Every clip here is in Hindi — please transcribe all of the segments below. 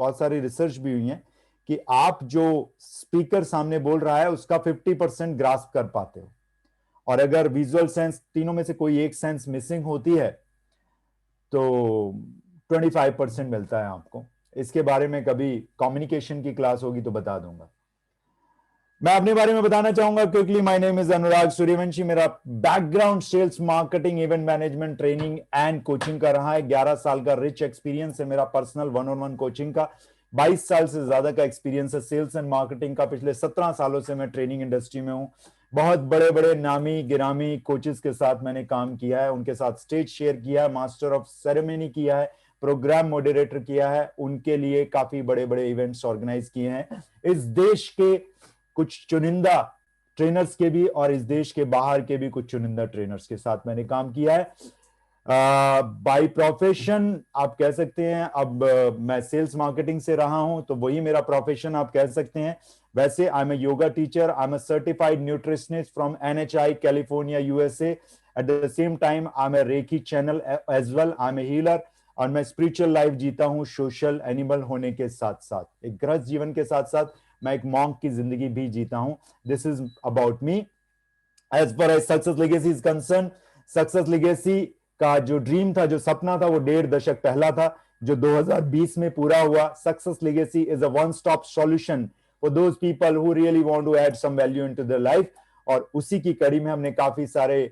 बहुत सारी रिसर्च भी हुई है कि आप जो स्पीकर सामने बोल रहा है उसका 50% ग्रास्प कर पाते हो, और अगर विजुअल सेंस तीनों में से कोई एक सेंस मिसिंग होती है तो 25% मिलता है आपको। इसके बारे में कभी कम्युनिकेशन की क्लास होगी तो बता दूंगा। मैं अपने बारे में बताना चाहूंगा quickly. My name is Anurag Suryavanshi. मेरा background sales, marketing, event management, training and coaching का रहा है। 11 साल का रिच एक्सपीरियंस है मेरा पर्सनल 1-on-1 कोचिंग का। 22 साल से ज्यादा का एक्सपीरियंस है सेल्स एंड मार्केटिंग का। पिछले 17 सालों से मैं ट्रेनिंग इंडस्ट्री में हूं। बहुत बड़े बड़े नामी गिरामी कोचेस के साथ मैंने काम किया है, उनके साथ स्टेज शेयर किया है, मास्टर ऑफ सेरेमनी किया है, प्रोग्राम मॉडरेटर किया है, उनके लिए काफी बड़े बड़े इवेंट्स ऑर्गेनाइज किए हैं। इस देश के कुछ चुनिंदा ट्रेनर्स के भी और इस देश के बाहर के भी कुछ चुनिंदा ट्रेनर्स के साथ मैंने काम किया है। बाय प्रोफेशन आप कह सकते हैं, अब मैं सेल्स मार्केटिंग से रहा हूं तो वही मेरा प्रोफेशन आप कह सकते हैं। वैसे I am a yoga teacher, I am a certified nutritionist from NHI California USA। At the same time I am a reiki channel as well, I am a healer, और मैं स्पिरिचुअल लाइफ जीता हूं सोशल एनिमल होने के साथ साथ। एक गृहस्थ जीवन के साथ साथ मैं एक मॉन्क की जिंदगी भी जीता हूं। This is about me. As per as Success Legacy is concern, Success Legacy का जो ड्रीम था, जो सपना था, वो 1.5 दशक पहला था, जो 2020 में पूरा हुआ। Success Legacy is a one stop solution for those people who really want to add some value into their life. और उसी की कड़ी में हमने काफी सारे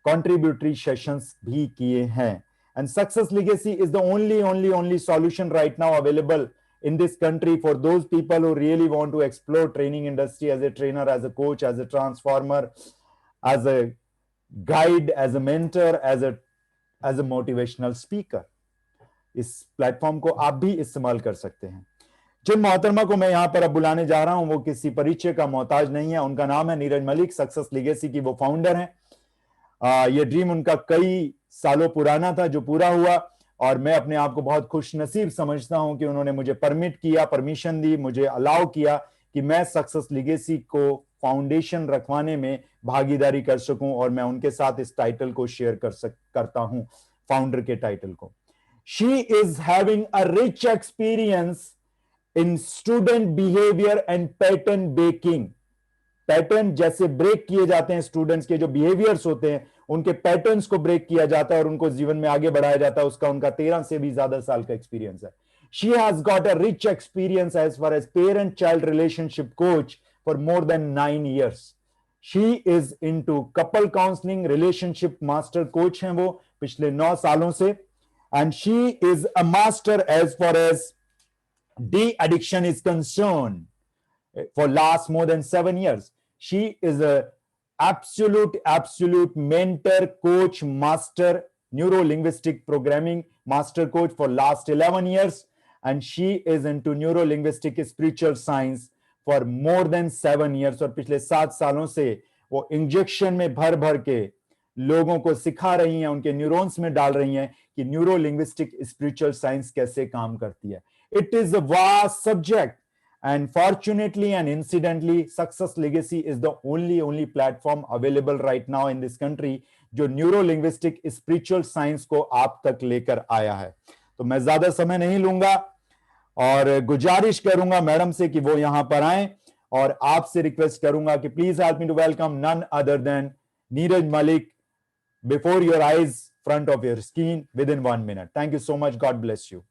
कंट्रीब्यूटरी सेशंस भी किए हैं। And success Legacy is the only solution right now available in this country for those people who really want to explore training industry as a trainer, as a coach, as a transformer, as a guide, as a mentor, as a motivational speaker। इस प्लेटफॉर्म को आप भी इस्तेमाल कर सकते हैं। जिन मोहतरमा को मैं यहां पर अब बुलाने जा रहा हूं वो किसी परिचय का मोहताज नहीं है। उनका नाम है नीरज मलिक। सक्सेस लेगेसी की वो फाउंडर हैं। ये ड्रीम उनका कई सालों पुराना था जो पूरा हुआ, और मैं अपने आप को बहुत खुश नसीब समझता हूं कि उन्होंने मुझे परमिट किया, परमिशन दी, मुझे अलाउ किया कि मैं सक्सेस लेगेसी को फाउंडेशन रखवाने में भागीदारी कर सकूं, और मैं उनके साथ इस टाइटल को शेयर करता हूं, फाउंडर के टाइटल को। She is having a rich experience in student behaviour and pattern breaking. Pattern जैसे ब्रेक किए जाते हैं, स्टूडेंट्स के जो बिहेवियर्स होते हैं उनके पैटर्न्स को ब्रेक किया जाता है और उनको जीवन में आगे बढ़ाया जाता है, उसका उनका 13 से भी ज्यादा साल का एक्सपीरियंस है। She has got a rich experience as far as parent child relationship coach for more than 9 years। She is into couple counselling, relationship master coach हैं वो पिछले 9 सालों से। And she is a master as far as de addiction is concern for last more than 7 years। She is a absolute mentor, coach, master, neuro linguistic programming master coach for last 11 years, and she is into neuro linguistic spiritual science for more than 7 years। और पिछले 7 सालों से वो इंजेक्शन में भर भर के लोगों को सिखा रही हैं, उनके न्यूरॉन्स में डाल रही हैं कि न्यूरो लिंग्विस्टिक स्पिरिचुअल साइंस कैसे काम करती है। It is a vast subject, and fortunately and incidentally success legacy is the only platform available right now in this country जो न्यूरो लिंग्विस्टिक स्पिरिचुअल साइंस को आप तक लेकर आया है। तो मैं ज्यादा समय नहीं लूंगा और गुजारिश करूंगा मैडम से कि वो यहां पर आए, और आपसे रिक्वेस्ट करूंगा कि please help me to welcome none other than Neeraj Malik before your eyes, front of your screen, within 1 minute। Thank you so much, God bless you.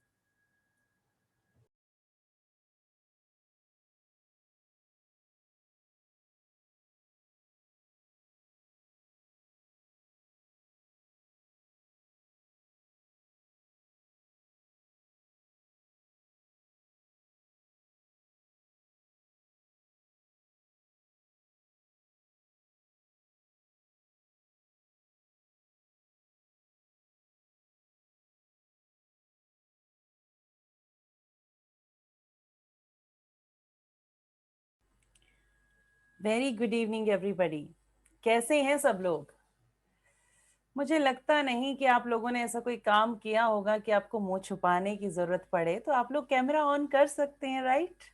Very good evening everybody. कैसे हैं सब लोग? मुझे लगता नहीं कि आप लोगों ने ऐसा कोई काम किया होगा कि आपको मुंह छुपाने की जरूरत पड़े, तो आप लोग कैमरा ऑन कर सकते हैं, राइट?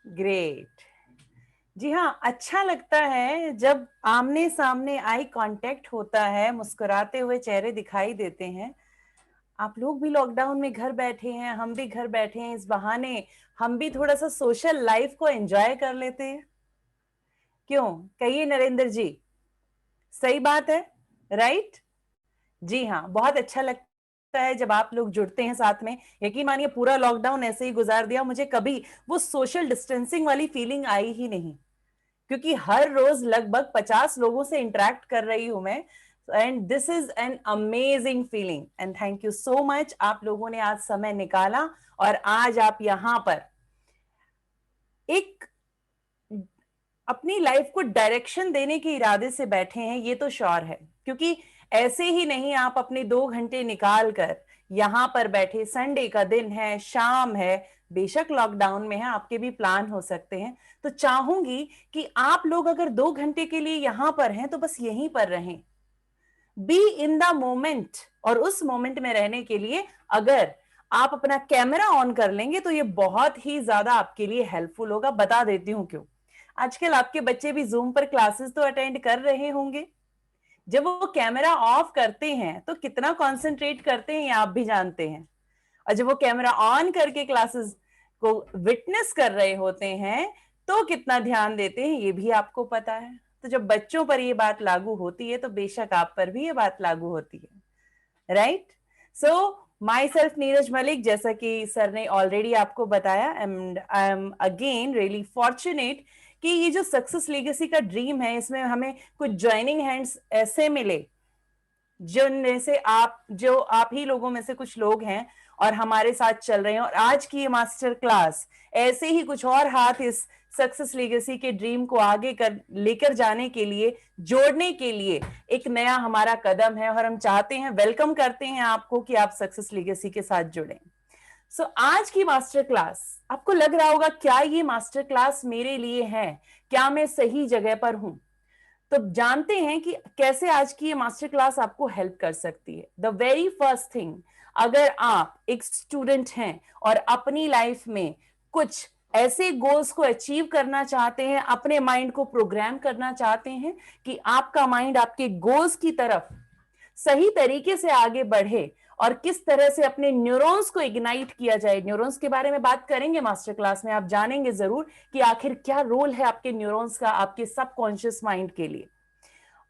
ग्रेट। जी हाँ, अच्छा लगता है जब आमने सामने आई कांटेक्ट होता है, मुस्कुराते हुए चेहरे दिखाई देते हैं। आप लोग भी लॉकडाउन में घर बैठे हैं, हम भी घर बैठे हैं, इस बहाने हम भी थोड़ा सा सोशल लाइफ को एंजॉय कर लेते हैं। क्यों, कहिए नरेंद्र जी, सही बात है, राइट? जी हाँ, बहुत अच्छा लगता है जब आप लोग जुड़ते हैं साथ में। यकीन मानिए पूरा लॉकडाउन ऐसे ही गुजार दिया, मुझे कभी वो सोशल डिस्टेंसिंग वाली फीलिंग आई ही नहीं, क्योंकि हर रोज लगभग 50 लोगों से इंटरेक्ट कर रही हूं मैं। And this is an amazing feeling and thank you so much, आप लोगों ने आज समय निकाला और आज आप यहाँ पर एक अपनी लाइफ को डायरेक्शन देने के इरादे से बैठे हैं, ये तो श्योर है। क्योंकि ऐसे ही नहीं आप अपने 2 घंटे निकाल कर यहाँ पर बैठे, संडे का दिन है, शाम है, बेशक लॉकडाउन में है, आपके भी प्लान हो सकते हैं, तो चाहूंगी कि आप लोग अगर 2 घंटे के लिए यहां पर हैं तो बस यहीं पर रहें, बी इन द मोमेंट। और उस मोमेंट में रहने के लिए अगर आप अपना कैमरा ऑन कर लेंगे तो ये बहुत ही ज्यादा आपके लिए हेल्पफुल होगा। बता देती हूं क्यों। आजकल आपके बच्चे भी जूम पर क्लासेस तो अटेंड कर रहे होंगे। जब वो कैमरा ऑफ करते हैं तो कितना कंसंट्रेट करते हैं ये आप भी जानते हैं, और जब वो कैमरा ऑन करके क्लासेस को विटनेस कर रहे होते हैं तो कितना ध्यान देते हैं ये भी आपको पता है। तो जब बच्चों पर ये बात लागू होती है तो बेशक आप पर भी ये बात लागू होती है, right? So my self Neeraj Malik, जैसा कि सर ने ऑलरेडी आपको बताया, and I am again really fortunate कि ये जो सक्सेस लीगेसी का ड्रीम है इसमें हमें कुछ ज्वाइनिंग हैंड्स ऐसे मिले जिनमें से जो आप ही लोगों में से कुछ लोग हैं और हमारे साथ चल रहे हैं। और आज की ये मास्टर क्लास ऐसे ही कुछ और हाथ इस सक्सेस लेगेसी के ड्रीम को आगे लेकर जाने के लिए, जोड़ने के लिए एक नया हमारा कदम है। और हम चाहते हैं, वेलकम करते हैं आपको कि आप सक्सेस लेगेसी के साथ जुड़ें। सो आज की मास्टर क्लास, आपको लग रहा होगा क्या ये मास्टर क्लास मेरे लिए है, क्या मैं सही जगह पर हूं? तो जानते हैं कि कैसे आज की ये मास्टर क्लास आपको हेल्प कर सकती है। द वेरी फर्स्ट थिंग, अगर आप एक स्टूडेंट हैं और अपनी लाइफ में कुछ ऐसे गोल्स को अचीव करना चाहते हैं, अपने माइंड को प्रोग्राम करना चाहते हैं कि आपका माइंड आपके गोल्स की तरफ सही तरीके से आगे बढ़े और किस तरह से अपने न्यूरॉन्स को इग्नाइट किया जाए। न्यूरॉन्स के बारे में बात करेंगे मास्टर क्लास में, आप जानेंगे जरूर कि आखिर क्या रोल है आपके न्यूरॉन्स का आपके सबकॉन्शियस माइंड के लिए।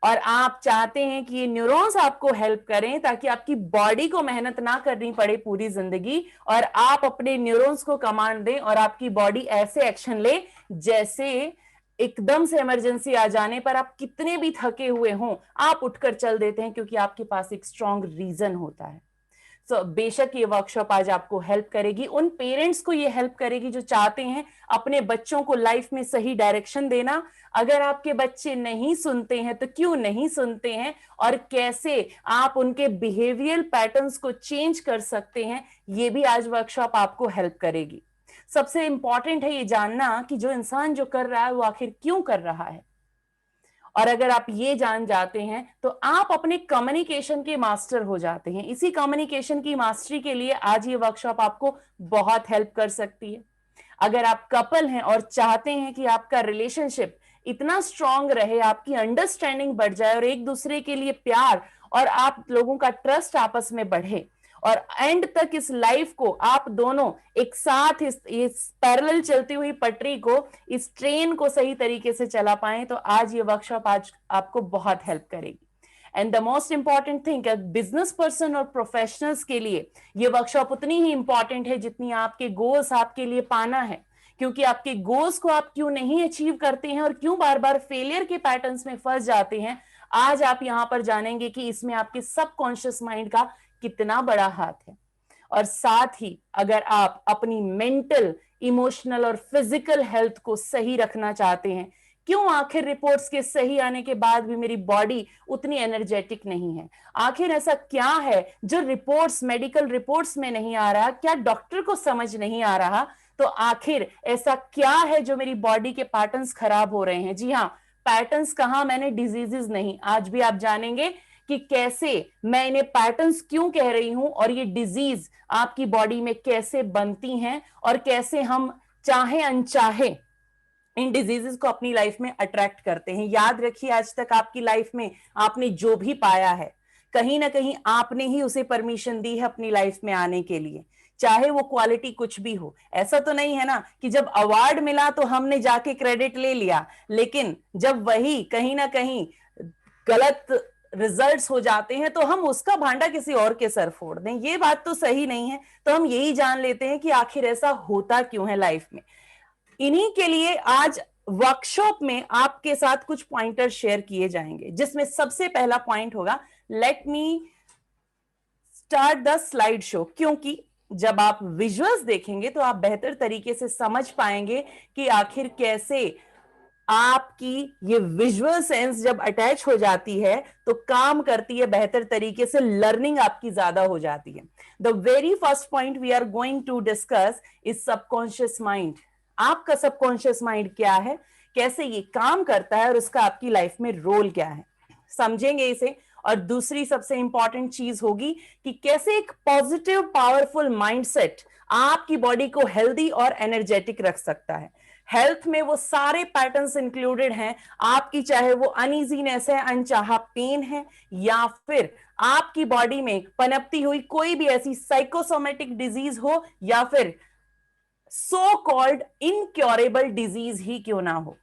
और आप चाहते हैं कि ये न्यूरॉन्स आपको हेल्प करें ताकि आपकी बॉडी को मेहनत ना करनी पड़े पूरी जिंदगी, और आप अपने न्यूरॉन्स को कमांड दें और आपकी बॉडी ऐसे एक्शन ले जैसे एकदम से इमरजेंसी आ जाने पर आप कितने भी थके हुए हों आप उठकर चल देते हैं, क्योंकि आपके पास एक स्ट्रॉन्ग रीजन होता है। सो बेशक ये वर्कशॉप आज आपको हेल्प करेगी, उन पेरेंट्स को ये हेल्प करेगी जो चाहते हैं अपने बच्चों को लाइफ में सही डायरेक्शन देना। अगर आपके बच्चे नहीं सुनते हैं तो क्यों नहीं सुनते हैं, और कैसे आप उनके बिहेवियरल पैटर्न्स को चेंज कर सकते हैं, ये भी आज वर्कशॉप आपको हेल्प करेगी। सबसे इंपॉर्टेंट है ये जानना कि जो इंसान जो कर रहा है वो आखिर क्यों कर रहा है। और अगर आप ये जान जाते हैं तो आप अपने कम्युनिकेशन के मास्टर हो जाते हैं। इसी कम्युनिकेशन की मास्टरी के लिए आज ये वर्कशॉप आपको बहुत हेल्प कर सकती है। अगर आप कपल हैं और चाहते हैं कि आपका रिलेशनशिप इतना स्ट्रांग रहे, आपकी अंडरस्टैंडिंग बढ़ जाए और एक दूसरे के लिए प्यार और आप लोगों का ट्रस्ट आपस में बढ़े, और एंड तक इस लाइफ को आप दोनों एक साथ इस पैरेलल चलती हुई पटरी को, इस ट्रेन को सही तरीके से चला पाएं, तो आज ये वर्कशॉप आज आपको बहुत हेल्प करेगी। And the most important thing, business person और प्रोफेशनल्स के लिए ये वर्कशॉप उतनी ही इंपॉर्टेंट है जितनी आपके गोल्स आपके लिए पाना है। क्योंकि आपके गोल्स को आप क्यों नहीं अचीव करते हैं और क्यों बार बार फेलियर के पैटर्न्स में फंस जाते हैं, आज आप यहां पर जानेंगे कि इसमें आपके सबकॉन्शियस माइंड का कितना बड़ा हाथ है। और साथ ही अगर आप अपनी मेंटल, इमोशनल और फिजिकल हेल्थ को सही रखना चाहते हैं, क्यों आखिर रिपोर्ट्स के सही आने के बाद भी मेरी बॉडी उतनी एनर्जेटिक नहीं है, आखिर ऐसा क्या है जो रिपोर्ट्स, मेडिकल रिपोर्ट्स में नहीं आ रहा, क्या डॉक्टर को समझ नहीं आ रहा, तो आखिर ऐसा क्या है जो मेरी बॉडी के पैटर्न्स खराब हो रहे हैं। जी हाँ, पैटर्न्स कहा मैंने, डिजीजेस नहीं। आज भी आप जानेंगे कि कैसे मैं इन्हें पैटर्न्स क्यों कह रही हूं और ये डिजीज आपकी बॉडी में कैसे बनती हैं और कैसे हम चाहे अनचाहे इन डिजीजेस को अपनी लाइफ में अट्रैक्ट करते हैं। याद रखिए, आज तक आपकी लाइफ में आपने जो भी पाया है, कहीं ना कहीं आपने ही उसे परमिशन दी है अपनी लाइफ में आने के लिए, चाहे वो क्वालिटी कुछ भी हो। ऐसा तो नहीं है ना कि जब अवार्ड मिला तो हमने जाके क्रेडिट ले लिया, लेकिन जब वही कहीं ना कहीं गलत रिजल्ट्स हो जाते हैं तो हम उसका भांडा किसी और के सर फोड़ दें, ये बात तो सही नहीं है। तो हम यही जान लेते हैं कि आखिर ऐसा होता क्यों है लाइफ में। इन्हीं के लिए आज वर्कशॉप में आपके साथ कुछ पॉइंटर शेयर किए जाएंगे, जिसमें सबसे पहला पॉइंट होगा, let me start the slide show, क्योंकि जब आप विजुअल्स देखेंगे तो आप बेहतर तरीके से समझ पाएंगे कि आखिर कैसे आपकी ये विजुअल सेंस जब अटैच हो जाती है तो काम करती है बेहतर तरीके से, लर्निंग आपकी ज्यादा हो जाती है। The very first point we are going to discuss is subconscious mind. आपका सबकॉन्शियस माइंड क्या है, कैसे ये काम करता है और उसका आपकी लाइफ में रोल क्या है, समझेंगे इसे। और दूसरी सबसे इंपॉर्टेंट चीज होगी कि कैसे एक पॉजिटिव पावरफुल माइंडसेट आपकी बॉडी को हेल्दी और एनर्जेटिक रख सकता है। हेल्थ में वो सारे पैटर्न्स इंक्लूडेड हैं आपकी, चाहे वो अनइजीनेस है, अनचाहा पेन है, या फिर आपकी बॉडी में पनपती हुई कोई भी ऐसी साइकोसोमेटिक डिजीज हो, या फिर सो कॉल्ड इनक्योरेबल डिजीज ही क्यों ना हो।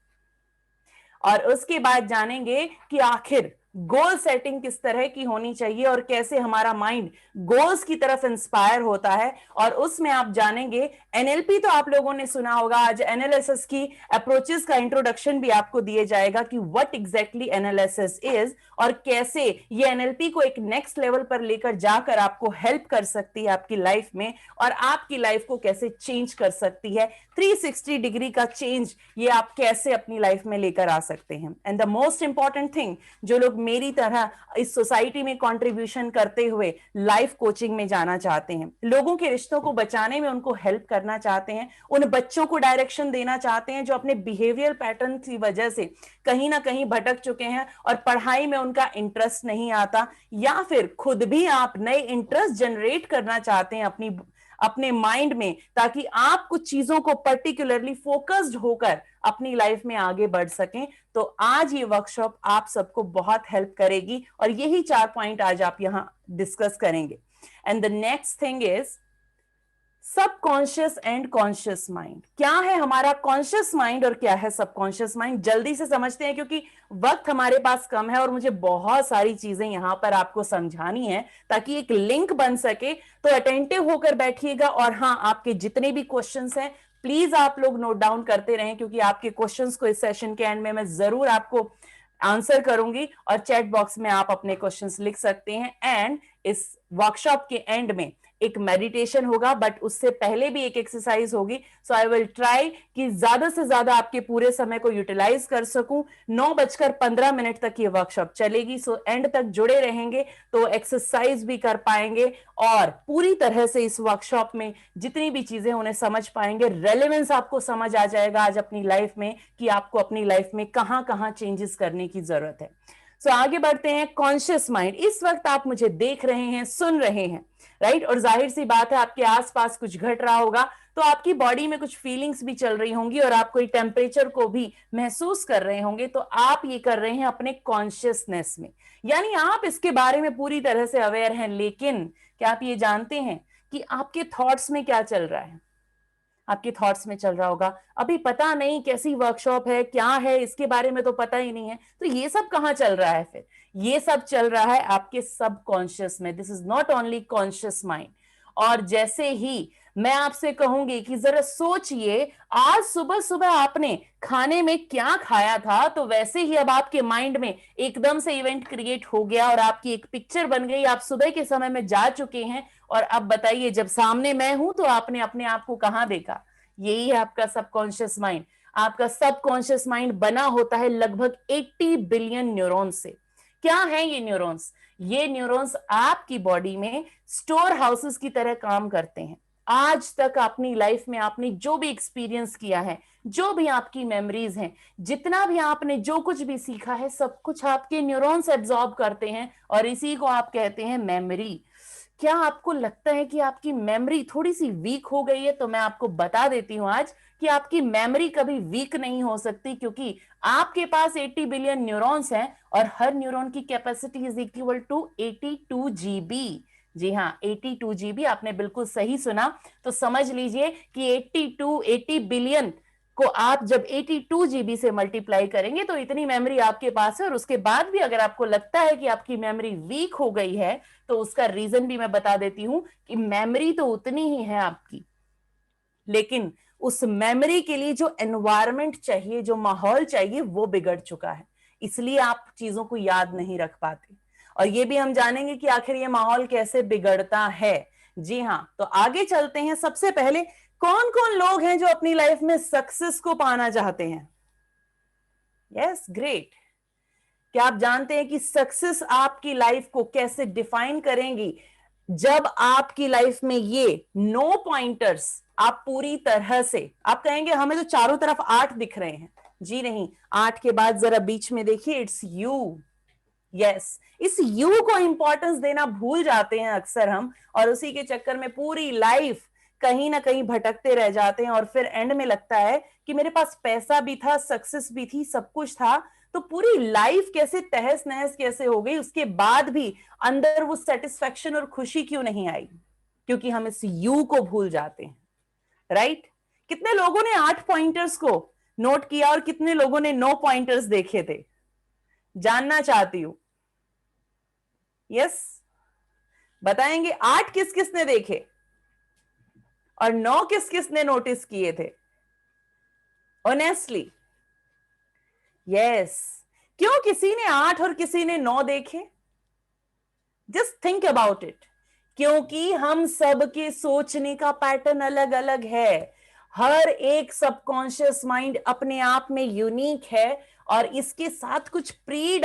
और उसके बाद जानेंगे कि आखिर गोल सेटिंग किस तरह की होनी चाहिए और कैसे हमारा माइंड गोल्स की तरफ इंस्पायर होता है। और उसमें आप जानेंगे एनएलपी तो आप लोगों ने सुना होगा, आज एनालिसिस की अप्रोचेस का इंट्रोडक्शन भी आपको दिए जाएगा कि व्हाट एग्जैक्टली एनालिसिस इज और कैसे ये एनएलपी को एक नेक्स्ट लेवल पर लेकर जाकर आपको हेल्प कर सकती है आपकी लाइफ में, और आपकी लाइफ को कैसे चेंज कर सकती है। 360 डिग्री का चेंज ये आप कैसे अपनी लाइफ में लेकर आ सकते हैं। And the most important thing, जो लोग मेरी तरह इस सोसाइटी में कंट्रीब्यूशन करते हुए लाइफ कोचिंग में जाना चाहते हैं, लोगों के रिश्तों को बचाने में उनको हेल्प करना चाहते हैं, उन बच्चों को डायरेक्शन देना चाहते हैं जो अपने बिहेवियर पैटर्न की वजह से कहीं ना कहीं भटक चुके हैं और पढ़ाई में उनका इंटरेस्ट नहीं आता, या फिर खुद भी आप नए इंटरेस्ट जनरेट करना चाहते हैं अपने माइंड में, ताकि आप कुछ चीजों को पर्टिकुलरली फोकस्ड होकर अपनी लाइफ में आगे बढ़ सकें। तो आज ये वर्कशॉप आप सबको बहुत हेल्प करेगी और यही 4 पॉइंट आज आप यहां डिस्कस करेंगे। And the next thing is subconscious and conscious mind. क्या है हमारा कॉन्शियस माइंड और क्या है सबकॉन्शियस माइंड, जल्दी से समझते हैं क्योंकि वक्त हमारे पास कम है और मुझे बहुत सारी चीजें यहां पर आपको समझानी है ताकि एक लिंक बन सके। तो अटेंटिव होकर बैठिएगा, और हाँ, आपके जितने भी क्वेश्चंस हैं प्लीज आप लोग नोट डाउन करते रहें, क्योंकि आपके क्वेश्चंस को इस सेशन के एंड में मैं जरूर आपको आंसर करूंगी और चैट बॉक्स में आप अपने क्वेश्चंस लिख सकते हैं। एंड इस वर्कशॉप के एंड में एक मेडिटेशन होगा, बट उससे पहले भी एक एक्सरसाइज होगी। सो आई विल ट्राई कि ज्यादा से ज्यादा आपके पूरे समय को यूटिलाइज कर सकूं। 9:15 तक ये वर्कशॉप चलेगी, सो एंड तक जुड़े रहेंगे तो एक्सरसाइज भी कर पाएंगे और पूरी तरह से इस वर्कशॉप में जितनी भी चीजें उन्हें समझ पाएंगे। रेलेवेंस आपको समझ आ जाएगा आज अपनी लाइफ में कि आपको अपनी लाइफ में कहां कहां चेंजेस करने की जरूरत है। सो आगे बढ़ते हैं। कॉन्शियस माइंड, इस वक्त आप मुझे देख रहे हैं, सुन रहे हैं, राइट? और जाहिर सी बात है आपके आसपास कुछ घट रहा होगा, तो आपकी बॉडी में कुछ फीलिंग्स भी चल रही होंगी और आप कोई टेम्परेचर को भी महसूस कर रहे होंगे। तो आप ये कर रहे हैं अपने कॉन्शियसनेस में, यानी आप इसके बारे में पूरी तरह से अवेयर हैं। लेकिन क्या आप ये जानते हैं कि आपके थॉट्स में क्या चल रहा है? आपके थॉट्स में चल रहा होगा, अभी पता नहीं कैसी वर्कशॉप है, क्या है, इसके बारे में तो पता ही नहीं है। तो ये सब कहां चल रहा है फिर? ये सब चल रहा है आपके सबकॉन्शियस में। This is not only conscious mind. और जैसे ही मैं आपसे कहूंगी कि जरा सोचिए आज सुबह सुबह आपने खाने में क्या खाया था, तो वैसे ही अब आपके माइंड में एकदम से इवेंट क्रिएट हो गया और आपकी एक पिक्चर बन गई। आप सुबह के समय में जा चुके हैं और अब बताइए, जब सामने मैं हूं तो आपने अपने आप को कहां देखा? यही है आपका सबकॉन्शियस माइंड। आपका सबकॉन्शियस माइंड बना होता है लगभग 80 बिलियन न्यूरॉन्स से। क्या है ये न्यूरॉन्स? ये न्यूरॉन्स आपकी बॉडी में स्टोर हाउसेस की तरह काम करते हैं। आज तक अपनी लाइफ में आपने जो भी एक्सपीरियंस किया है, जो भी आपकी मेमोरीज हैं, जितना भी आपने जो कुछ भी सीखा है, सब कुछ आपके न्यूरॉन्स एब्जॉर्ब करते हैं और इसी को आप कहते हैं मेमोरी। क्या आपको लगता है कि आपकी मेमोरी थोड़ी सी वीक हो गई है? तो मैं आपको बता देती हूं आज कि आपकी मेमोरी कभी वीक नहीं हो सकती, क्योंकि आपके पास 80 बिलियन न्यूरॉन्स हैं और हर न्यूरॉन की capacity is equal to 82 GB. जी हाँ, 82 जीबी, आपने बिल्कुल सही सुना। तो समझ लीजिए कि 80 बिलियन को आप जब 82 जीबी से मल्टीप्लाई करेंगे तो इतनी मेमोरी आपके पास है। और उसके बाद भी अगर आपको लगता है कि आपकी मेमोरी वीक हो गई है तो उसका रीजन भी मैं बता देती हूं कि मेमोरी तो उतनी ही है आपकी, लेकिन उस मेमोरी के लिए जो एनवायरनमेंट चाहिए, जो माहौल चाहिए, वो बिगड़ चुका है। इसलिए आप चीजों को याद नहीं रख पाते। और ये भी हम जानेंगे कि आखिर ये माहौल कैसे बिगड़ता है। जी हाँ, तो आगे चलते हैं। सबसे पहले कौन कौन लोग हैं जो अपनी लाइफ में सक्सेस को पाना चाहते हैं? Yes, great. क्या आप जानते हैं कि सक्सेस आपकी लाइफ को कैसे डिफाइन करेंगी? जब आपकी लाइफ में ये नो पॉइंटर्स आप पूरी तरह से, आप कहेंगे हमें तो चारों तरफ 8 दिख रहे हैं। जी नहीं, 8 के बाद जरा बीच में देखिए, इट्स यू। यस, इस यू को इंपॉर्टेंस देना भूल जाते हैं अक्सर हम, और उसी के चक्कर में पूरी लाइफ कहीं ना कहीं भटकते रह जाते हैं। और फिर एंड में लगता है कि मेरे पास पैसा भी था, सक्सेस भी थी, सब कुछ था, तो पूरी लाइफ कैसे तहस नहस कैसे हो गई, उसके बाद भी अंदर वो सेटिस्फेक्शन और खुशी क्यों नहीं आई? क्योंकि हम इस यू को भूल जाते हैं। राइट? कितने लोगों ने 8 पॉइंटर्स को नोट किया और कितने लोगों ने 9 पॉइंटर्स देखे थे? जानना चाहती हूं। यस, बताएंगे 8 किस किस ने देखे और 9 किस किस ने नोटिस किए थे? ऑनेस्टली। यस, क्यों किसी ने 8 और किसी ने 9 देखे? Just think about it. क्योंकि हम सब के सोचने का पैटर्न अलग अलग है। हर एक सबकॉन्शियस माइंड अपने आप में यूनिक है, और इसके साथ कुछ प्री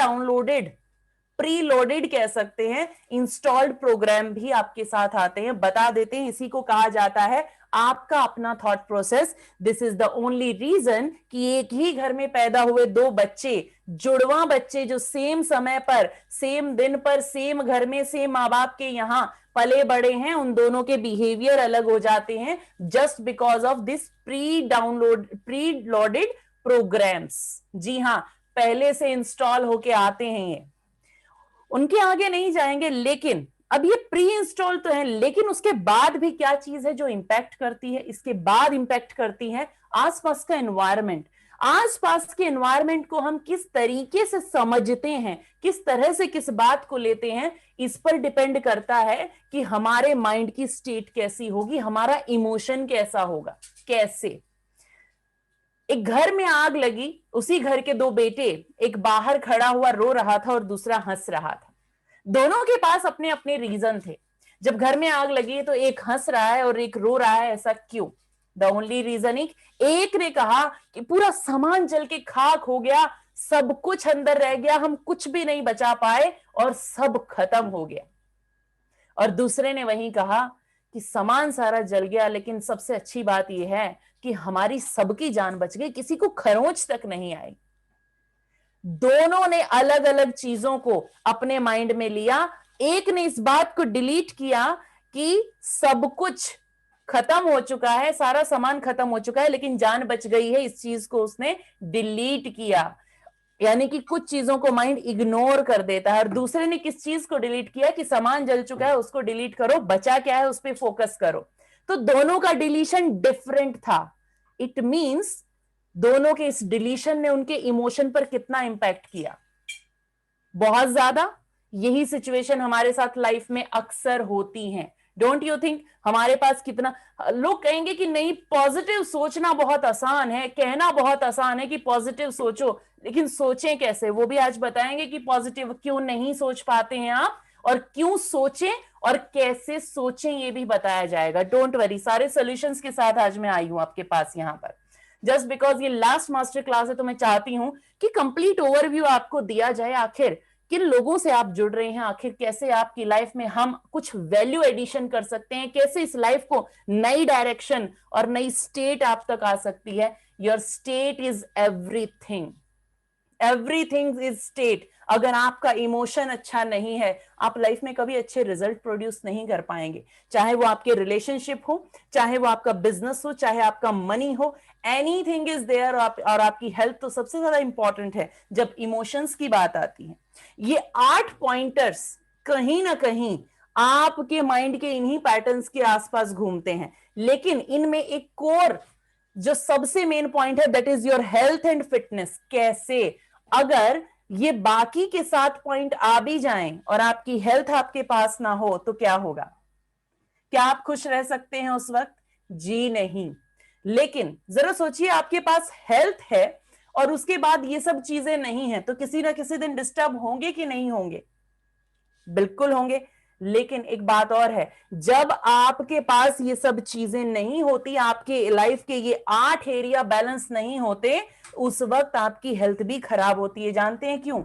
लोडेड कह सकते हैं, इंस्टॉल्ड प्रोग्राम भी आपके साथ आते हैं। बता देते हैं, इसी को कहा जाता है आपका अपना thought process. This is the only reason कि एक ही घर में पैदा हुए 2 बच्चे, जुड़वा बच्चे जो सेम समय पर, सेम दिन पर, सेम घर में, सेम माँ बाप के यहां पले बड़े हैं, उन दोनों के बिहेवियर अलग हो जाते हैं just because of this preloaded programs. जी हां, पहले से इंस्टॉल होके आते हैं ये। उनके आगे नहीं जाएंगे, लेकिन अब ये प्री इंस्टॉल तो है, लेकिन उसके बाद भी क्या चीज है जो इंपैक्ट करती है? इसके बाद इंपैक्ट करती है आसपास का एनवायरनमेंट। आसपास के एनवायरनमेंट को हम किस तरीके से समझते हैं, किस तरह से किस बात को लेते हैं, इस पर डिपेंड करता है कि हमारे माइंड की स्टेट कैसी होगी, हमारा इमोशन कैसा होगा। कैसे? एक घर में आग लगी, उसी घर के 2 बेटे, एक बाहर खड़ा हुआ रो रहा था और दूसरा हंस रहा था। दोनों के पास अपने अपने रीजन थे। जब घर में आग लगी तो एक हंस रहा है और एक रो रहा है, ऐसा क्यों? द ओनली रीजन एक ने कहा कि पूरा सामान जल के खाक हो गया, सब कुछ अंदर रह गया, हम कुछ भी नहीं बचा पाए और सब खत्म हो गया। और दूसरे ने वही कहा कि सामान सारा जल गया, लेकिन सबसे अच्छी बात यह है कि हमारी सबकी जान बच गई, किसी को खरोंच तक नहीं आई। दोनों ने अलग अलग चीजों को अपने माइंड में लिया। एक ने इस बात को डिलीट किया कि सब कुछ खत्म हो चुका है, सारा सामान खत्म हो चुका है, लेकिन जान बच गई है, इस चीज को उसने डिलीट किया। यानी कि कुछ चीजों को माइंड इग्नोर कर देता है। और दूसरे ने किस चीज को डिलीट किया कि सामान जल चुका है, उसको डिलीट करो, बचा क्या है उस पर फोकस करो। तो दोनों का डिलीशन डिफरेंट था। इट मींस दोनों के इस डिलीशन ने उनके इमोशन पर कितना इंपैक्ट किया? बहुत ज्यादा। यही सिचुएशन हमारे साथ लाइफ में अक्सर होती है। Don't you think? हमारे पास कितना लोग कहेंगे कि नहीं, पॉजिटिव सोचना बहुत आसान है, कहना बहुत आसान है कि पॉजिटिव सोचो, लेकिन सोचें कैसे, वो भी आज बताएंगे कि पॉजिटिव क्यों नहीं सोच पाते हैं आप, और क्यों सोचें और कैसे सोचें ये भी बताया जाएगा। डोंट वरी, सारे सॉल्यूशंस के साथ आज मैं आई हूं आपके पास यहां पर। जस्ट बिकॉज ये लास्ट मास्टर क्लास है तो मैं चाहती हूं कि कंप्लीट ओवरव्यू आपको दिया जाए, आखिर किन लोगों से आप जुड़ रहे हैं, आखिर कैसे आपकी लाइफ में हम कुछ वैल्यू एडिशन कर सकते हैं, कैसे इस लाइफ को नई डायरेक्शन और नई स्टेट आप तक आ सकती है। Your state is everything. Everything is state. अगर आपका इमोशन अच्छा नहीं है, आप लाइफ में कभी अच्छे रिजल्ट प्रोड्यूस नहीं कर पाएंगे, चाहे वो आपके रिलेशनशिप हो, चाहे वो आपका बिजनेस हो, चाहे आपका मनी हो, एनीथिंग इज देयर। और आपकी हेल्थ तो सबसे ज्यादा इंपॉर्टेंट है जब इमोशंस की बात आती है। ये 8 पॉइंटर्स कहीं ना कहीं आपके माइंड के इन्हीं पैटर्न्स के आसपास घूमते हैं, लेकिन इनमें एक कोर जो सबसे मेन पॉइंट है, that is your health and fitness. कैसे? अगर ये बाकी के 7 पॉइंट आ भी जाएं और आपकी हेल्थ आपके पास ना हो तो क्या होगा? क्या आप खुश रह सकते हैं उस वक्त? जी नहीं। लेकिन जरा सोचिए, आपके पास हेल्थ है और उसके बाद ये सब चीजें नहीं है, तो किसी ना किसी दिन डिस्टर्ब होंगे कि नहीं होंगे? बिल्कुल होंगे। लेकिन एक बात और है, जब आपके पास ये सब चीजें नहीं होती, आपके लाइफ के ये 8 एरिया बैलेंस नहीं होते, उस वक्त आपकी हेल्थ भी खराब होती है। जानते हैं क्यों?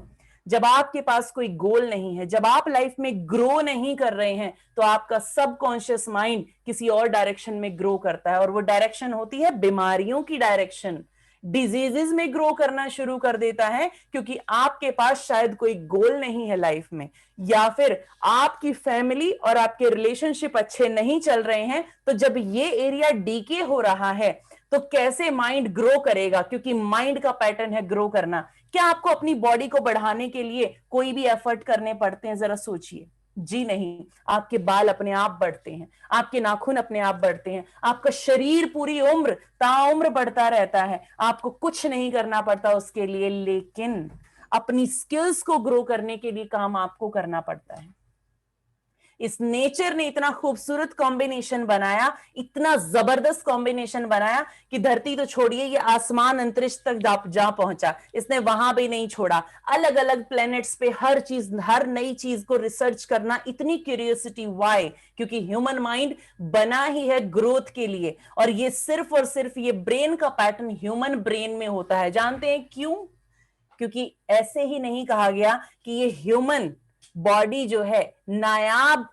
जब आपके पास कोई गोल नहीं है, जब आप लाइफ में ग्रो नहीं कर रहे हैं, तो आपका सबकॉन्शियस माइंड किसी और डायरेक्शन में ग्रो करता है, और वो डायरेक्शन होती है बीमारियों की डायरेक्शन। डिजीजेस में ग्रो करना शुरू कर देता है, क्योंकि आपके पास शायद कोई गोल नहीं है लाइफ में, या फिर आपकी फैमिली और आपके रिलेशनशिप अच्छे नहीं चल रहे हैं। तो जब ये एरिया डीके हो रहा है, तो कैसे माइंड ग्रो करेगा? क्योंकि माइंड का पैटर्न है ग्रो करना। क्या आपको अपनी बॉडी को बढ़ाने के लिए कोई भी एफर्ट करने पड़ते हैं? जरा सोचिए। जी नहीं। आपके बाल अपने आप बढ़ते हैं, आपके नाखून अपने आप बढ़ते हैं, आपका शरीर पूरी उम्र ताउम्र बढ़ता रहता है, आपको कुछ नहीं करना पड़ता उसके लिए। लेकिन अपनी स्किल्स को ग्रो करने के लिए काम आपको करना पड़ता है। इस नेचर ने इतना खूबसूरत कॉम्बिनेशन बनाया, इतना जबरदस्त कॉम्बिनेशन बनाया कि धरती तो छोड़िए, ये आसमान अंतरिक्ष तक जा पहुंचा, इसने वहां भी नहीं छोड़ा। अलग अलग प्लैनेट्स पे हर चीज, हर नई चीज को रिसर्च करना, इतनी क्यूरियोसिटी। वाई? क्योंकि ह्यूमन माइंड बना ही है ग्रोथ के लिए, और ये सिर्फ और सिर्फ ये ब्रेन का पैटर्न ह्यूमन ब्रेन में होता है। जानते हैं क्यों? क्योंकि ऐसे ही नहीं कहा गया कि ये ह्यूमन बॉडी जो है नायाब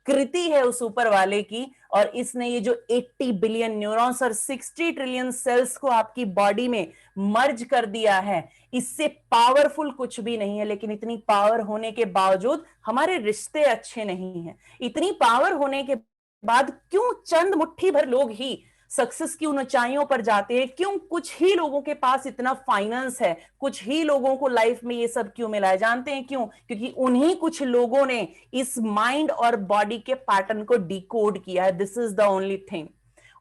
कृति है उस ऊपर वाले की, और इसने ये जो 80 बिलियन न्यूरॉन्स और 60 ट्रिलियन सेल्स को आपकी बॉडी में मर्ज कर दिया है, इससे पावरफुल कुछ भी नहीं है। लेकिन इतनी पावर होने के बावजूद हमारे रिश्ते अच्छे नहीं हैं। इतनी पावर होने के बाद क्यों चंद मुट्ठी भर लोग ही सक्सेस की उन ऊंचाइयों पर जाते हैं? क्यों कुछ ही लोगों के पास इतना फाइनेंस है, कुछ ही लोगों को लाइफ में ये सब क्यों मिला है? जानते हैं क्यों? क्योंकि उन्हीं कुछ लोगों ने इस माइंड और बॉडी के पैटर्न को डिकोड किया है। This is the only thing.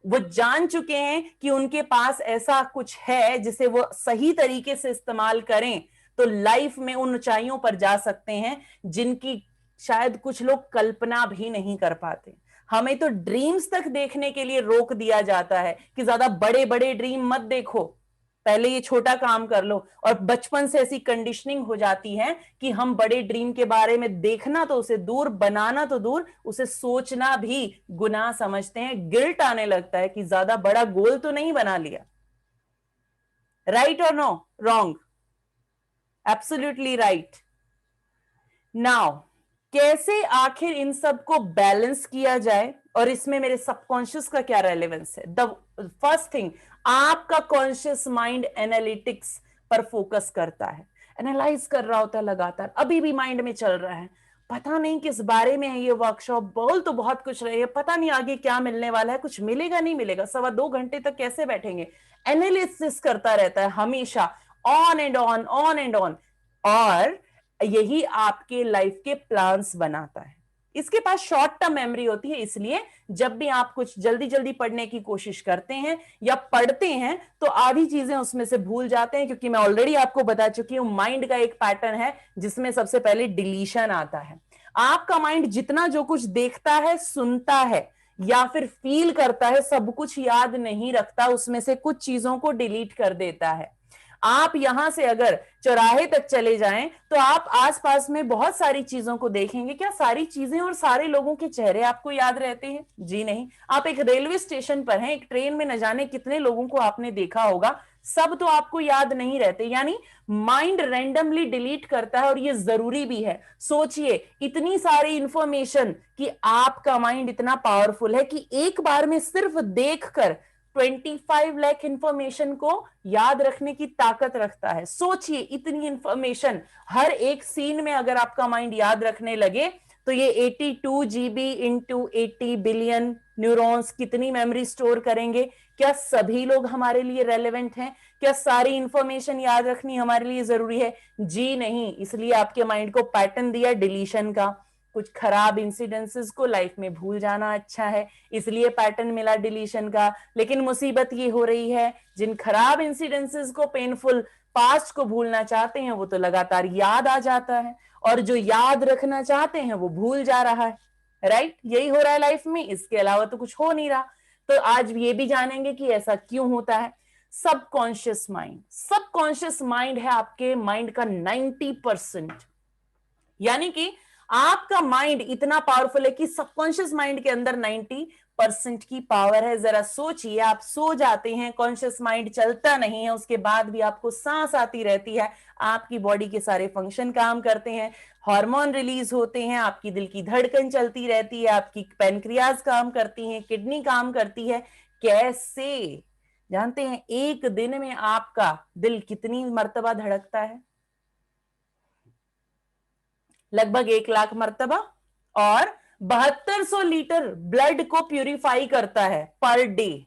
वो जान चुके हैं कि उनके पास ऐसा कुछ है जिसे वो सही तरीके से इस्तेमाल करें तो लाइफ में उन ऊंचाइयों पर जा सकते हैं जिनकी शायद कुछ लोग कल्पना भी नहीं कर पाते। हमें तो ड्रीम्स तक देखने के लिए रोक दिया जाता है कि ज्यादा बड़े बड़े ड्रीम मत देखो, पहले ये छोटा काम कर लो। और बचपन से ऐसी कंडीशनिंग हो जाती है कि हम बड़े ड्रीम के बारे में देखना तो उसे दूर, बनाना तो दूर, उसे सोचना भी गुनाह समझते हैं। गिल्ट आने लगता है कि ज्यादा बड़ा गोल तो नहीं बना लिया। राइट और no? Wrong? Absolutely right. Now कैसे आखिर इन सब को बैलेंस किया जाए, और इसमें मेरे सबकॉन्शियस का क्या रेलेवेंस है? द फर्स्ट थिंग, आपका कॉन्शियस माइंड एनालिटिक्स पर फोकस करता है, एनालाइज कर रहा होता है लगातार, अभी भी माइंड में चल रहा है, पता नहीं किस बारे में है ये वर्कशॉप, बोल तो बहुत कुछ रही है, पता नहीं आगे क्या मिलने वाला है, कुछ मिलेगा नहीं मिलेगा, 2.25 घंटे तक कैसे बैठेंगे। एनालिसिस करता रहता है हमेशा, on and on, on and on, और यही आपके लाइफ के प्लान्स बनाता है। इसके पास शॉर्ट टर्म मेमोरी होती है, इसलिए जब भी आप कुछ जल्दी जल्दी पढ़ने की कोशिश करते हैं या पढ़ते हैं तो आधी चीजें उसमें से भूल जाते हैं, क्योंकि मैं ऑलरेडी आपको बता चुकी हूं माइंड का एक पैटर्न है जिसमें सबसे पहले डिलीशन आता है। आपका माइंड जितना जो कुछ देखता है, सुनता है या फिर फील करता है, सब कुछ याद नहीं रखता, उसमें से कुछ चीजों को डिलीट कर देता है। आप यहां से अगर चौराहे तक चले जाएं तो आप आसपास में बहुत सारी चीजों को देखेंगे। क्या सारी चीजें और सारे लोगों के चेहरे आपको याद रहते हैं? जी नहीं। आप एक रेलवे स्टेशन पर हैं, एक ट्रेन में न जाने कितने लोगों को आपने देखा होगा, सब तो आपको याद नहीं रहते। यानी माइंड रैंडमली डिलीट करता है, और ये जरूरी भी है। सोचिए, इतनी सारी इंफॉर्मेशन कि आपका माइंड इतना पावरफुल है कि एक बार में सिर्फ देखकर 25 लाख इंफॉर्मेशन को याद रखने की ताकत रखता है। सोचिए, इतनी इंफॉर्मेशन हर एक सीन में अगर आपका माइंड याद रखने लगे तो ये 82 GB इंटू 80 बिलियन न्यूरॉन्स कितनी मेमोरी स्टोर करेंगे। क्या सभी लोग हमारे लिए रेलेवेंट हैं? क्या सारी इंफॉर्मेशन याद रखनी हमारे लिए जरूरी है? जी नहीं। इसलिए आपके माइंड को पैटर्न दिया डिलीशन का। कुछ खराब इंसिडेंसेस को लाइफ में भूल जाना अच्छा है, इसलिए पैटर्न मिला डिलीशन का। लेकिन मुसीबत ये हो रही है, जिन खराब इंसिडेंसेस को, पेनफुल पास्ट को भूलना चाहते हैं वो तो लगातार याद आ जाता है, और जो याद रखना चाहते हैं वो भूल जा रहा है। राइट, यही हो रहा है लाइफ में, इसके अलावा तो कुछ हो नहीं रहा। तो आज ये भी जानेंगे कि ऐसा क्यों होता है। सबकॉन्शियस माइंड, सबकॉन्शियस माइंड है आपके माइंड का 90%। यानी कि आपका माइंड इतना पावरफुल है कि सबकॉन्शियस माइंड के अंदर 90% की पावर है। जरा सोचिए, आप सो जाते हैं, कॉन्शियस माइंड चलता नहीं है, उसके बाद भी आपको सांस आती रहती है, आपकी बॉडी के सारे फंक्शन काम करते हैं, हार्मोन रिलीज होते हैं, आपकी दिल की धड़कन चलती रहती है, आपकी पैनक्रियाज काम करती हैं, किडनी काम करती है। कैसे? जानते हैं एक दिन में आपका दिल कितनी मर्तबा धड़कता है? लगभग 1 लाख मर्तबा, और 7200 लीटर ब्लड को प्यूरिफाई करता है पर डे।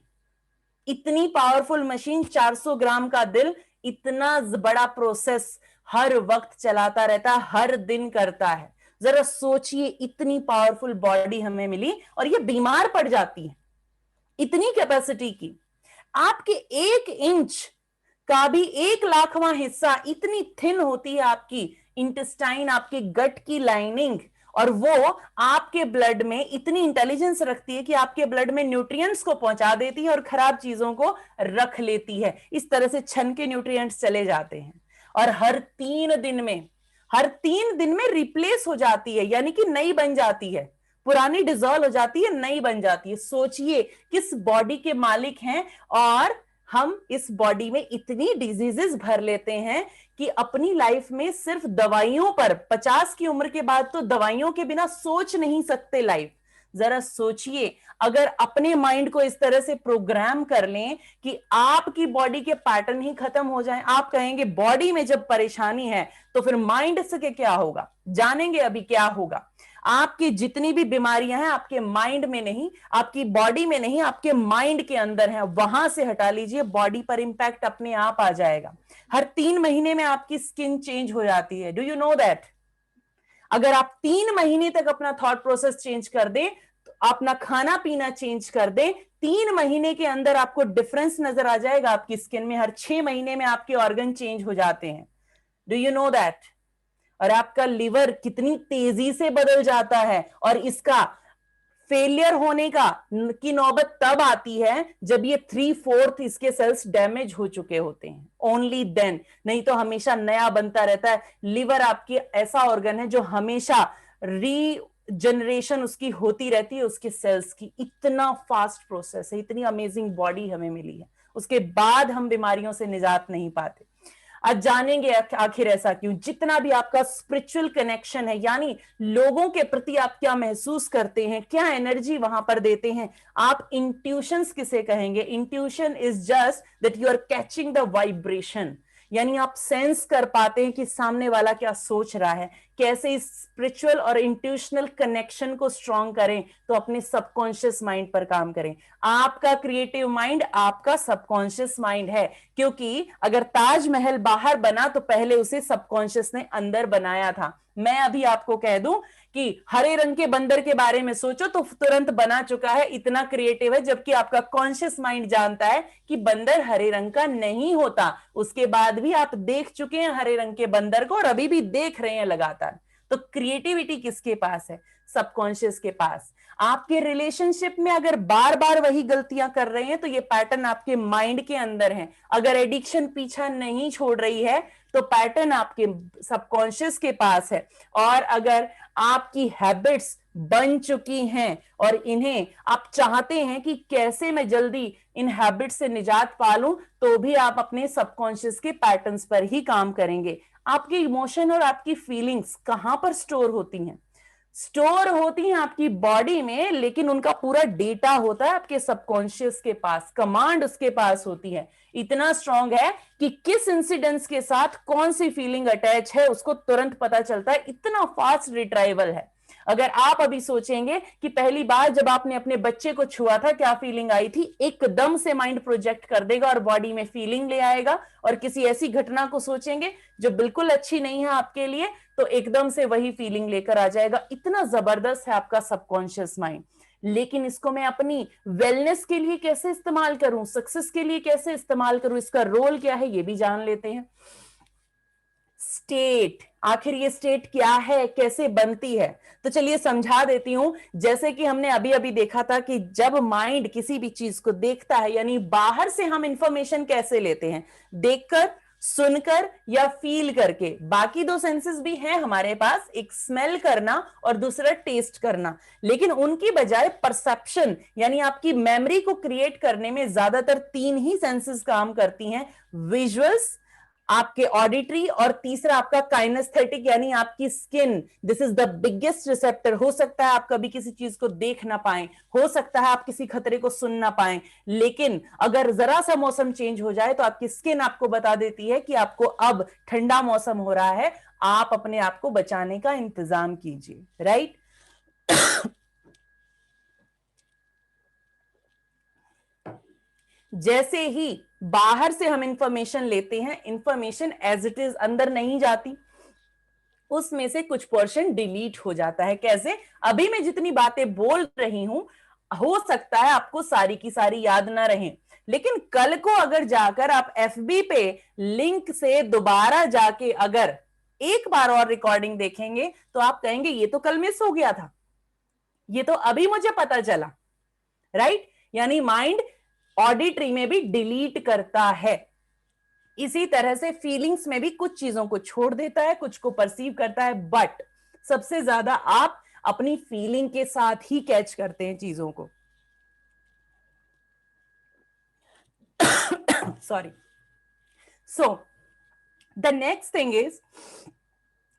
इतनी पावरफुल मशीन, 400 ग्राम का दिल इतना बड़ा प्रोसेस हर वक्त चलाता रहता है, हर दिन करता है। जरा सोचिए, इतनी पावरफुल बॉडी हमें मिली और ये बीमार पड़ जाती है इतनी कैपेसिटी की। आपके 1 इंच का भी 1 लाखवां हिस्सा, इतनी थिन होती है आपकी इंटेस्टाइन, आपके गट की लाइनिंग, और वो आपके ब्लड में इतनी इंटेलिजेंस रखती है कि आपके ब्लड में न्यूट्रिएंट्स को पहुंचा देती है और खराब चीजों को रख लेती है। इस तरह से छन के न्यूट्रिएंट्स चले जाते हैं, और हर 3 दिन में रिप्लेस हो जाती है, यानी कि नई बन जाती है। पुरानी डिसॉल्व हो जाती है, नई बन जाती है। सोचिए किस बॉडी के मालिक हैं, और हम इस बॉडी में इतनी डिजीजेस भर लेते हैं कि अपनी लाइफ में सिर्फ दवाइयों पर, 50 की उम्र के बाद तो दवाइयों के बिना सोच नहीं सकते लाइफ। जरा सोचिए, अगर अपने माइंड को इस तरह से प्रोग्राम कर लें कि आपकी बॉडी के पैटर्न ही खत्म हो जाएं। आप कहेंगे बॉडी में जब परेशानी है तो फिर माइंड से क्या होगा? जानेंगे अभी क्या होगा। आपकी जितनी भी बीमारियां हैं आपके माइंड में नहीं, आपकी बॉडी में नहीं, आपके माइंड के अंदर हैं। वहां से हटा लीजिए, बॉडी पर इंपैक्ट अपने आप आ जाएगा। हर 3 महीने में आपकी स्किन चेंज हो जाती है। Do you know that? अगर आप 3 महीने तक अपना थॉट प्रोसेस चेंज कर दें, तो अपना खाना पीना चेंज कर दें, 3 महीने के अंदर आपको डिफरेंस नजर आ जाएगा आपकी स्किन में। हर 6 महीने में आपके ऑर्गन चेंज हो जाते हैं। Do you know that? और आपका लिवर कितनी तेजी से बदल जाता है, और इसका फेलियर होने की नौबत तब आती है जब ये 3/4 इसके सेल्स डैमेज हो चुके होते हैं। ओनली देन, नहीं तो हमेशा नया बनता रहता है। लिवर आपकी ऐसा ऑर्गन है जो हमेशा रीजनरेशन उसकी होती रहती है, उसके सेल्स की। इतना फास्ट प्रोसेस है, इतनी अमेजिंग बॉडी हमें मिली है, उसके बाद हम बीमारियों से निजात नहीं पाते। आज जानेंगे आखिर ऐसा क्यों। जितना भी आपका स्पिरिचुअल कनेक्शन है, यानी लोगों के प्रति आप क्या महसूस करते हैं, क्या एनर्जी वहां पर देते हैं, आप इंट्यूशंस किसे कहेंगे? Intuition is just that you are catching the vibration, यानी आप सेंस कर पाते हैं कि सामने वाला क्या सोच रहा है। कैसे इस स्पिरिचुअल और इंट्यूशनल कनेक्शन को स्ट्रॉन्ग करें? तो अपने सबकॉन्शियस माइंड पर काम करें। आपका क्रिएटिव माइंड आपका सबकॉन्शियस माइंड है, क्योंकि अगर ताजमहल बाहर बना तो पहले उसे सबकॉन्शियस ने अंदर बनाया था। मैं अभी आपको कह दूं कि हरे रंग के बंदर के बारे में सोचो तो तुरंत बना चुका है, इतना क्रिएटिव है। जबकि आपका कॉन्शियस माइंड जानता है कि बंदर हरे रंग का नहीं होता, उसके बाद भी आप देख चुके हैं हरे रंग के बंदर को, और अभी भी देख रहे हैं लगातार। तो क्रिएटिविटी किसके पास है? सबकॉन्शियस के पास। आपके रिलेशनशिप में अगर बार बार वही गलतियां कर रहे हैं तो ये पैटर्न आपके माइंड के अंदर है। अगर एडिक्शन पीछा नहीं छोड़ रही है तो पैटर्न आपके सबकॉन्शियस के पास है। और अगर आपकी हैबिट्स बन चुकी हैं और इन्हें आप चाहते हैं कि कैसे मैं जल्दी इन हैबिट्स से निजात पा लूं, तो भी आप अपने सबकॉन्शियस के पैटर्न्स पर ही काम करेंगे। आपके इमोशन और आपकी फीलिंग्स कहां पर स्टोर होती हैं? स्टोर होती हैं आपकी बॉडी में, लेकिन उनका पूरा डेटा होता है आपके सबकॉन्शियस के पास, कमांड उसके पास होती है। इतना स्ट्रांग है कि किस इंसिडेंट्स के साथ कौन सी फीलिंग अटैच है उसको तुरंत पता चलता है, इतना फास्ट रिट्राइवल है। अगर आप अभी सोचेंगे कि पहली बार जब आपने अपने बच्चे को छुआ था क्या फीलिंग आई थी, एकदम से माइंड प्रोजेक्ट कर देगा और बॉडी में फीलिंग ले आएगा। और किसी ऐसी घटना को सोचेंगे जो बिल्कुल अच्छी नहीं है आपके लिए, तो एकदम से वही फीलिंग लेकर आ जाएगा। इतना जबरदस्त है आपका सबकॉन्शियस माइंड। लेकिन इसको मैं अपनी वेलनेस के लिए कैसे इस्तेमाल करूं, सक्सेस के लिए कैसे इस्तेमाल करूं, इसका रोल क्या है ये भी जान लेते हैं। स्टेट, आखिर ये स्टेट क्या है, कैसे बनती है, तो चलिए समझा देती हूं। जैसे कि हमने अभी अभी देखा था कि जब माइंड किसी भी चीज को देखता है, यानी बाहर से हम इंफॉर्मेशन कैसे लेते हैं, देखकर, सुनकर या फील करके। बाकी दो सेंसेस भी हैं हमारे पास, एक स्मेल करना और दूसरा टेस्ट करना, लेकिन उनकी बजाय परसेप्शन यानी आपकी मेमोरी को क्रिएट करने में ज्यादातर तीन ही सेंसेस काम करती हैं। विजुअल्स, आपके ऑडिटरी, और तीसरा आपका काइनेस्थेटिक यानी आपकी skin. This is the biggest receptor. हो सकता है आप कभी किसी चीज को देख ना पाए, हो सकता है आप किसी खतरे को सुन ना पाए, लेकिन अगर जरा सा मौसम चेंज हो जाए तो आपकी स्किन आपको बता देती है कि आपको अब ठंडा मौसम हो रहा है, आप अपने आप को बचाने का इंतजाम कीजिए, राइट। जैसे ही बाहर से हम इंफॉर्मेशन लेते हैं, इंफॉर्मेशन एज इट इज अंदर नहीं जाती, उसमें से कुछ पोर्शन डिलीट हो जाता है। कैसे? अभी मैं जितनी बातें बोल रही हूं, हो सकता है आपको सारी की सारी याद ना रहे, लेकिन कल को अगर जाकर आप FB पे लिंक से दोबारा जाके अगर एक बार और रिकॉर्डिंग देखेंगे तो आप कहेंगे ये तो कल मिस हो गया था, ये तो अभी मुझे पता चला, राइट। यानी माइंड ऑडिटरी में भी डिलीट करता है। इसी तरह से फीलिंग्स में भी कुछ चीजों को छोड़ देता है, कुछ को परसीव करता है, बट सबसे ज्यादा आप अपनी फीलिंग के साथ ही कैच करते हैं चीजों को। Sorry. So the next thing is,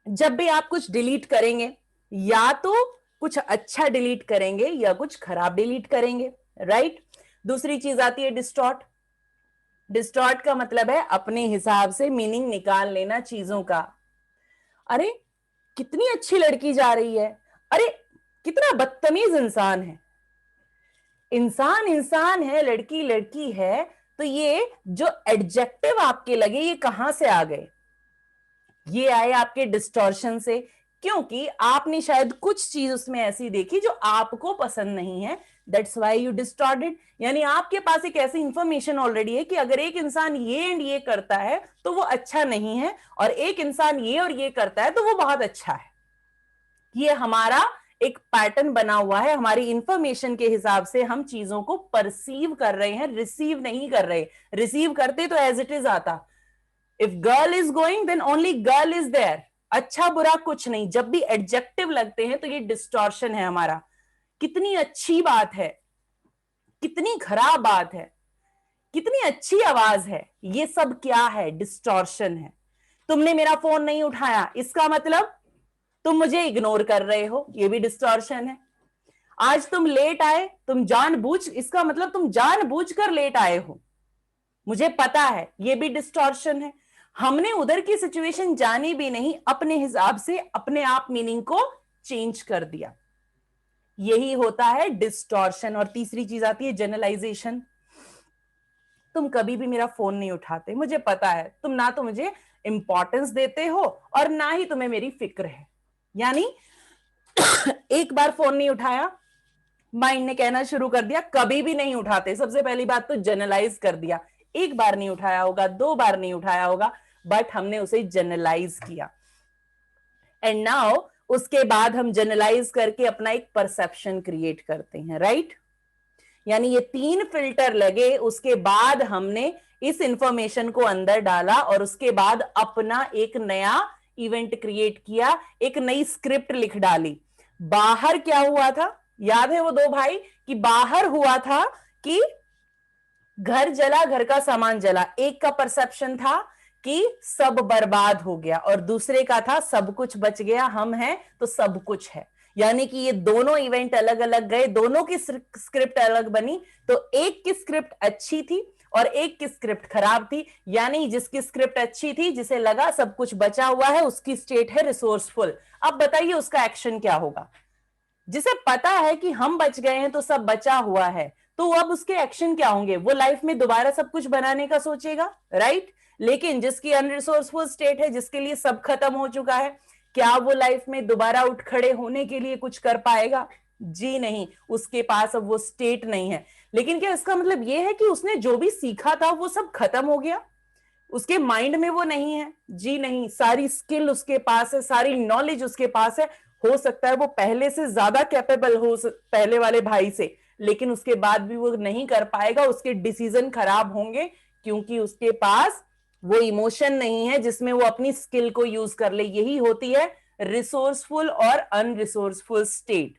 जब भी आप कुछ डिलीट करेंगे, या तो कुछ अच्छा डिलीट करेंगे या कुछ खराब डिलीट करेंगे, राइट। दूसरी चीज आती है डिस्टॉर्ट। डिस्टॉर्ट का मतलब है अपने हिसाब से मीनिंग निकाल लेना चीजों का। अरे कितनी अच्छी लड़की जा रही है, अरे कितना बदतमीज इंसान है। इंसान इंसान है, लड़की लड़की है, तो ये जो एडजेक्टिव आपके लगे ये कहां से आ गए? ये आए आपके डिस्टॉर्शन से, क्योंकि आपने शायद कुछ चीज उसमें ऐसी देखी जो आपको पसंद नहीं है, दैट्स व्हाई यू डिस्टॉर्टेड। यानी आपके पास एक ऐसी इंफॉर्मेशन ऑलरेडी है कि अगर एक इंसान ये एंड ये करता है तो वो अच्छा नहीं है, और एक इंसान ये और ये करता है तो वो बहुत अच्छा है। ये हमारा एक पैटर्न बना हुआ है, हमारी इंफॉर्मेशन के हिसाब से हम चीजों को परसीव कर रहे हैं, रिसीव नहीं कर रहे। रिसीव करते तो एज इट इज आता, if girl is going then only girl is there, अच्छा बुरा कुछ नहीं। जब भी एडजेक्टिव लगते हैं तो ये डिस्टॉर्शन है हमारा। कितनी अच्छी बात है, कितनी खराब बात है, कितनी अच्छी आवाज है, ये सब क्या है? डिस्टॉर्शन है। तुमने मेरा फोन नहीं उठाया, इसका मतलब तुम मुझे इग्नोर कर रहे हो, ये भी डिस्टॉर्शन है। आज तुम लेट आए, तुम जानबूझ, इसका मतलब तुम जानबूझकर लेट आए हो, मुझे पता है, ये भी डिस्टॉर्शन है। हमने उधर की सिचुएशन जानी भी नहीं, अपने हिसाब से अपने आप मीनिंग को चेंज कर दिया, यही होता है डिस्टॉर्शन। और तीसरी चीज आती है जनरलाइजेशन। तुम कभी भी मेरा फोन नहीं उठाते, मुझे पता है, तुम ना तो मुझे इंपॉर्टेंस देते हो और ना ही तुम्हें मेरी फिक्र है। यानी एक बार फोन नहीं उठाया, माइंड ने कहना शुरू कर दिया कभी भी नहीं उठाते। सबसे पहली बात तो जनरलाइज कर दिया, एक बार नहीं उठाया होगा, दो बार नहीं उठाया होगा, बट हमने उसे जनरलाइज किया। एंड नाउ उसके बाद हम जनरलाइज करके अपना एक परसेप्शन क्रिएट करते हैं, राइट। यानी ये तीन फिल्टर लगे, उसके बाद हमने इस इंफॉर्मेशन को अंदर डाला और उसके बाद अपना एक नया इवेंट क्रिएट किया, एक नई स्क्रिप्ट लिख डाली। बाहर क्या हुआ था, याद है वो दो भाई, कि बाहर हुआ था कि घर जला, घर का सामान जला। एक का परसेप्शन था कि सब बर्बाद हो गया और दूसरे का था सब कुछ बच गया, हम हैं तो सब कुछ है। यानी कि ये दोनों इवेंट अलग अलग गए, दोनों की स्क्रिप्ट अलग बनी, तो एक की स्क्रिप्ट अच्छी थी और एक की स्क्रिप्ट खराब थी। यानी जिसकी स्क्रिप्ट अच्छी थी, जिसे लगा सब कुछ बचा हुआ है, उसकी स्टेट है रिसोर्सफुल। अब बताइए उसका एक्शन क्या होगा? जिसे पता है कि हम बच गए हैं तो सब बचा हुआ है, तो अब उसके एक्शन क्या होंगे? वो लाइफ में दोबारा सब कुछ बनाने का सोचेगा, राइट? लेकिन जिसकी अनरिसोर्सफुल स्टेट है, जिसके लिए सब खत्म हो चुका है, क्या वो लाइफ में दोबारा उठ खड़े होने के लिए कुछ कर पाएगा? जी नहीं, उसके पास अब वो स्टेट नहीं है। लेकिन क्या इसका मतलब ये है कि उसने जो भी सीखा था वो सब खत्म हो गया, उसके माइंड में वो नहीं है? जी नहीं, सारी स्किल उसके पास है, सारी नॉलेज उसके पास है। हो सकता है वो पहले से ज्यादा कैपेबल हो पहले वाले भाई से, लेकिन उसके बाद भी वो नहीं कर पाएगा, उसके डिसीजन खराब होंगे, क्योंकि उसके पास वो इमोशन नहीं है जिसमें वो अपनी स्किल को यूज कर ले। यही होती है रिसोर्सफुल और अनरिसोर्सफुल स्टेट।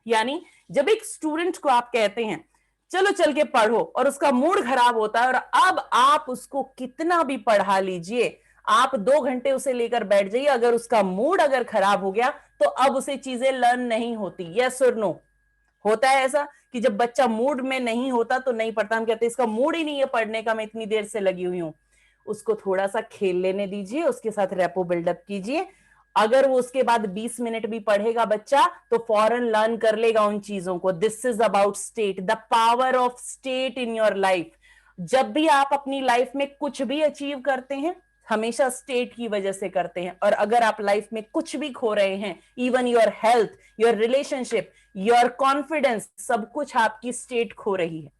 यानी जब एक स्टूडेंट को आप कहते हैं चलो चल के पढ़ो, और उसका मूड खराब होता है, और अब आप उसको कितना भी पढ़ा लीजिए, आप 2 घंटे उसे लेकर बैठ जाइए, अगर उसका मूड अगर खराब हो गया तो अब उसे चीजें लर्न नहीं होती। यस और नो? होता है ऐसा कि जब बच्चा मूड में नहीं होता तो नहीं पढ़ता, हम कहते हैं इसका मूड ही नहीं है पढ़ने का, मैं इतनी देर से लगी हुई हूं। उसको थोड़ा सा खेल लेने दीजिए, उसके साथ रेपो बिल्डअप कीजिए। अगर वो उसके बाद 20 मिनट भी पढ़ेगा बच्चा, तो फौरन लर्न कर लेगा उन चीजों को। This is about state, the power of state in your life. जब भी आप अपनी लाइफ में कुछ भी अचीव करते हैं, हमेशा स्टेट की वजह से करते हैं। और अगर आप लाइफ में कुछ भी खो रहे हैं, even your health, your relationship, your confidence, सब कुछ आपकी स्टेट खो रही है।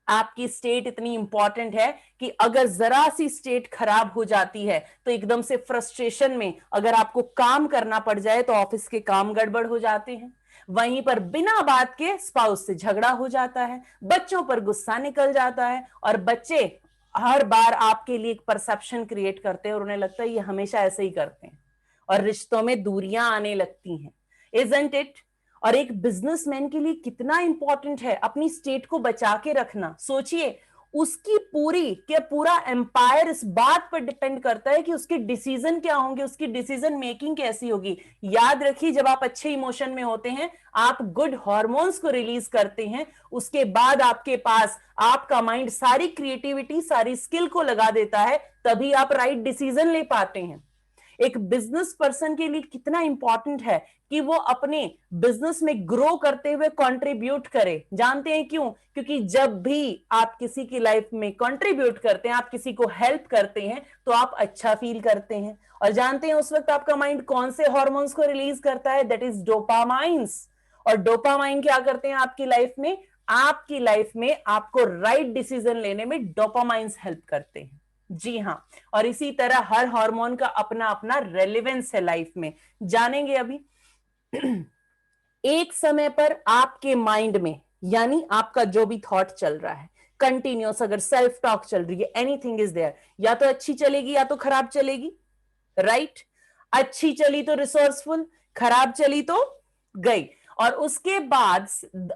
आपकी स्टेट इतनी इंपॉर्टेंट है कि अगर जरा सी स्टेट खराब हो जाती है तो एकदम से फ्रस्ट्रेशन में अगर आपको काम करना पड़ जाए तो ऑफिस के काम गड़बड़ हो जाते हैं, वहीं पर बिना बात के स्पाउस से झगड़ा हो जाता है, बच्चों पर गुस्सा निकल जाता है, और बच्चे हर बार आपके लिए एक परसेप्शन क्रिएट करते हैं और उन्हें लगता है ये हमेशा ऐसे ही करते हैं, और रिश्तों में दूरियां आने लगती हैं। Isn't it? और एक बिजनेसमैन के लिए कितना इंपॉर्टेंट है अपनी स्टेट को बचा के रखना। सोचिए, उसकी पूरा एम्पायर इस बात पर डिपेंड करता है कि उसके डिसीजन क्या होंगे, उसकी डिसीजन मेकिंग कैसी होगी। याद रखिए, जब आप अच्छे इमोशन में होते हैं, आप गुड हार्मोन्स को रिलीज करते हैं, उसके बाद आपके पास आपका माइंड सारी क्रिएटिविटी, सारी स्किल को लगा देता है, तभी आप राइट डिसीजन ले पाते हैं। एक बिजनेस पर्सन के लिए कितना इंपॉर्टेंट है कि वो अपने बिजनेस में ग्रो करते हुए कंट्रीब्यूट करे। जानते हैं क्यों? क्योंकि जब भी आप किसी की लाइफ में कंट्रीब्यूट करते हैं, आप किसी को हेल्प करते हैं, तो आप अच्छा फील करते हैं। और जानते हैं उस वक्त आपका माइंड कौन से हार्मोन्स को रिलीज करता है? That is dopamines. और डोपामाइन क्या करते हैं आपकी लाइफ में? आपकी लाइफ में आपको राइट डिसीजन लेने में डोपामाइंस हेल्प करते हैं। जी हाँ, और इसी तरह हर हार्मोन का अपना अपना रेलेवेंस है लाइफ में, जानेंगे अभी। एक समय पर आपके माइंड में, यानी आपका जो भी थॉट चल रहा है, कंटिन्यूस अगर सेल्फ टॉक चल रही है, एनीथिंग इज देयर, या तो अच्छी चलेगी या तो खराब चलेगी, राइट? अच्छी चली तो रिसोर्सफुल, खराब चली तो गई। और उसके बाद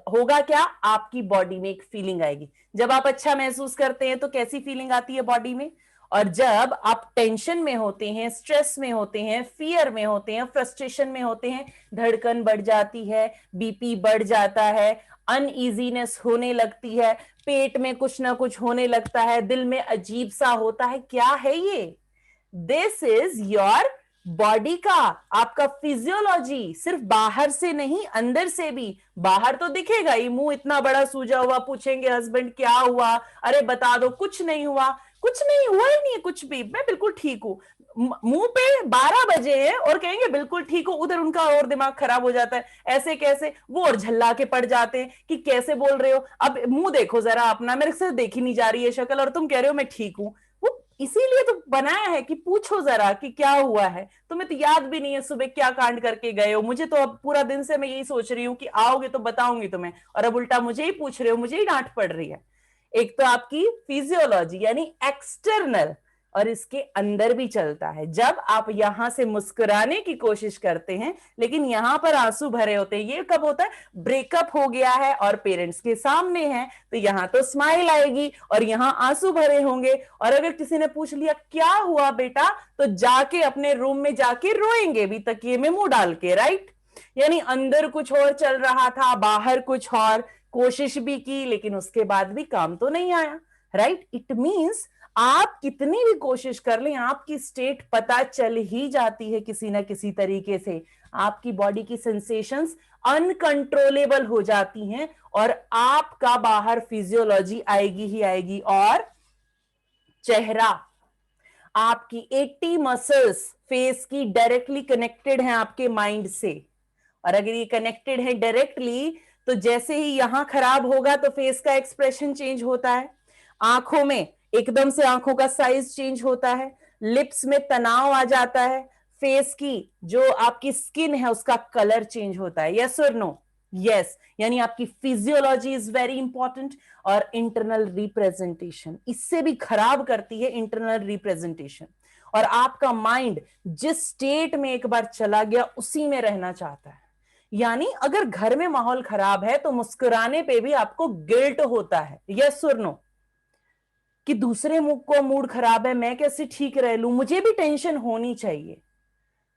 होगा क्या? आपकी बॉडी में एक फीलिंग आएगी। जब आप अच्छा महसूस करते हैं तो कैसी फीलिंग आती है बॉडी में? और जब आप टेंशन में होते हैं, स्ट्रेस में होते हैं, फियर में होते हैं, फ्रस्ट्रेशन में होते हैं, धड़कन बढ़ जाती है, बीपी बढ़ जाता है, अनईजीनेस होने लगती है, पेट में कुछ ना कुछ होने लगता है, दिल में अजीब सा होता है। क्या है ये? दिस इज योर बॉडी का, आपका फिजियोलॉजी। सिर्फ बाहर से नहीं, अंदर से भी। बाहर तो दिखेगा ही, मुंह इतना बड़ा सूजा हुआ, पूछेंगे हस्बैंड क्या हुआ, अरे बता दो, कुछ नहीं हुआ, कुछ नहीं हुआ ही नहीं है, कुछ भी, मैं बिल्कुल ठीक हूं। मुंह पे 12 बजे हैं और कहेंगे बिल्कुल ठीक हो, उधर उनका और दिमाग खराब हो जाता है, ऐसे कैसे? वो और झल्ला के पड़ जाते हैं कि कैसे बोल रहे हो, अब मुंह देखो जरा अपना, मेरे से देखी नहीं जा रही है शक्ल, और तुम कह रहे हो मैं ठीक हूं। वो इसीलिए तो बनाया है कि पूछो जरा कि क्या हुआ है। तुम्हें तो याद भी नहीं है सुबह क्या कांड करके गए हो। मुझे तो अब पूरा दिन से मैं यही सोच रही हूँ कि आओगे तो बताऊंगी तुम्हें, और अब उल्टा मुझे ही पूछ रहे हो, मुझे ही डांट पड़ रही है। एक तो आपकी फिजियोलॉजी यानी एक्सटर्नल, और इसके अंदर भी चलता है। जब आप यहां से मुस्कुराने की कोशिश करते हैं लेकिन यहां पर आंसू भरे होते हैं, ये कब होता है? ब्रेकअप हो गया है और पेरेंट्स के सामने है, तो यहां तो स्माइल आएगी और यहां आंसू भरे होंगे। और अगर किसी ने पूछ लिया क्या हुआ बेटा, तो जाके अपने रूम में जाके रोएंगे भी, तकिए में मुंह डाल के, राइट? यानी अंदर कुछ और चल रहा था, बाहर कुछ और, कोशिश भी की लेकिन उसके बाद भी काम तो नहीं आया, राइट? इट मींस आप कितनी भी कोशिश कर लें, आपकी स्टेट पता चल ही जाती है किसी ना किसी तरीके से। आपकी बॉडी की सेंसेशंस अनकंट्रोलेबल हो जाती हैं और आपका बाहर फिजियोलॉजी आएगी ही आएगी। और चेहरा, आपकी 80 मसल्स फेस की डायरेक्टली कनेक्टेड हैं आपके माइंड से, और अगर ये कनेक्टेड है डायरेक्टली तो जैसे ही यहां खराब होगा तो फेस का एक्सप्रेशन चेंज होता है, आंखों में एकदम से आंखों का साइज चेंज होता है, लिप्स में तनाव आ जाता है, फेस की जो आपकी स्किन है उसका कलर चेंज होता है। यस और नो? यस। यानी आपकी फिजियोलॉजी इज वेरी इंपॉर्टेंट, और इंटरनल रिप्रेजेंटेशन इससे भी खराब करती है इंटरनल रिप्रेजेंटेशन। और आपका माइंड जिस स्टेट में एक बार चला गया उसी में रहना चाहता है। यानी अगर घर में माहौल खराब है तो मुस्कुराने पे भी आपको गिल्ट होता है। यस और नो? कि दूसरे को मूड खराब है, मैं कैसे ठीक रह लूं, मुझे भी टेंशन होनी चाहिए।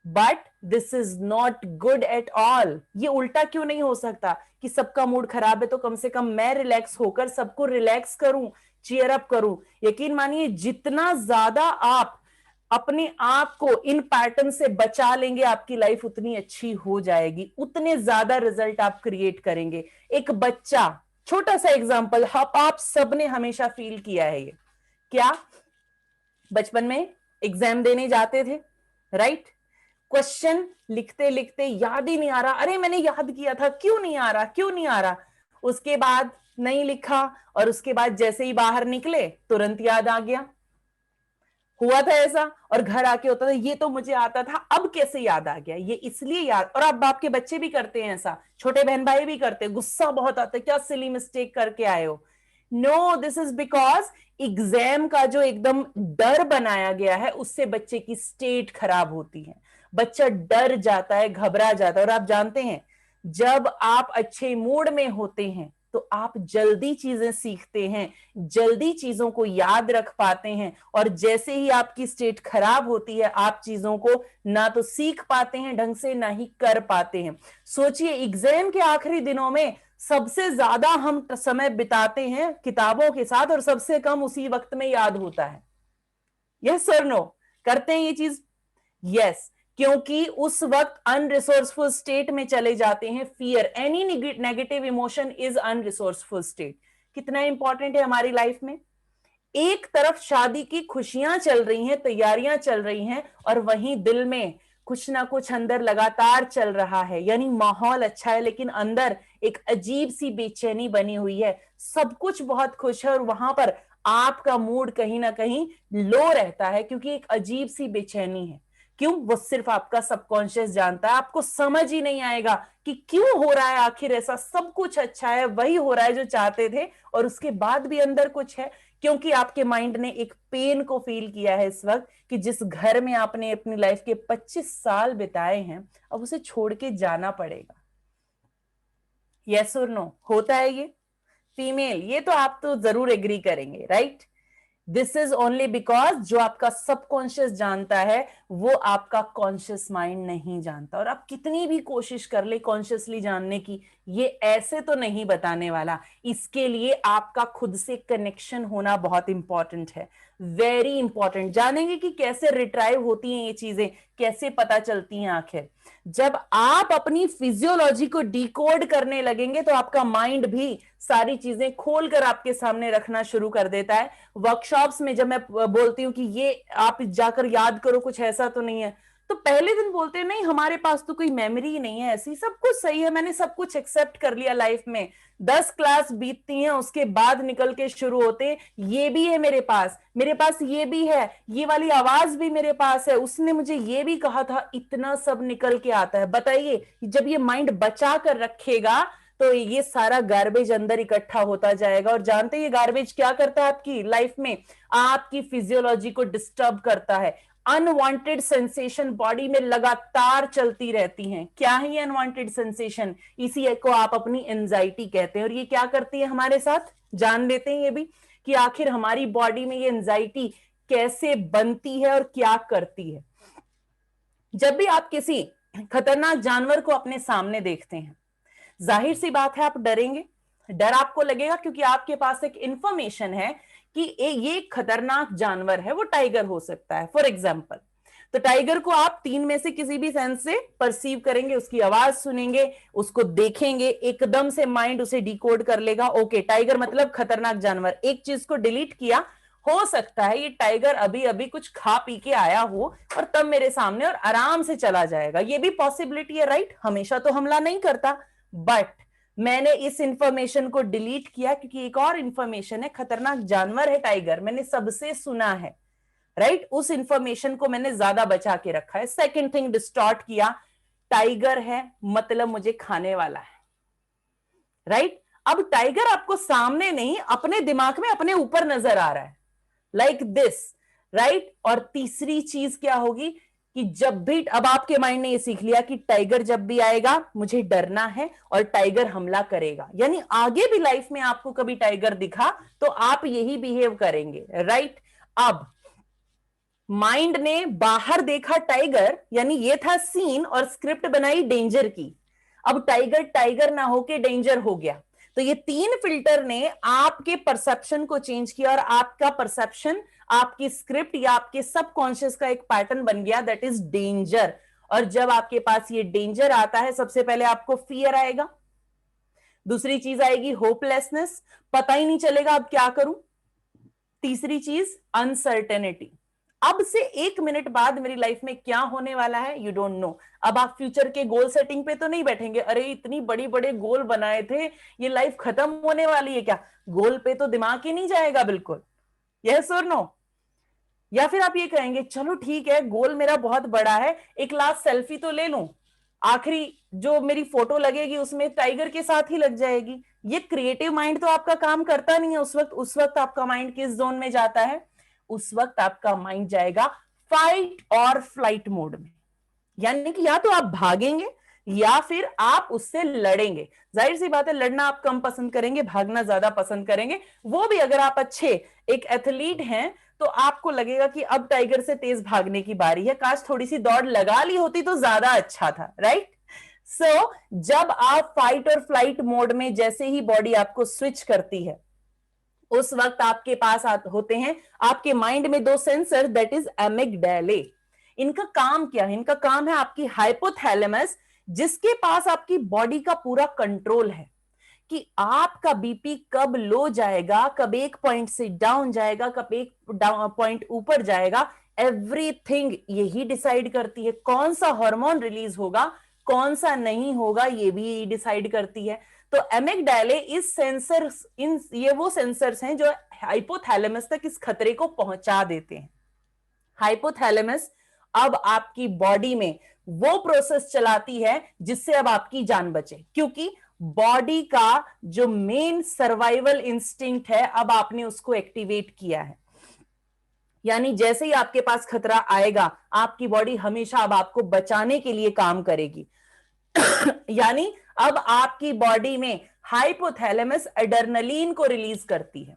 But this is not good at all. ये उल्टा क्यों नहीं हो सकता कि सबका मूड खराब है तो कम से कम मैं रिलैक्स होकर सबको रिलैक्स करूं, चीयर अप करूं। यकीन मानिए जितना ज्यादा आप अपने आप को इन पैटर्न से बचा लेंगे आपकी लाइफ उतनी अच्छी हो जाएगी, उतने ज्यादा रिजल्ट आप क्रिएट करेंगे। एक बच्चा, छोटा सा एग्जांपल, आप सबने हमेशा फील किया है ये, क्या बचपन में एग्जाम देने जाते थे, राइट? क्वेश्चन लिखते लिखते याद ही नहीं आ रहा, अरे मैंने याद किया था, क्यों नहीं आ रहा, क्यों नहीं आ रहा। उसके बाद नहीं लिखा और उसके बाद जैसे ही बाहर निकले तुरंत याद आ गया। हुआ था ऐसा? और घर आके होता था ये तो मुझे आता था, अब कैसे याद आ गया? ये इसलिए याद। और अब बाप के बच्चे भी करते हैं ऐसा, छोटे बहन भाई भी करते हैं, गुस्सा बहुत आता है, क्या सिली मिस्टेक करके आए हो। No, this is because exam का जो एकदम डर बनाया गया है उससे बच्चे की स्टेट खराब होती है, बच्चा डर जाता है, घबरा जाता है। और आप जानते हैं जब आप अच्छे मूड में होते हैं तो आप जल्दी चीजें सीखते हैं, जल्दी चीजों को याद रख पाते हैं, और जैसे ही आपकी स्टेट खराब होती है आप चीजों को ना तो सीख पाते हैं ढंग से ना ही कर पाते हैं। सोचिए एग्जाम के आखिरी दिनों में सबसे ज्यादा हम समय बिताते हैं किताबों के साथ और सबसे कम उसी वक्त में याद होता है। Yes sir? नो? करते हैं ये चीज? यस, क्योंकि उस वक्त अनरिसोर्सफुल स्टेट में चले जाते हैं। Fear, any negative emotion is unresourceful state. कितना इंपॉर्टेंट है हमारी लाइफ में। एक तरफ शादी की खुशियां चल रही हैं, तैयारियां चल रही हैं, और वहीं दिल में कुछ ना कुछ अंदर लगातार चल रहा है। यानी माहौल अच्छा है लेकिन अंदर एक अजीब सी बेचैनी बनी हुई है। सब कुछ बहुत खुश है और वहां पर आपका मूड कहीं ना कहीं लो रहता है क्योंकि एक अजीब सी बेचैनी है। क्यों? वो सिर्फ आपका सबकॉन्शियस जानता है। आपको समझ ही नहीं आएगा कि क्यों हो रहा है आखिर ऐसा। सब कुछ अच्छा है, वही हो रहा है जो चाहते थे, और उसके बाद भी अंदर कुछ है, क्योंकि आपके माइंड ने एक पेन को फील किया है इस वक्त कि जिस घर में आपने अपनी लाइफ के 25 साल बिताए हैं अब उसे छोड़ के जाना पड़ेगा। यस और नो? होता है ये? फीमेल, ये तो आप तो जरूर एग्री करेंगे, right? This is only because जो आपका सबकॉन्शियस जानता है वो आपका कॉन्शियस माइंड नहीं जानता। और आप कितनी भी कोशिश कर ले कॉन्शियसली जानने की, ये ऐसे तो नहीं बताने वाला। इसके लिए आपका खुद से कनेक्शन होना बहुत इंपॉर्टेंट है, वेरी इंपॉर्टेंट। जानेंगे कि कैसे रिट्राइव होती हैं ये चीजें, कैसे पता चलती हैं आखिर। जब आप अपनी फिजियोलॉजी को डिकोड करने लगेंगे तो आपका माइंड भी सारी चीजें खोलकर आपके सामने रखना शुरू कर देता है। वर्कशॉप्स में जब मैं बोलती हूँ कि ये आप जाकर याद करो, कुछ ऐसा तो नहीं है, तो पहले दिन बोलते हैं नहीं हमारे पास तो कोई मेमोरी ही नहीं है ऐसी, सब कुछ सही है, मैंने सब कुछ एक्सेप्ट कर लिया लाइफ में। 10 क्लास बीतती हैं उसके बाद निकल के शुरू होते ये भी है मेरे पास ये भी है, ये वाली आवाज भी मेरे पास है, उसने मुझे ये भी कहा था, इतना सब निकल के आता है। बताइए जब ये माइंड बचा कर रखेगा तो ये सारा गार्बेज अंदर इकट्ठा होता जाएगा। और जानते हैं ये गार्बेज क्या करता है आपकी लाइफ में? आपकी फिजियोलॉजी को डिस्टर्ब करता है। अनवांटेड सेंसेशन बॉडी में लगातार चलती रहती हैं। क्या है ये अनवांटेड सेंसेशन? इसी को आप अपनी एंजाइटी कहते हैं। और ये क्या करती है हमारे साथ, जान लेते हैं ये भी कि आखिर हमारी बॉडी में ये एंजाइटी कैसे बनती है और क्या करती है। जब भी आप किसी खतरनाक जानवर को अपने सामने देखते हैं, जाहिर सी बात है आप डरेंगे, डर आपको लगेगा क्योंकि आपके पास एक इंफॉर्मेशन है कि ये खतरनाक जानवर है, वो टाइगर हो सकता है फॉर एग्जाम्पल। तो टाइगर को आप 3 में से किसी भी सेंस से परसीव करेंगे, उसकी आवाज सुनेंगे, उसको देखेंगे, एकदम से माइंड उसे डिकोड कर लेगा, ओके टाइगर मतलब खतरनाक जानवर। एक चीज को डिलीट किया, हो सकता है ये टाइगर अभी अभी कुछ खा पी के आया हो और तब मेरे सामने और आराम से चला जाएगा, ये भी पॉसिबिलिटी है, राइट। हमेशा तो हमला नहीं करता, बट मैंने इस इंफॉर्मेशन को डिलीट किया क्योंकि एक और इंफॉर्मेशन है, खतरनाक जानवर है टाइगर, मैंने सबसे सुना है, राइट। उस इंफॉर्मेशन को मैंने ज्यादा बचा के रखा है। सेकंड थिंग डिस्टॉर्ट किया, टाइगर है मतलब मुझे खाने वाला है, राइट। अब टाइगर आपको सामने नहीं, अपने दिमाग में अपने ऊपर नजर आ रहा है, लाइक दिस, राइट। और तीसरी चीज क्या होगी कि जब भी, अब आपके माइंड ने ये सीख लिया कि टाइगर जब भी आएगा मुझे डरना है और टाइगर हमला करेगा, यानी आगे भी लाइफ में आपको कभी टाइगर दिखा तो आप यही बिहेव करेंगे, राइट। अब माइंड ने बाहर देखा टाइगर, यानी ये था सीन, और स्क्रिप्ट बनाई डेंजर की। अब टाइगर टाइगर ना होके डेंजर हो गया, तो ये 3 फिल्टर ने आपके परसेप्शन को चेंज किया और आपका परसेप्शन, आपकी स्क्रिप्ट या आपके सबकॉन्शियस का एक पैटर्न बन गया, दैट इज डेंजर। और जब आपके पास ये डेंजर आता है, सबसे पहले आपको फियर आएगा, दूसरी चीज आएगी होपलेसनेस, पता ही नहीं चलेगा अब क्या करूं, तीसरी चीज अनसर्टेनिटी, अब से 1 मिनट बाद मेरी लाइफ में क्या होने वाला है यू डोंट नो। अब आप फ्यूचर के गोल सेटिंग पे तो नहीं बैठेंगे, अरे इतनी बड़ी बड़े गोल बनाए थे, ये लाइफ खत्म होने वाली है क्या, गोल पे तो दिमाग ही नहीं जाएगा बिल्कुल, यस और नो। या फिर आप ये कहेंगे चलो ठीक है गोल मेरा बहुत बड़ा है, एक लास्ट सेल्फी तो ले लूं, आखिरी जो मेरी फोटो लगेगी उसमें टाइगर के साथ ही लग जाएगी। ये क्रिएटिव माइंड तो आपका काम करता नहीं है उस वक्त आपका माइंड किस जोन में जाता है, उस वक्त आपका माइंड जाएगा फाइट और फ्लाइट मोड में, यानी कि या तो आप भागेंगे या फिर आप उससे लड़ेंगे। जाहिर सी बात है लड़ना आप कम पसंद करेंगे, भागना ज्यादा पसंद करेंगे, वो भी अगर आप अच्छे एक एथलीट हैं तो आपको लगेगा कि अब टाइगर से तेज भागने की बारी है, काश थोड़ी सी दौड़ लगा ली होती तो ज्यादा अच्छा था, राइट। सो जब आप फाइट और फ्लाइट मोड में जैसे ही बॉडी आपको स्विच करती है, उस वक्त आपके पास होते हैं आपके माइंड में 2 सेंसर, दैट इज एमिगडाले। इनका काम क्या है, इनका काम है आपकी हाइपोथैलेमस, जिसके पास आपकी बॉडी का पूरा कंट्रोल है कि आपका बीपी कब लो जाएगा, कब एक पॉइंट से डाउन जाएगा, कब एक पॉइंट ऊपर जाएगा, एवरीथिंग यही डिसाइड करती है। कौन सा हार्मोन रिलीज होगा, कौन सा नहीं होगा, ये भी यही डिसाइड करती है। तो एमिगडाले इस सेंसर्स, ये वो सेंसर्स हैं जो हाइपोथैलेमस तक इस खतरे को पहुंचा देते हैं। हाइपोथैलेमस अब आपकी बॉडी में वो प्रोसेस चलाती है जिससे अब आपकी जान बचे, क्योंकि बॉडी का जो मेन सर्वाइवल इंस्टिंक्ट है अब आपने उसको एक्टिवेट किया है, यानी जैसे ही आपके पास खतरा आएगा आपकी बॉडी हमेशा अब आपको बचाने के लिए काम करेगी। यानी अब आपकी बॉडी में हाइपोथैलेमस एड्रेनलिन को रिलीज करती है।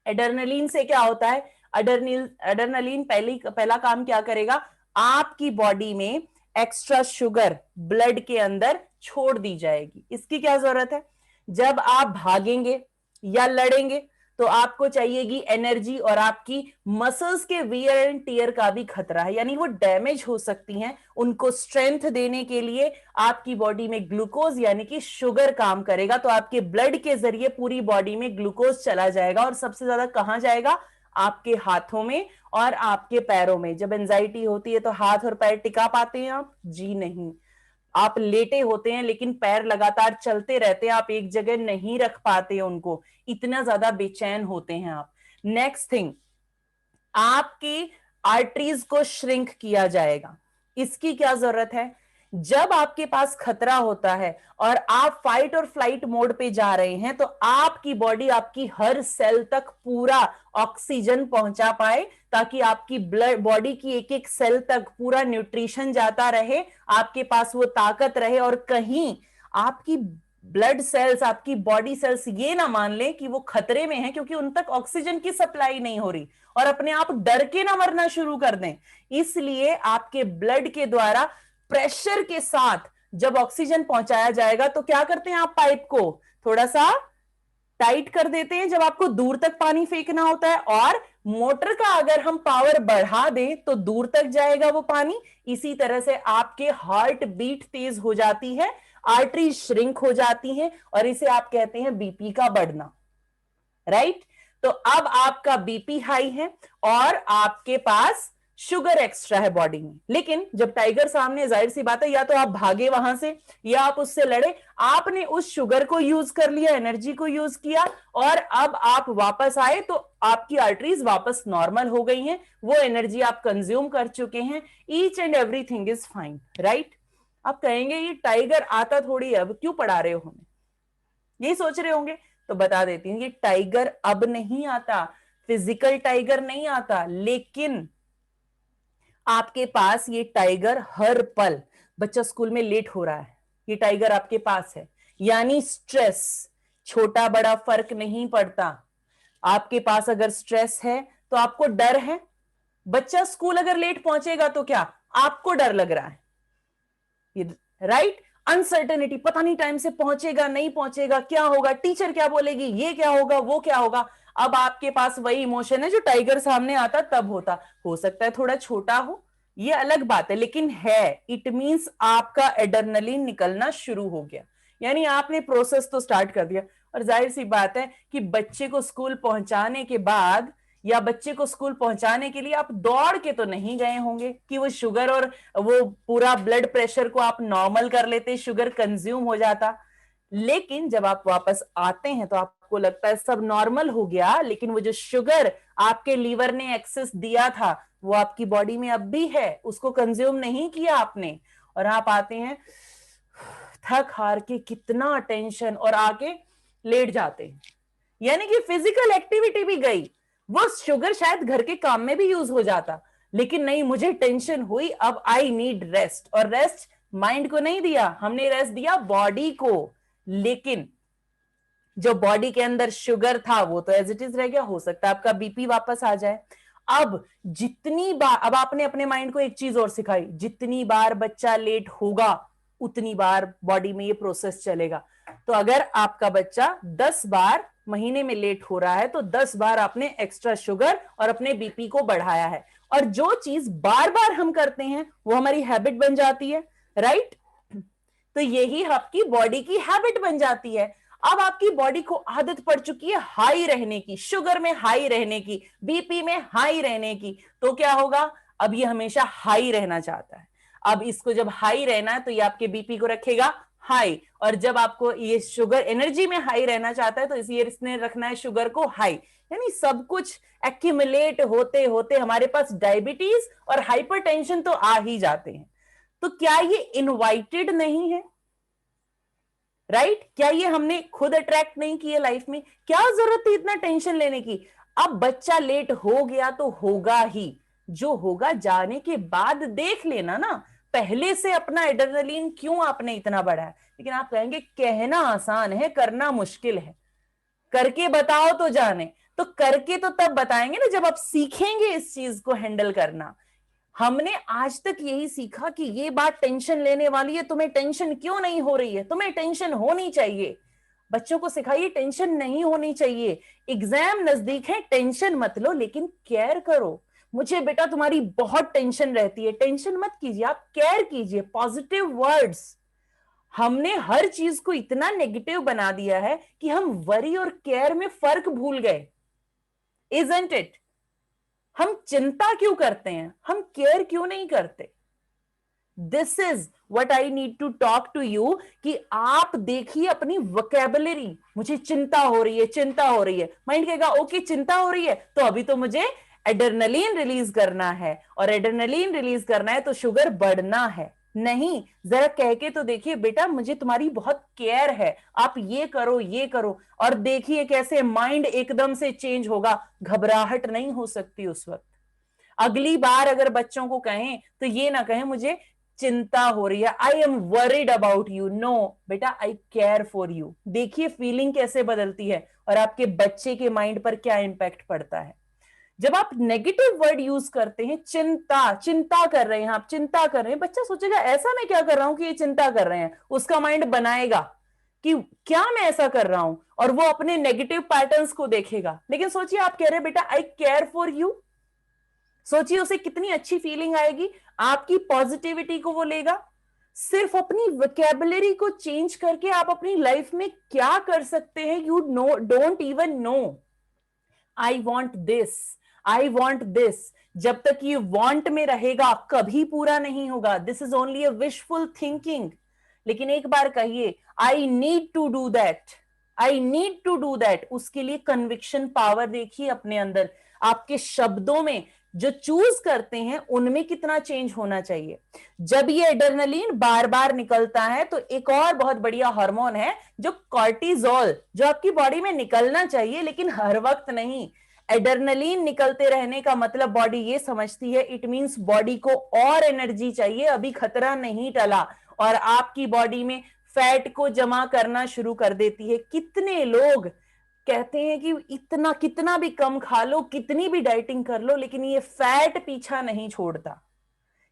एड्रेनलिन से क्या होता है, एड्रेनलिन पहला काम क्या करेगा, आपकी बॉडी में एक्स्ट्रा शुगर ब्लड के अंदर छोड़ दी जाएगी। इसकी क्या जरूरत है, जब आप भागेंगे या लड़ेंगे तो आपको चाहिएगी एनर्जी, और आपकी मसल्स के वियर एंड टियर का भी खतरा है, यानी वो डैमेज हो सकती हैं, उनको स्ट्रेंथ देने के लिए आपकी बॉडी में ग्लूकोज यानी कि शुगर काम करेगा, तो आपके ब्लड के जरिए पूरी बॉडी में ग्लूकोज चला जाएगा, और सबसे ज्यादा कहां जाएगा, आपके हाथों में और आपके पैरों में। जब एंजाइटी होती है तो हाथ और पैर टिका पाते हैं आप, जी नहीं, आप लेटे होते हैं लेकिन पैर लगातार चलते रहते हैं, आप एक जगह नहीं रख पाते उनको, इतना ज्यादा बेचैन होते हैं आप। नेक्स्ट थिंग, आपकी आर्टरीज को श्रिंक किया जाएगा। इसकी क्या जरूरत है, जब आपके पास खतरा होता है और आप फाइट और फ्लाइट मोड पे जा रहे हैं तो आपकी बॉडी आपकी हर सेल तक पूरा ऑक्सीजन पहुंचा पाए, ताकि आपकी ब्लड बॉडी की एक एक सेल तक पूरा न्यूट्रिशन जाता रहे, आपके पास वो ताकत रहे, और कहीं आपकी ब्लड सेल्स, आपकी बॉडी सेल्स ये ना मान ले कि वो खतरे में हैं क्योंकि उन तक ऑक्सीजन की सप्लाई नहीं हो रही, और अपने आप डर के ना मरना शुरू कर दें। इसलिए आपके ब्लड के द्वारा प्रेशर के साथ जब ऑक्सीजन पहुंचाया जाएगा तो क्या करते हैं आप पाइप को थोड़ा सा टाइट कर देते हैं जब आपको दूर तक पानी फेंकना होता है, और मोटर का अगर हम पावर बढ़ा दें तो दूर तक जाएगा वो पानी। इसी तरह से आपके हार्ट बीट तेज हो जाती है, आर्टरी श्रिंक हो जाती है, और इसे आप कहते हैं बीपी का बढ़ना, राइट। तो अब आपका बीपी हाई है और आपके पास शुगर एक्स्ट्रा है बॉडी में। लेकिन जब टाइगर सामने, जाहिर सी बात है, या तो आप भागे वहां से या आप उससे लड़े। आपने उस शुगर को यूज कर लिया, एनर्जी को यूज किया, और अब आप वापस आए तो आपकी आर्टरीज वापस नॉर्मल हो गई हैं, वो एनर्जी आप कंज्यूम कर चुके हैं। Each and everything is fine, right. आप कहेंगे ये टाइगर आता थोड़ी, अब क्यों पढ़ा रहे हो हमें, यही सोच रहे होंगे। तो बता देती हूँ, ये टाइगर अब नहीं आता, फिजिकल टाइगर नहीं आता, लेकिन आपके पास ये टाइगर हर पल, बच्चा स्कूल में लेट हो रहा है, ये टाइगर आपके पास है, यानी स्ट्रेस, छोटा बड़ा फर्क नहीं पड़ता। आपके पास अगर स्ट्रेस है तो आपको डर है। बच्चा स्कूल अगर लेट पहुंचेगा तो क्या आपको डर लग रहा है, राइट। अनसर्टेनिटी, पता नहीं टाइम से पहुंचेगा नहीं पहुंचेगा, क्या होगा, टीचर क्या बोलेगी, ये क्या होगा वो क्या होगा। अब आपके पास वही इमोशन है जो टाइगर सामने आता तब होता। हो सकता है थोड़ा छोटा हो, ये अलग बात है, लेकिन है, इट मींस आपका एड्रेनलिन निकलना शुरू हो गया, यानी आपने प्रोसेस तो स्टार्ट कर दिया। और जाहिर सी बात है कि बच्चे को स्कूल पहुंचाने के बाद या बच्चे को स्कूल पहुंचाने के लिए आप दौड़ के तो नहीं गए होंगे कि वो शुगर और वो पूरा ब्लड प्रेशर को आप नॉर्मल कर लेते, शुगर कंज्यूम हो जाता। लेकिन जब आप वापस आते हैं तो आपको लगता है सब नॉर्मल हो गया, लेकिन वो जो शुगर आपके लीवर ने एक्सेस दिया था वो आपकी बॉडी में अब भी है, उसको कंज्यूम नहीं किया आपने। और आप आते हैं थक हार के, कितना टेंशन, और आके लेट जाते हैं, यानी कि फिजिकल एक्टिविटी भी गई। वो शुगर शायद घर के काम में भी यूज हो जाता, लेकिन नहीं, मुझे टेंशन हुई, अब आई नीड रेस्ट। और रेस्ट माइंड को नहीं दिया हमने, रेस्ट दिया बॉडी को। लेकिन जो बॉडी के अंदर शुगर था वो तो एज इट इज रह गया। हो सकता है आपका बीपी वापस आ जाए। अब जितनी बार, अब आपने अपने माइंड को एक चीज और सिखाई, जितनी बार बच्चा लेट होगा उतनी बार बॉडी में ये प्रोसेस चलेगा। तो अगर आपका बच्चा 10 बार महीने में लेट हो रहा है तो 10 बार आपने एक्स्ट्रा शुगर और अपने बीपी को बढ़ाया है। और जो चीज बार बार हम करते हैं वो हमारी हैबिट बन जाती है, राइट। तो यही आपकी बॉडी की हैबिट बन जाती है। अब आपकी बॉडी को आदत पड़ चुकी है हाई रहने की, शुगर में हाई रहने की, बीपी में हाई रहने की। तो क्या होगा, अब ये हमेशा हाई रहना चाहता है। अब इसको जब हाई रहना है तो ये आपके बीपी को रखेगा हाई, और जब आपको ये शुगर एनर्जी में हाई रहना चाहता है तो इसने रखना है शुगर को हाई। यानी सब कुछ एक्यूमुलेट होते होते हमारे पास डायबिटीज और हाइपरटेंशन तो आ ही जाते हैं। तो क्या ये इनवाइटेड नहीं है, राइट? क्या ये हमने खुद अट्रैक्ट नहीं किए लाइफ में? क्या जरूरत थी इतना टेंशन लेने की? अब बच्चा लेट हो गया तो होगा ही, जो होगा जाने के बाद देख लेना ना। पहले से अपना एड्रेनलिन क्यों आपने इतना बढ़ाया? लेकिन आप कहेंगे कहना आसान है, करना मुश्किल है। करके बताओ तो जाने। तो करके तो तब बताएंगे ना जब आप सीखेंगे इस चीज को हैंडल करना। हमने आज तक यही सीखा कि ये बात टेंशन लेने वाली है, तुम्हें टेंशन क्यों नहीं हो रही है, तुम्हें टेंशन होनी चाहिए। बच्चों को सिखाइए टेंशन नहीं होनी चाहिए, एग्जाम नजदीक है, टेंशन मत लो, लेकिन केयर करो। मुझे बेटा तुम्हारी बहुत टेंशन रहती है, टेंशन मत कीजिए, आप केयर कीजिए, पॉजिटिव वर्ड्स। हमने हर चीज को इतना नेगेटिव बना दिया है कि हम वरी और केयर में फर्क भूल गए, इजंट इट? हम चिंता क्यों करते हैं, हम केयर क्यों नहीं करते? This is what I need to talk to you, कि आप देखिए अपनी वोकैबुलरी। मुझे चिंता हो रही है, चिंता हो रही है, माइंड कहेगा ओके चिंता हो रही है तो अभी तो मुझे एड्रेनलिन रिलीज करना है, और एड्रेनलिन रिलीज करना है तो शुगर बढ़ना है। नहीं, जरा कह के तो देखिए बेटा मुझे तुम्हारी बहुत केयर है, आप ये करो ये करो, और देखिए कैसे माइंड एकदम से चेंज होगा। घबराहट नहीं हो सकती उस वक्त। अगली बार अगर बच्चों को कहें तो ये ना कहें मुझे चिंता हो रही है, I am worried about you. No बेटा, आई केयर फॉर यू। देखिए फीलिंग कैसे बदलती है और आपके बच्चे के माइंड पर क्या इंपैक्ट पड़ता है। जब आप नेगेटिव वर्ड यूज करते हैं, चिंता, चिंता कर रहे हैं, आप चिंता कर रहे हैं, बच्चा सोचेगा ऐसा मैं क्या कर रहा हूं कि ये चिंता कर रहे हैं, उसका माइंड बनाएगा कि क्या मैं ऐसा कर रहा हूं, और वो अपने नेगेटिव पैटर्न्स को देखेगा। लेकिन सोचिए आप कह रहे हैं बेटा आई केयर फॉर यू, सोचिए उसे कितनी अच्छी फीलिंग आएगी, आपकी पॉजिटिविटी को वो लेगा। सिर्फ अपनी वोकैबुलरी को चेंज करके आप अपनी लाइफ में क्या कर सकते हैं, you know, don't even know. I want this, I want this, जब तक ये वॉन्ट में रहेगा कभी पूरा नहीं होगा। This is only a wishful thinking. लेकिन एक बार कहिए I need to do that, I need to do that, उसके लिए कन्विक्शन पावर देखिए अपने अंदर, आपके शब्दों में जो चूज करते हैं उनमें कितना चेंज होना चाहिए। जब ये एड्रेनलिन बार बार निकलता है तो एक और बहुत बढ़िया हार्मोन है जो कॉर्टिजोल, जो आपकी बॉडी में निकलना चाहिए लेकिन हर वक्त नहीं। एड्रेनलिन निकलते रहने का मतलब बॉडी ये समझती है, इट मींस बॉडी को और एनर्जी चाहिए, अभी खतरा नहीं टला, और आपकी बॉडी में फैट को जमा करना शुरू कर देती है। कितने लोग कहते हैं कि इतना कितना भी कम खा लो, कितनी भी डाइटिंग कर लो, लेकिन ये फैट पीछा नहीं छोड़ता।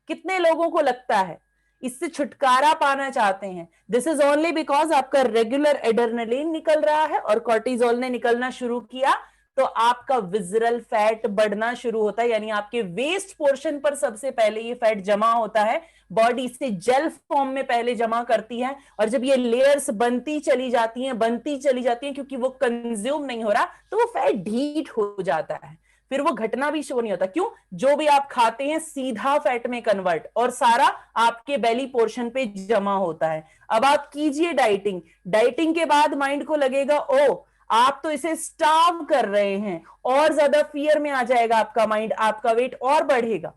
कितने लोगों को लगता है इससे छुटकारा पाना चाहते हैं, दिस इज ओनली बिकॉज आपका रेगुलर एड्रेनलिन निकल रहा है और कॉर्टिजोल ने निकलना शुरू किया तो आपका विजरल फैट बढ़ना शुरू होता है, यानी आपके वेस्ट पोर्शन पर सबसे पहले ये फैट जमा होता है, बॉडी से जेल फॉर्म में पहले जमा करती है, और जब ये लेयर्स बनती चली जाती हैं क्योंकि वो कंज्यूम नहीं हो रहा तो वो फैट ढीठ हो जाता है, फिर वो घटना भी शुरू नहीं होता। क्यों? जो भी आप खाते हैं सीधा फैट में कन्वर्ट और सारा आपके बेली पोर्शन पे जमा होता है। अब आप कीजिए डाइटिंग, डाइटिंग के बाद माइंड को लगेगा ओ आप तो इसे स्टार्व कर रहे हैं, और ज्यादा फियर में आ जाएगा आपका माइंड, आपका वेट और बढ़ेगा।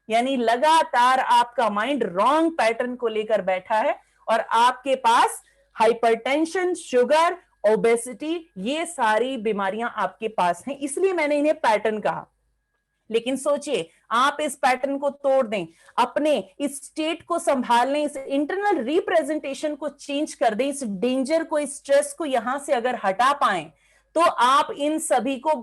यानी लगातार आपका माइंड रॉन्ग पैटर्न को लेकर बैठा है और आपके पास हाइपरटेंशन, शुगर, ओबेसिटी, ये सारी बीमारियां आपके पास हैं, इसलिए मैंने इन्हें पैटर्न कहा। लेकिन सोचिए आप इस पैटर्न को तोड़ दें, अपने इस स्टेट को संभाल लें, इस इंटरनल रिप्रेजेंटेशन को चेंज कर दें, इस डेंजर को, इस स्ट्रेस को यहां से अगर हटा पाए तो आप इन सभी को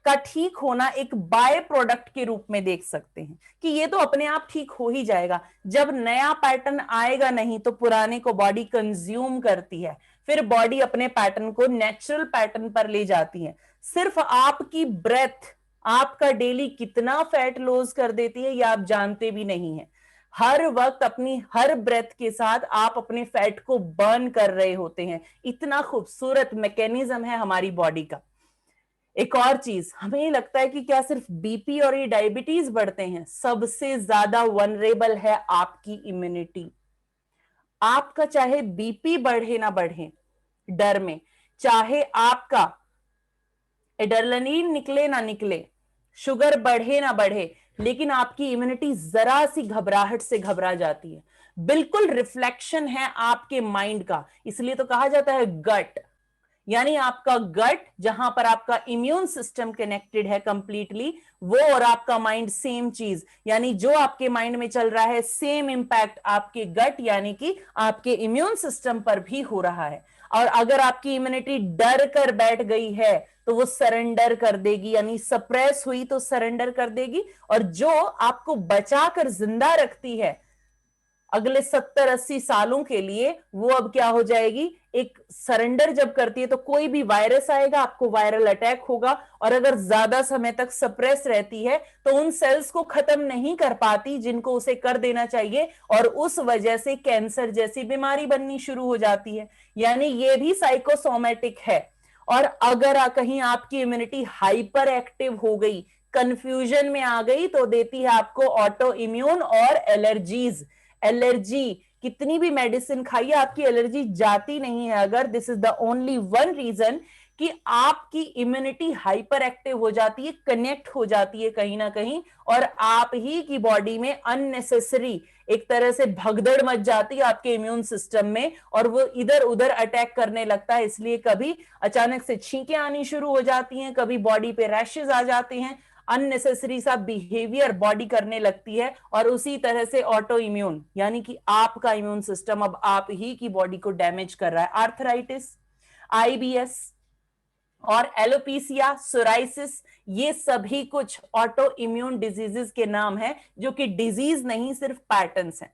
का ठीक होना एक बाय प्रोडक्ट के रूप में देख सकते हैं कि ये तो अपने आप ठीक हो ही जाएगा। जब नया पैटर्न आएगा नहीं तो पुराने को बॉडी कंज्यूम करती है, फिर बॉडी अपने पैटर्न को नेचुरल पैटर्न पर ले जाती है। सिर्फ आपकी ब्रेथ आपका डेली कितना फैट लॉस कर देती है ये आप जानते भी नहीं है। हर वक्त अपनी हर ब्रेथ के साथ आप अपने फैट को बर्न कर रहे होते हैं। इतना खूबसूरत मैकेनिज्म है हमारी बॉडी का। एक और चीज, हमें ये लगता है कि क्या सिर्फ बीपी और ये डायबिटीज बढ़ते हैं, सबसे ज्यादा वनरेबल है आपकी इम्यूनिटी। आपका चाहे बीपी बढ़े ना बढ़े डर में, चाहे आपका एड्रेनलिन निकले ना निकले, शुगर बढ़े ना बढ़े, लेकिन आपकी इम्यूनिटी जरा सी घबराहट से घबरा जाती है। बिल्कुल रिफ्लेक्शन है आपके माइंड का, इसलिए तो कहा जाता है गट, यानी आपका गट जहां पर आपका इम्यून सिस्टम कनेक्टेड है कंप्लीटली, वो और आपका माइंड सेम चीज, यानी जो आपके माइंड में चल रहा है सेम इंपैक्ट आपके गट यानी कि आपके इम्यून सिस्टम पर भी हो रहा है। और अगर आपकी इम्यूनिटी डर कर बैठ गई है तो वो सरेंडर कर देगी, यानी सप्रेस हुई तो सरेंडर कर देगी, और जो आपको बचाकर जिंदा रखती है अगले 70-80 सालों के लिए, वो अब क्या हो जाएगी, एक सरेंडर जब करती है तो कोई भी वायरस आएगा, आपको वायरल अटैक होगा, और अगर ज्यादा समय तक सप्रेस रहती है तो उन सेल्स को खत्म नहीं कर पाती जिनको उसे कर देना चाहिए, और उस वजह से कैंसर जैसी बीमारी बननी शुरू हो जाती है। यानी ये भी साइकोसोमेटिक है। और अगर कहीं आपकी इम्यूनिटी हाइपर एक्टिव हो गई, कंफ्यूजन में आ गई, तो देती है आपको ऑटो इम्यून और एलर्जीज। एलर्जी, कितनी भी मेडिसिन खाइए आपकी एलर्जी जाती नहीं है अगर, this is the only one reason कि आपकी इम्यूनिटी हाइपर एक्टिव हो जाती है, कनेक्ट हो जाती है कहीं ना कहीं, और आप ही की बॉडी में अननेसेसरी एक तरह से भगदड़ मच जाती है आपके इम्यून सिस्टम में, और वो इधर उधर अटैक करने लगता है। इसलिए कभी अचानक से छींकें आनी शुरू हो जाती हैं, कभी बॉडी पे रैशेज आ जाते हैं, अननेसेसरी सा बिहेवियर बॉडी करने लगती है, और उसी तरह से ऑटो इम्यून यानी कि आपका इम्यून सिस्टम अब आप ही की बॉडी को डैमेज कर रहा है। आर्थराइटिस, आईबीएस, और एलोपीसिया, सोराइसिस, ये सभी कुछ ऑटो इम्यून डिजीजेस के नाम हैं, जो कि डिजीज नहीं सिर्फ पैटर्न्स हैं।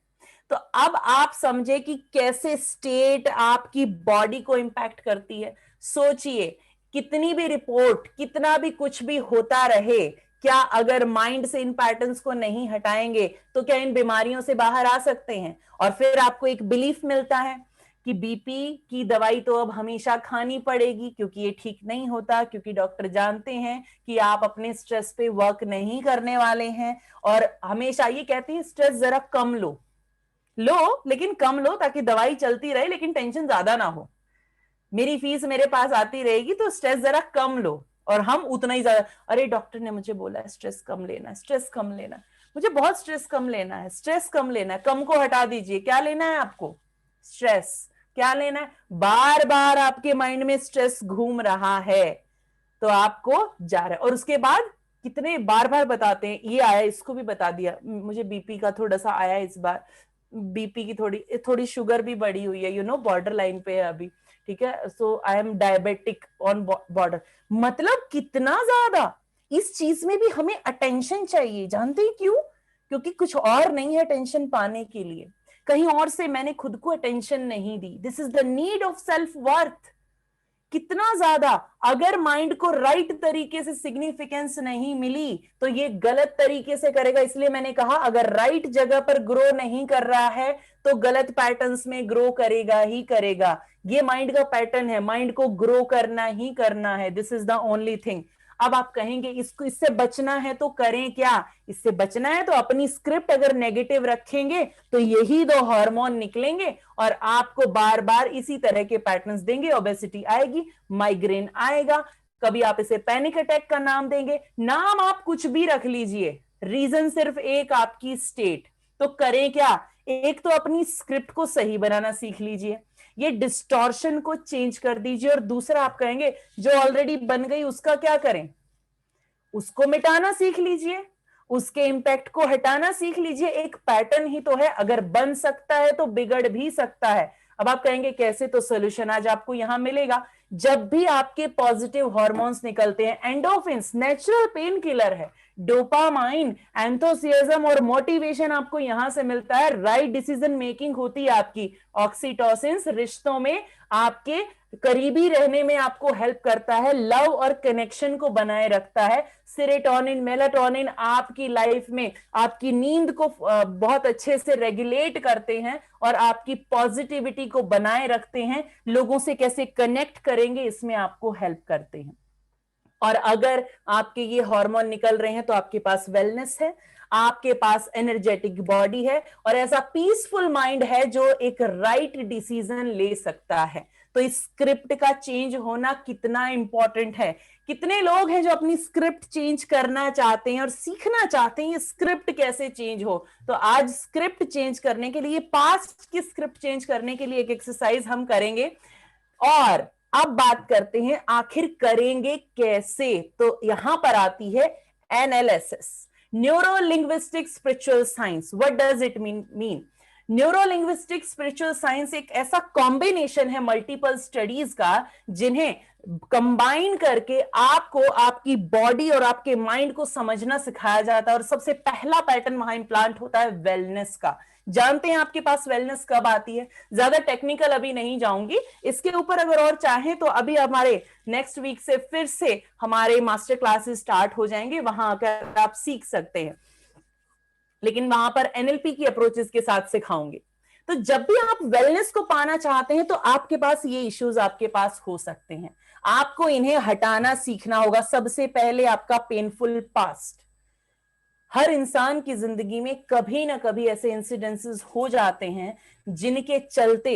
तो अब आप समझे कि कैसे स्टेट आपकी बॉडी को इंपैक्ट करती है। सोचिए, कितनी भी रिपोर्ट, कितना भी कुछ भी होता रहे, क्या अगर माइंड से इन पैटर्न्स को नहीं हटाएंगे तो क्या इन बीमारियों से बाहर आ सकते हैं? और फिर आपको एक बिलीफ मिलता है कि बीपी की दवाई तो अब हमेशा खानी पड़ेगी, क्योंकि ये ठीक नहीं होता, क्योंकि डॉक्टर जानते हैं कि आप अपने स्ट्रेस पे वर्क नहीं करने वाले हैं। और हमेशा ये कहते हैं स्ट्रेस जरा कम लो, लेकिन कम लो ताकि दवाई चलती रहे, लेकिन टेंशन ज्यादा ना हो। मेरी फीस मेरे पास आती रहेगी, तो स्ट्रेस जरा कम लो। और हम उतना ही ज्यादा, अरे डॉक्टर ने मुझे बोला है स्ट्रेस कम लेना है, स्ट्रेस कम लेना है, मुझे बहुत स्ट्रेस कम लेना है, स्ट्रेस कम लेना है। कम को हटा दीजिए, क्या लेना है आपको? स्ट्रेस। क्या लेना है? बार बार आपके माइंड में स्ट्रेस घूम रहा है, तो आपको जा रहा है। और उसके बाद कितने बार बार बताते हैं, ये आया, इसको भी बता दिया, मुझे बीपी का थोड़ा सा आया इस बार, बीपी की थोड़ी थोड़ी शुगर भी बढ़ी हुई है, बॉर्डर लाइन पे है अभी, ठीक है, so I am diabetic on border. मतलब कितना ज्यादा इस चीज में भी हमें अटेंशन चाहिए। जानते हैं क्यों? क्योंकि कुछ और नहीं है टेंशन पाने के लिए, कहीं और से मैंने खुद को अटेंशन नहीं दी। This is the need of self worth. कितना ज्यादा, अगर माइंड को राइट तरीके से सिग्निफिकेंस नहीं मिली तो ये गलत तरीके से करेगा। इसलिए मैंने कहा, अगर राइट जगह पर ग्रो नहीं कर रहा है तो गलत पैटर्न्स में ग्रो करेगा ही करेगा। ये माइंड का पैटर्न है, माइंड को ग्रो करना ही करना है। This is the only thing. अब आप कहेंगे इसको, इससे बचना है तो करें क्या? इससे बचना है तो अपनी स्क्रिप्ट अगर नेगेटिव रखेंगे तो यही दो हार्मोन निकलेंगे और आपको बार बार इसी तरह के पैटर्न्स देंगे। ओबेसिटी आएगी, माइग्रेन आएगा, कभी आप इसे पैनिक अटैक का नाम देंगे, नाम आप कुछ भी रख लीजिए, रीजन सिर्फ एक, आपकी स्टेट। तो करें क्या? एक तो अपनी स्क्रिप्ट को सही बनाना सीख लीजिए, ये डिस्टॉर्शन को चेंज कर दीजिए। और दूसरा, आप कहेंगे जो ऑलरेडी बन गई उसका क्या करें? उसको मिटाना सीख लीजिए, उसके इंपैक्ट को हटाना सीख लीजिए। एक पैटर्न ही तो है, अगर बन सकता है तो बिगड़ भी सकता है। अब आप कहेंगे कैसे? तो सोल्यूशन आज आपको यहां मिलेगा। जब भी आपके पॉजिटिव हार्मोन्स निकलते हैं, एंडोफिन्स नेचुरल पेन किलर है, डोपामाइन, एंथुसियाज्म और मोटिवेशन आपको यहां से मिलता है, राइट डिसीजन मेकिंग होती है आपकी, ऑक्सीटोसिन रिश्तों में आपके करीबी रहने में आपको हेल्प करता है, लव और कनेक्शन को बनाए रखता है, सेरोटोनिन, मेलाटोनिन आपकी लाइफ में आपकी नींद को बहुत अच्छे से रेगुलेट करते हैं और आपकी पॉजिटिविटी को बनाए रखते हैं, लोगों से कैसे कनेक्ट करेंगे इसमें आपको हेल्प करते हैं। और अगर आपके ये हार्मोन निकल रहे हैं तो आपके पास वेलनेस है, आपके पास एनर्जेटिक बॉडी है और ऐसा पीसफुल माइंड है जो एक राइट डिसीजन ले सकता है। तो इस स्क्रिप्ट का चेंज होना कितना इंपॉर्टेंट है। कितने लोग हैं जो अपनी स्क्रिप्ट चेंज करना चाहते हैं और सीखना चाहते हैं ये स्क्रिप्ट कैसे चेंज हो? तो आज स्क्रिप्ट चेंज करने के लिए, पास्ट की स्क्रिप्ट चेंज करने के लिए एक एक्सरसाइज हम करेंगे। और अब बात करते हैं आखिर करेंगे कैसे। तो यहां पर आती है NLSS, neuro linguistic spiritual science. What does it mean? Neuro linguistic spiritual science एक ऐसा कॉम्बिनेशन है मल्टीपल स्टडीज का, जिन्हें कंबाइन करके आपको आपकी बॉडी और आपके माइंड को समझना सिखाया जाता है। और सबसे पहला पैटर्न वहां इंप्लांट होता है वेलनेस का। जानते हैं आपके पास वेलनेस कब आती है? ज्यादा टेक्निकल अभी नहीं जाऊंगी इसके ऊपर, अगर और चाहें तो अभी हमारे नेक्स्ट वीक से फिर से हमारे मास्टर क्लासेस स्टार्ट हो जाएंगे, वहां आकर आप सीख सकते हैं, लेकिन वहां पर एनएलपी की अप्रोचेस के साथ सिखाऊंगे। तो जब भी आप वेलनेस को पाना चाहते हैं तो आपके पास ये इश्यूज आपके पास हो सकते हैं, आपको इन्हें हटाना सीखना होगा। सबसे पहले आपका पेनफुल पास्ट। हर इंसान की जिंदगी में कभी ना कभी ऐसे इंसिडेंसेस हो जाते हैं जिनके चलते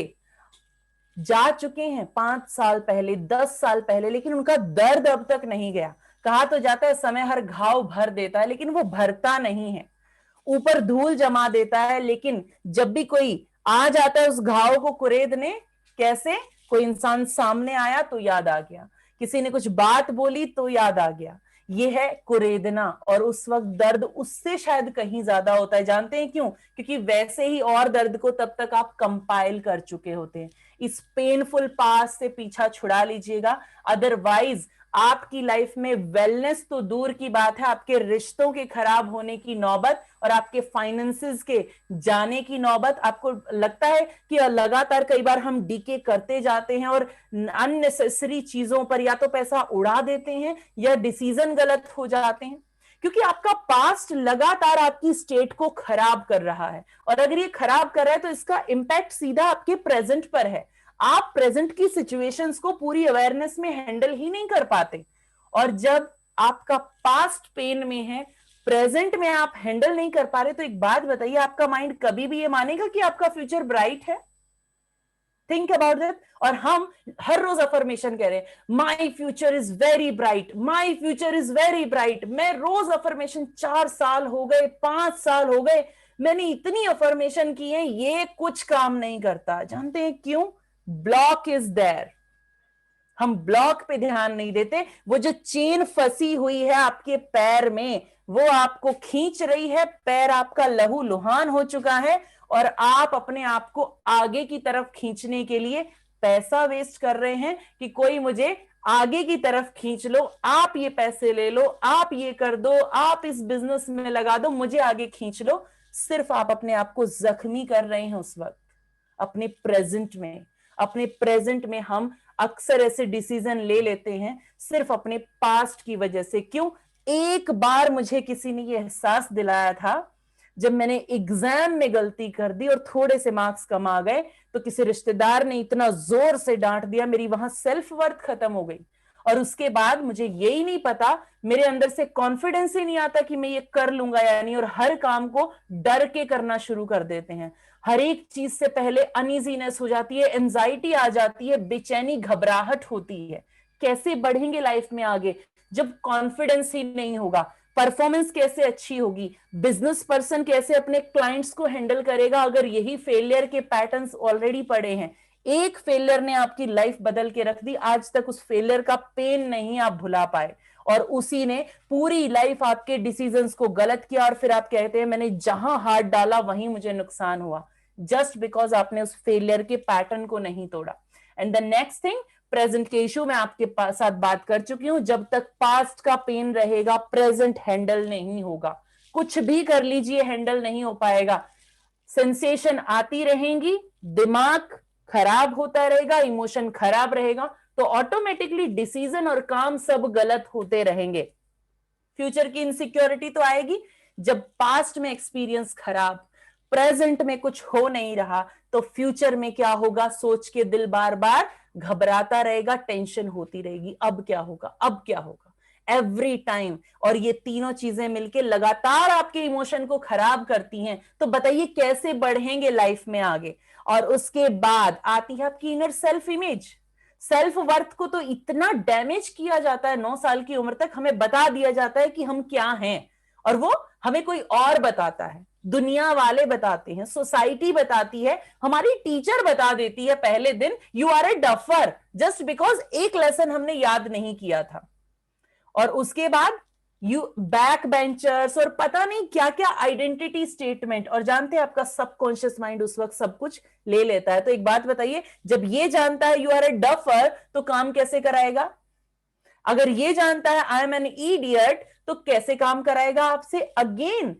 जा चुके हैं 5 साल पहले, 10 साल पहले, लेकिन उनका दर्द अब तक नहीं गया। कहा तो जाता है समय हर घाव भर देता है, लेकिन वो भरता नहीं है, ऊपर धूल जमा देता है। लेकिन जब भी कोई आ जाता है उस घाव को कुरेदने, कैसे? कोई इंसान सामने आया तो याद आ गया, किसी ने कुछ बात बोली तो याद आ गया, ये है कुरेदना। और उस वक्त दर्द उससे शायद कहीं ज्यादा होता है। जानते हैं क्यों? क्योंकि वैसे ही और दर्द को तब तक आप कंपाइल कर चुके होते हैं। इस पेनफुल पास से पीछा छुड़ा लीजिएगा, अदरवाइज आपकी लाइफ में वेलनेस तो दूर की बात है, आपके रिश्तों के खराब होने की नौबत और आपके फाइनेंसेस के जाने की नौबत। आपको लगता है कि लगातार कई बार हम डीके करते जाते हैं और अननेसेसरी चीजों पर या तो पैसा उड़ा देते हैं या डिसीजन गलत हो जाते हैं, क्योंकि आपका पास्ट लगातार आपकी स्टेट को खराब कर रहा है। और अगर ये खराब कर रहा है तो इसका इंपैक्ट सीधा आपके प्रेजेंट पर है। आप प्रेजेंट की सिचुएशंस को पूरी अवेयरनेस में हैंडल ही नहीं कर पाते, और जब आपका पास्ट पेन में है, प्रेजेंट में आप हैंडल नहीं कर पा रहे, तो एक बात बताइए, आपका माइंड कभी भी ये मानेगा कि आपका फ्यूचर ब्राइट है? Think about that. और हम हर रोज अफर्मेशन कह रहे हैं, my future is very bright, my future is very bright. मैं रोज अफर्मेशन, 4 साल हो गए, 5 साल हो गए, मैंने इतनी अफर्मेशन की है, ये कुछ काम नहीं करता। जानते हैं क्यों? Block is there. हम ब्लॉक पे ध्यान नहीं देते। वो जो चेन फंसी हुई है आपके पैर में, वो आपको खींच रही है, पैर आपका लहू लुहान हो चुका है, और आप अपने आप को आगे की तरफ खींचने के लिए पैसा वेस्ट कर रहे हैं कि कोई मुझे आगे की तरफ खींच लो, आप ये पैसे ले लो, आप ये कर दो, आप इस बिजनेस में लगा दो, मुझे आगे खींच लो। सिर्फ आप अपने आप को जख्मी कर रहे हैं उस वक्त अपने प्रेजेंट में। अपने प्रेजेंट में हम अक्सर ऐसे डिसीजन ले लेते हैं सिर्फ अपने पास्ट की वजह से। क्यों? एक बार मुझे किसी ने ये एहसास दिलाया था, जब मैंने एग्जाम में गलती कर दी और थोड़े से मार्क्स कम आ गए, तो किसी रिश्तेदार ने इतना जोर से डांट दिया, मेरी वहां सेल्फ वर्थ खत्म हो गई। और उसके बाद मुझे यही नहीं पता, मेरे अंदर से कॉन्फिडेंस ही नहीं आता कि मैं ये कर लूंगा या नहीं, और हर काम को डर के करना शुरू कर देते हैं। हर एक चीज से पहले अनइजीनेस हो जाती है, एंजाइटी आ जाती है, बेचैनी, घबराहट होती है। कैसे बढ़ेंगे लाइफ में आगे जब कॉन्फिडेंस ही नहीं होगा? परफॉर्मेंस कैसे अच्छी होगी? बिजनेस पर्सन कैसे अपने क्लाइंट्स को हैंडल करेगा अगर यही फेलियर के पैटर्न्स ऑलरेडी पड़े हैं? एक फेलियर ने आपकी लाइफ बदल के रख दी, आज तक उस फेलियर का पेन नहीं आप भुला पाए, और उसी ने पूरी लाइफ आपके डिसीजंस को गलत किया। और फिर आप कहते हैं मैंने जहां हाथ डाला वहीं मुझे नुकसान हुआ, जस्ट बिकॉज आपने उस फेलियर के पैटर्न को नहीं तोड़ा। And the next thing, present के इशू में आपके साथ बात कर चुकी हूं, जब तक पास्ट का पेन रहेगा प्रेजेंट हैंडल नहीं होगा। कुछ भी कर लीजिए, हैंडल नहीं हो पाएगा। सेंसेशन आती रहेंगी, दिमाग खराब होता रहेगा, इमोशन खराब रहेगा, तो ऑटोमेटिकली डिसीजन और काम सब गलत होते रहेंगे। फ्यूचर की इनसिक्योरिटी तो आएगी जब पास्ट में एक्सपीरियंस खराब, प्रेजेंट में कुछ हो नहीं रहा, तो फ्यूचर में क्या होगा सोच के दिल बार बार घबराता रहेगा, टेंशन होती रहेगी, अब क्या होगा, अब क्या होगा, एवरी टाइम। और ये तीनों चीजें मिलके लगातार आपके इमोशन को खराब करती हैं। तो बताइए कैसे बढ़ेंगे लाइफ में आगे? और उसके बाद आती है आपकी inner self image. Self worth को तो इतना डैमेज किया जाता है, 9 साल की उम्र तक हमें बता दिया जाता है कि हम क्या हैं, और वो हमें कोई और बताता है, दुनिया वाले बताते हैं, सोसाइटी बताती है, हमारी टीचर बता देती है पहले दिन, you are a duffer, just because एक लेसन हमने याद नहीं किया था। और उसके बाद यू बैक बेंचर्स और पता नहीं क्या क्या आइडेंटिटी स्टेटमेंट। और जानते हैं आपका सबकॉन्शियस माइंड उस वक्त सब कुछ ले लेता है। तो एक बात बताइए, जब ये जानता है यू आर ए डफर, तो काम कैसे कराएगा? अगर ये जानता है आई एम एन इडियट, तो कैसे काम कराएगा आपसे? अगेन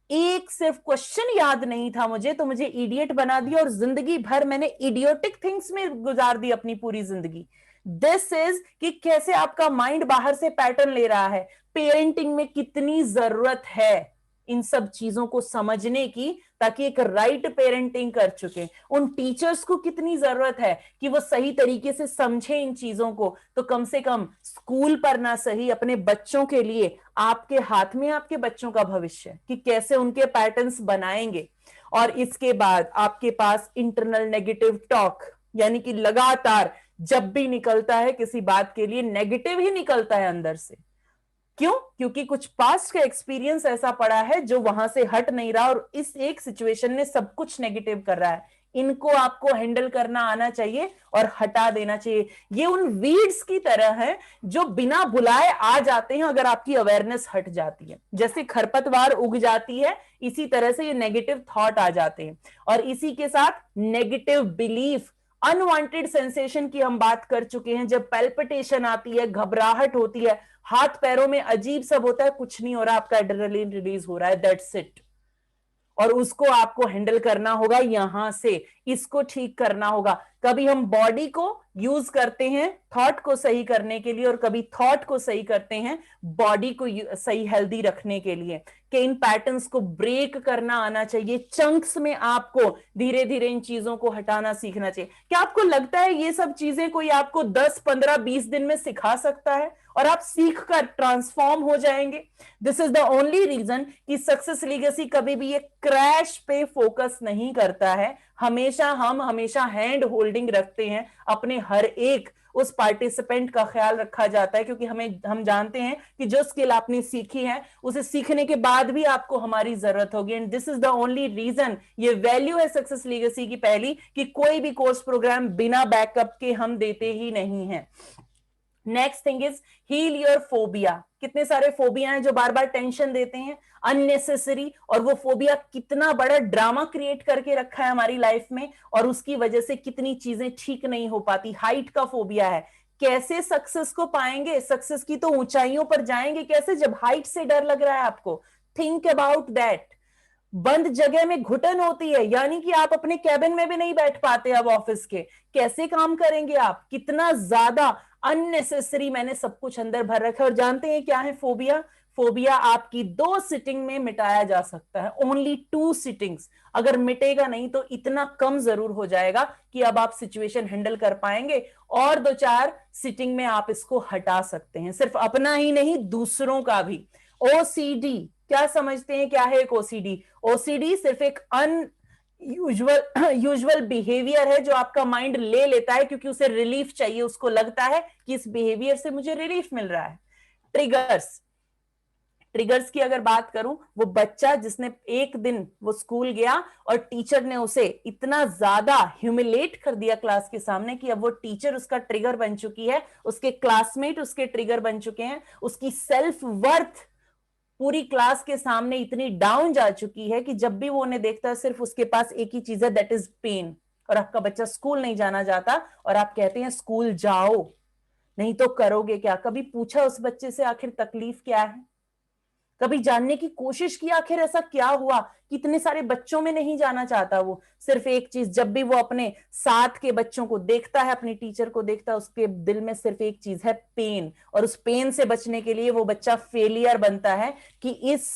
एक सिर्फ क्वेश्चन याद नहीं था मुझे, तो मुझे इडियट बना दिया, और जिंदगी भर मैंने इडियोटिक थिंग्स में गुजार दी अपनी पूरी जिंदगी। दिस इज कि कैसे आपका माइंड बाहर से पैटर्न ले रहा है। पेरेंटिंग में कितनी जरूरत है इन सब चीजों को समझने की, ताकि एक राइट पेरेंटिंग कर चुके। उन टीचर्स को कितनी जरूरत है कि वो सही तरीके से समझे इन चीजों को। तो कम से कम स्कूल पर ना सही, अपने बच्चों के लिए, आपके हाथ में आपके बच्चों का भविष्य, कि कैसे उनके पैटर्न्स बनाएंगे। और इसके बाद आपके पास इंटरनल नेगेटिव टॉक, यानी कि लगातार जब भी निकलता है किसी बात के लिए नेगेटिव ही निकलता है अंदर से। क्यों? क्योंकि कुछ पास्ट का एक्सपीरियंस ऐसा पड़ा है जो वहां से हट नहीं रहा, और इस एक सिचुएशन ने सब कुछ नेगेटिव कर रहा है। इनको आपको हैंडल करना आना चाहिए और हटा देना चाहिए। ये उन वीड्स की तरह है जो बिना बुलाए आ जाते हैं अगर आपकी अवेयरनेस हट जाती है। जैसे खरपतवार उग जाती है, इसी तरह से ये नेगेटिव थॉट आ जाते हैं, और इसी के साथ नेगेटिव बिलीफ अनवांटेड सेंसेशन की हम बात कर चुके हैं, जब पैल्पिटेशन आती है, घबराहट होती है, हाथ पैरों में अजीब सब होता है, कुछ नहीं हो रहा, आपका एड्रेनलिन रिलीज हो रहा है, दैट्स इट। और उसको आपको हैंडल करना होगा यहां से, इसको ठीक करना होगा। कभी हम बॉडी को यूज करते हैं थॉट को सही करने के लिए, और कभी थॉट को सही करते हैं बॉडी को सही हेल्दी रखने के लिए, कि इन पैटर्न्स को ब्रेक करना आना चाहिए। चंक्स में आपको धीरे धीरे इन चीजों को हटाना सीखना चाहिए। क्या आपको लगता है ये सब चीजें कोई आपको 10, 15, 20 दिन में सिखा सकता है और आप सीख कर ट्रांसफॉर्म हो जाएंगे? This is the only reason कि सक्सेस लीगेसी कभी भी ये क्रैश पे फोकस नहीं करता है। हमेशा हैंड होल्डिंग रखते हैं, अपने हर एक उस पार्टिसिपेंट का ख्याल रखा जाता है, क्योंकि हम जानते हैं कि जो स्किल आपने सीखी है उसे सीखने के बाद भी आपको हमारी जरूरत होगी। And this is the only reason, ये वैल्यू है सक्सेस लीगेसी की पहली, कि कोई भी कोर्स प्रोग्राम बिना बैकअप के हम देते ही नहीं है। Next thing is heal your phobia. कितने सारे फोबिया हैं जो बार बार टेंशन देते हैं, अननेसेसरी, और वो फोबिया कितना बड़ा ड्रामा क्रिएट करके रखा है हमारी लाइफ में, और उसकी वजह से कितनी चीजें ठीक नहीं हो पाती। हाइट का फोबिया है, कैसे सक्सेस को पाएंगे? सक्सेस की तो ऊंचाइयों पर जाएंगे कैसे जब हाइट से डर लग रहा है आपको? Think about that. बंद जगह में घुटन होती है, यानी कि आप अपने कैबिन में भी नहीं बैठ पाते अब ऑफिस के, कैसे काम करेंगे आप? कितना ज्यादा अननेसेसरी मैंने सब कुछ अंदर भर रखा है। और जानते हैं क्या है फोबिया? फोबिया आपकी 2 सिटिंग में मिटाया जा सकता है, ओनली 2 सिटिंग्स। अगर मिटेगा नहीं तो इतना कम जरूर हो जाएगा कि अब आप सिचुएशन हैंडल कर पाएंगे, और 2-4 सिटिंग में आप इसको हटा सकते हैं, सिर्फ अपना ही नहीं दूसरों का भी। ओसीडी, क्या समझते हैं क्या है एक ओसीडी? ओसीडी सिर्फ एक यूजुअल बिहेवियर है जो आपका माइंड ले लेता है क्योंकि उसे रिलीफ चाहिए, उसको लगता है कि इस बिहेवियर से मुझे रिलीफ मिल रहा है। ट्रिगर्स की अगर बात करूं, वो बच्चा जिसने एक दिन वो स्कूल गया और टीचर ने उसे इतना ज्यादा ह्यूमिलेट कर दिया क्लास के सामने कि अब वो टीचर उसका ट्रिगर बन चुकी है, उसके क्लासमेट उसके ट्रिगर बन चुके हैं, उसकी सेल्फ वर्थ पूरी क्लास के सामने इतनी डाउन जा चुकी है कि जब भी वो उन्हें देखता है सिर्फ उसके पास एक ही चीज है, दैट इज पेन। और आपका बच्चा स्कूल नहीं जाना चाहता और आप कहते हैं स्कूल जाओ, नहीं तो करोगे क्या? कभी पूछा उस बच्चे से आखिर तकलीफ क्या है? कभी जानने की कोशिश की आखिर ऐसा क्या हुआ? कितने सारे बच्चों में नहीं जाना चाहता वो? सिर्फ एक चीज, जब भी वो अपने साथ के बच्चों को देखता है, अपनी टीचर को देखता है, उसके दिल में सिर्फ एक चीज है, पेन। और उस पेन से बचने के लिए वो बच्चा फेलियर बनता है कि इस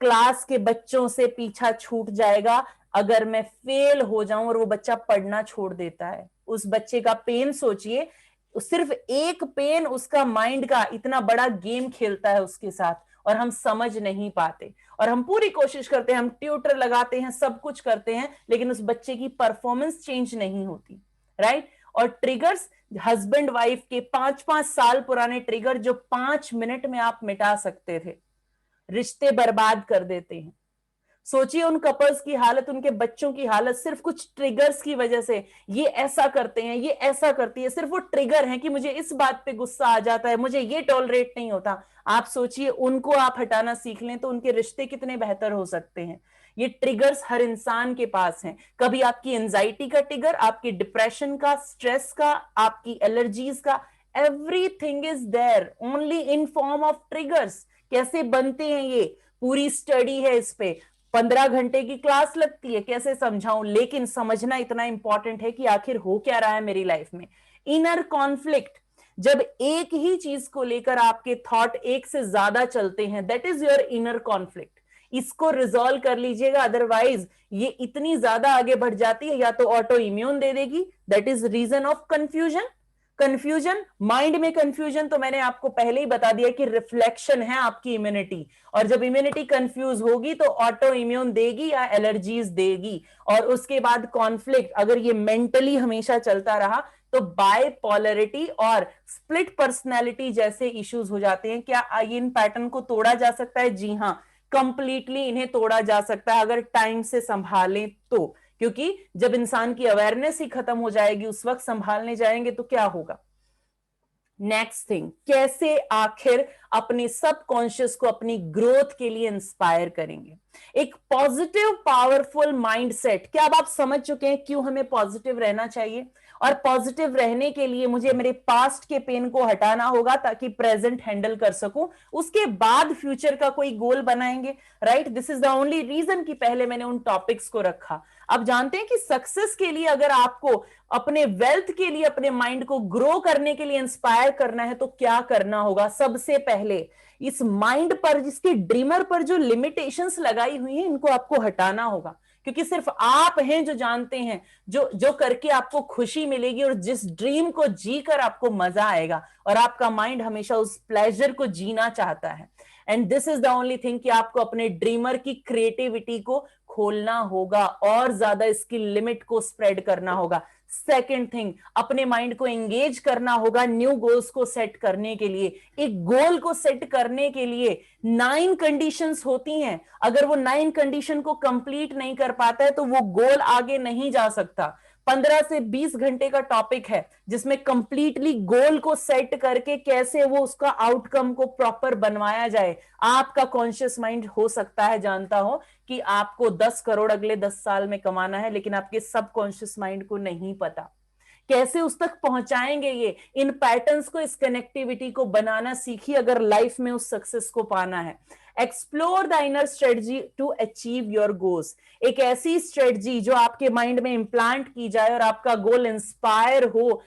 क्लास के बच्चों से पीछा छूट जाएगा अगर मैं फेल हो जाऊं, और वो बच्चा पढ़ना छोड़ देता है। उस बच्चे का पेन सोचिए, सिर्फ एक पेन उसका माइंड का इतना बड़ा गेम खेलता है उसके साथ, और हम समझ नहीं पाते। और हम पूरी कोशिश करते हैं, हम ट्यूटर लगाते हैं, सब कुछ करते हैं, लेकिन उस बच्चे की परफॉर्मेंस चेंज नहीं होती, राइट? और ट्रिगर्स, हस्बैंड वाइफ के 5-5 साल पुराने ट्रिगर जो 5 मिनट में आप मिटा सकते थे, रिश्ते बर्बाद कर देते हैं। सोचिए उन कपल्स की हालत, उनके बच्चों की हालत, सिर्फ कुछ ट्रिगर्स की वजह से। ये ऐसा करते हैं, ये ऐसा करती है, सिर्फ वो ट्रिगर है कि मुझे इस बात पे गुस्सा आ जाता है, मुझे ये टॉलरेट नहीं होता। आप सोचिए उनको आप हटाना सीख लें तो उनके रिश्ते कितने बेहतर हो सकते हैं। ये ट्रिगर्स हर इंसान के पास हैं। कभी आपकी एंजाइटी का ट्रिगर, आपकी डिप्रेशन का, स्ट्रेस का, आपकी एलर्जीज का, everything is there only in form of triggers. कैसे बनते हैं ये पूरी स्टडी है इस पे, 15 घंटे की क्लास लगती है, कैसे समझाऊं? लेकिन समझना इतना इंपॉर्टेंट है कि आखिर हो क्या रहा है मेरी लाइफ में। इनर कॉन्फ्लिक्ट, जब एक ही चीज को लेकर आपके थॉट एक से ज्यादा चलते हैं, that is your inner conflict. इसको रिजॉल्व कर लीजिएगा, अदरवाइज ये इतनी ज्यादा आगे बढ़ जाती है, या तो ऑटो इम्यून दे देगी, that is reason of confusion. Confusion, mind में कंफ्यूजन, तो मैंने आपको पहले ही बता दिया कि रिफ्लेक्शन है आपकी इम्यूनिटी, और जब इम्यूनिटी कंफ्यूज होगी तो ऑटो इम्यून देगी या एलर्जीज देगी। और उसके बाद कॉन्फ्लिक्ट, अगर ये मेंटली हमेशा चलता रहा तो बाइपोलरिटी और स्प्लिट पर्सनैलिटी जैसे इश्यूज हो जाते हैं। क्या इन पैटर्न को तोड़ा जा सकता है? जी हाँ, कंप्लीटली इन्हें तोड़ा जा सकता है अगर टाइम से संभालें तो। क्योंकि जब इंसान की अवेयरनेस ही खत्म हो जाएगी, उस वक्त संभालने जाएंगे तो क्या होगा? नेक्स्ट थिंग, कैसे आखिर अपने सबकॉन्शियस को अपनी ग्रोथ के लिए इंस्पायर करेंगे? एक पॉजिटिव पावरफुल माइंडसेट। क्या अब आप समझ चुके हैं क्यों हमें पॉजिटिव रहना चाहिए? और पॉजिटिव रहने के लिए मुझे मेरे पास्ट के पेन को हटाना होगा ताकि प्रेजेंट हैंडल कर सकूं, उसके बाद फ्यूचर का कोई गोल बनाएंगे, right? This is the only reason कि पहले मैंने उन टॉपिक्स को रखा। अब जानते हैं कि सक्सेस के लिए अगर आपको अपने वेल्थ के लिए अपने माइंड को ग्रो करने के लिए इंस्पायर करना है तो क्या करना होगा? सबसे पहले इस माइंड पर, जिसके ड्रीमर पर जो लिमिटेशंस लगाई हुई हैं, इनको आपको हटाना होगा, क्योंकि सिर्फ आप हैं जो जानते हैं जो जो करके आपको खुशी मिलेगी और जिस ड्रीम को जीकर आपको मजा आएगा, और आपका माइंड हमेशा उस प्लेजर को जीना चाहता है। And this is the only thing कि आपको अपने ड्रीमर की क्रिएटिविटी को खोलना होगा और ज्यादा इसकी लिमिट को स्प्रेड करना होगा। सेकेंड थिंग, अपने माइंड को एंगेज करना होगा न्यू गोल्स को सेट करने के लिए। एक गोल को सेट करने के लिए 9 कंडीशंस होती हैं, अगर वो 9 कंडीशन को कंप्लीट नहीं कर पाता है तो वो गोल आगे नहीं जा सकता। 15 से 20 घंटे का टॉपिक है जिसमें कंप्लीटली गोल को सेट करके कैसे वो उसका आउटकम को प्रॉपर बनवाया जाए। आपका कॉन्शियस माइंड हो सकता है जानता हो कि आपको 10 करोड़ अगले 10 साल में कमाना है, लेकिन आपके सबकॉन्शियस माइंड को नहीं पता कैसे उस तक पहुंचाएंगे। ये इन पैटर्न्स को, इस कनेक्टिविटी को बनाना सीखिए अगर लाइफ में उस सक्सेस को पाना है। Explore the inner strategy to achieve your goals. एक ऐसी स्ट्रेटजी जो आपके माइंड में इंप्लांट की जाए और आपका गोल इंस्पायर हो,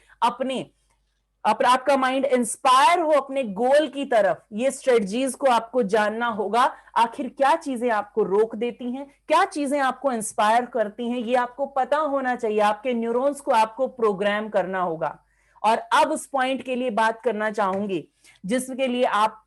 आपका माइंड इंस्पायर हो अपने गोल की तरफ। ये स्ट्रेटजीज को आपको जानना होगा। आखिर क्या चीजें आपको रोक देती हैं, क्या चीजें आपको इंस्पायर करती हैं, ये आपको पता होना चाहिए। आपके न्यूरॉन्स को आपको प्रोग्राम करना होगा। और अब उस पॉइंट के लिए बात करना चाहूंगी जिसके लिए आप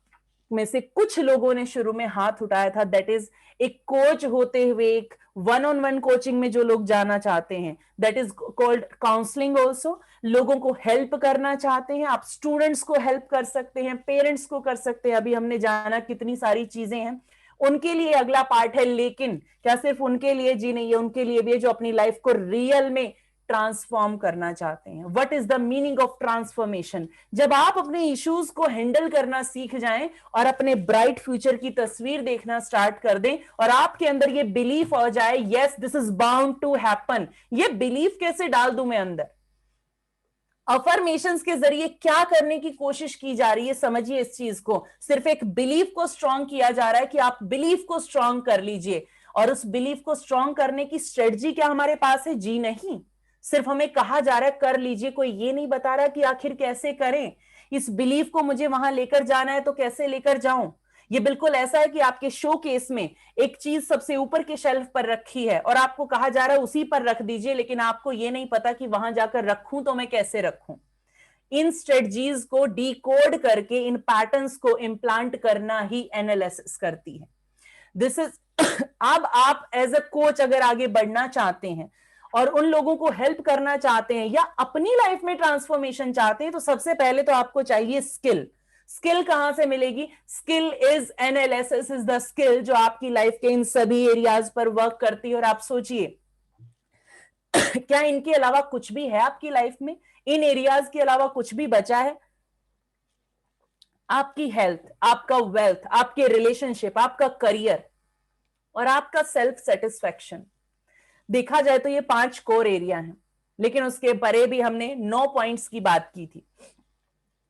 में से कुछ लोगों ने शुरू में हाथ उठाया था, दैट इज एक कोच होते हुए एक वन-ऑन-वन कोचिंग में जो लोग जाना चाहते हैं, that is called counselling also. लोगों को हेल्प करना चाहते हैं आप, स्टूडेंट्स को हेल्प कर सकते हैं, पेरेंट्स को कर सकते हैं। अभी हमने जाना कितनी सारी चीजें हैं, उनके लिए अगला पार्ट है। लेकिन क्या सिर्फ उनके लिए जी नहीं है, उनके लिए भी है जो अपनी लाइफ को रियल में ट्रांसफॉर्म करना चाहते हैं। What is the meaning of transformation? जब आप अपने इश्यूज को हैंडल करना सीख जाएं और अपने ब्राइट फ्यूचर की तस्वीर देखना स्टार्ट कर दें और आपके अंदर ये बिलीफ आ जाए, yes this is bound to happen. ये बिलीफ कैसे डाल दूं मैं अंदर? अफर्मेशंस के जरिए क्या करने की कोशिश की जा रही है, समझिए इस चीज को। सिर्फ एक बिलीफ को स्ट्रांग किया जा रहा है कि आप बिलीफ को स्ट्रांग कर लीजिए, और उस बिलीफ को स्ट्रांग करने की स्ट्रेटजी क्या हमारे पास है? जी नहीं, सिर्फ हमें कहा जा रहा है कर लीजिए, कोई ये नहीं बता रहा कि आखिर कैसे करें। इस बिलीफ को मुझे वहां लेकर जाना है तो कैसे लेकर जाऊं? ये बिल्कुल ऐसा है कि आपके शो केस में एक चीज सबसे ऊपर के शेल्फ पर रखी है और आपको कहा जा रहा है उसी पर रख दीजिए, लेकिन आपको ये नहीं पता कि वहां जाकर रखूं तो मैं कैसे रखूं। इन स्ट्रेटजीज को डिकोड करके इन पैटर्न्स को इंप्लांट करना ही एनालिसिस करती है। दिस इज अब आप एज अ कोच अगर आगे बढ़ना चाहते हैं और उन लोगों को हेल्प करना चाहते हैं या अपनी लाइफ में ट्रांसफॉर्मेशन चाहते हैं, तो सबसे पहले तो आपको चाहिए स्किल। स्किल कहां से मिलेगी? Skill is analysis is the skill जो आपकी लाइफ के इन सभी एरियाज पर वर्क करती है। और आप सोचिए क्या इनके अलावा कुछ भी है आपकी लाइफ में? इन एरियाज के अलावा कुछ भी बचा है? आपकी हेल्थ, आपका वेल्थ, आपके रिलेशनशिप, आपका करियर और आपका सेल्फ सेटिस्फैक्शन। देखा जाए तो ये 5 कोर एरिया हैं, लेकिन उसके परे भी हमने 9 पॉइंट्स की बात की थी।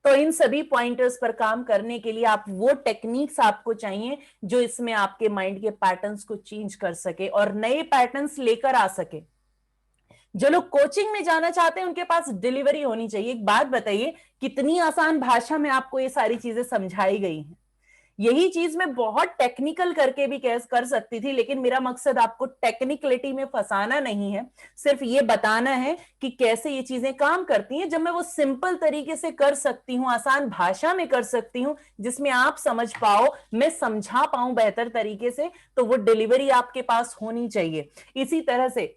तो इन सभी पॉइंटर्स पर काम करने के लिए आप वो टेक्निक्स आपको चाहिए जो इसमें आपके माइंड के पैटर्न्स को चेंज कर सके और नए पैटर्न्स लेकर आ सके। जो लोग कोचिंग में जाना चाहते हैं उनके पास डिलीवरी होनी चाहिए। एक बात बताइए, कितनी आसान भाषा में आपको ये सारी चीजें समझाई गई हैं। यही चीज मैं बहुत टेक्निकल करके भी कैसे कर सकती थी, लेकिन मेरा मकसद आपको टेक्निकलिटी में फंसाना नहीं है, सिर्फ ये बताना है कि कैसे ये चीजें काम करती हैं। जब मैं वो सिंपल तरीके से कर सकती हूँ, आसान भाषा में कर सकती हूँ, जिसमें आप समझ पाओ, मैं समझा पाऊं बेहतर तरीके से, तो वो डिलीवरी आपके पास होनी चाहिए। इसी तरह से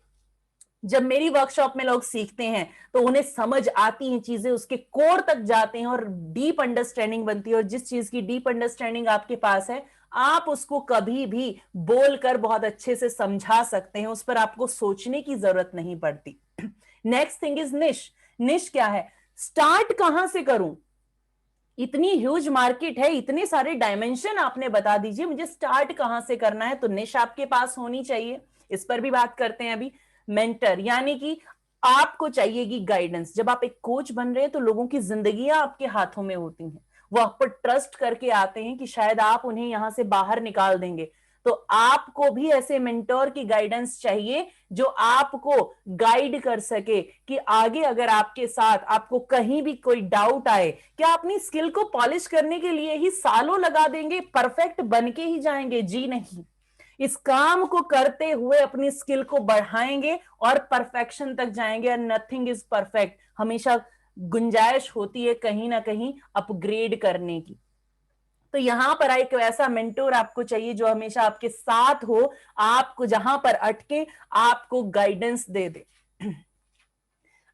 जब मेरी वर्कशॉप में लोग सीखते हैं तो उन्हें समझ आती हैं चीजें, उसके कोर तक जाते हैं और डीप अंडरस्टैंडिंग बनती है। और जिस चीज की डीप अंडरस्टैंडिंग आपके पास है, आप उसको कभी भी बोलकर बहुत अच्छे से समझा सकते हैं, उस पर आपको सोचने की जरूरत नहीं पड़ती। नेक्स्ट थिंग इज निश। निश क्या है? स्टार्ट कहां से करूं? इतनी ह्यूज मार्केट है, इतने सारे डायमेंशन आपने बता दीजिए, मुझे स्टार्ट कहां से करना है? तो निश आपके पास होनी चाहिए। इस पर भी बात करते हैं अभी। मेंटर, यानी कि आपको चाहिएगी गाइडेंस। जब आप एक कोच बन रहे हैं तो लोगों की जिंदगियां आपके हाथों में होती हैं, वो आप पर ट्रस्ट करके आते हैं कि शायद आप उन्हें यहां से बाहर निकाल देंगे। तो आपको भी ऐसे मेंटोर की गाइडेंस चाहिए जो आपको गाइड कर सके कि आगे अगर आपके साथ आपको कहीं भी कोई डाउट आए, क्या अपनी स्किल को पॉलिश करने के लिए ही सालों लगा देंगे, परफेक्ट बन के ही जाएंगे? जी नहीं, इस काम को करते हुए अपनी स्किल को बढ़ाएंगे और परफेक्शन तक जाएंगे। एंड नथिंग इज परफेक्ट, हमेशा गुंजाइश होती है कहीं ना कहीं अपग्रेड करने की। तो यहां पर एक ऐसा मेंटोर आपको चाहिए जो हमेशा आपके साथ हो, आपको जहां पर अटके आपको गाइडेंस दे दे।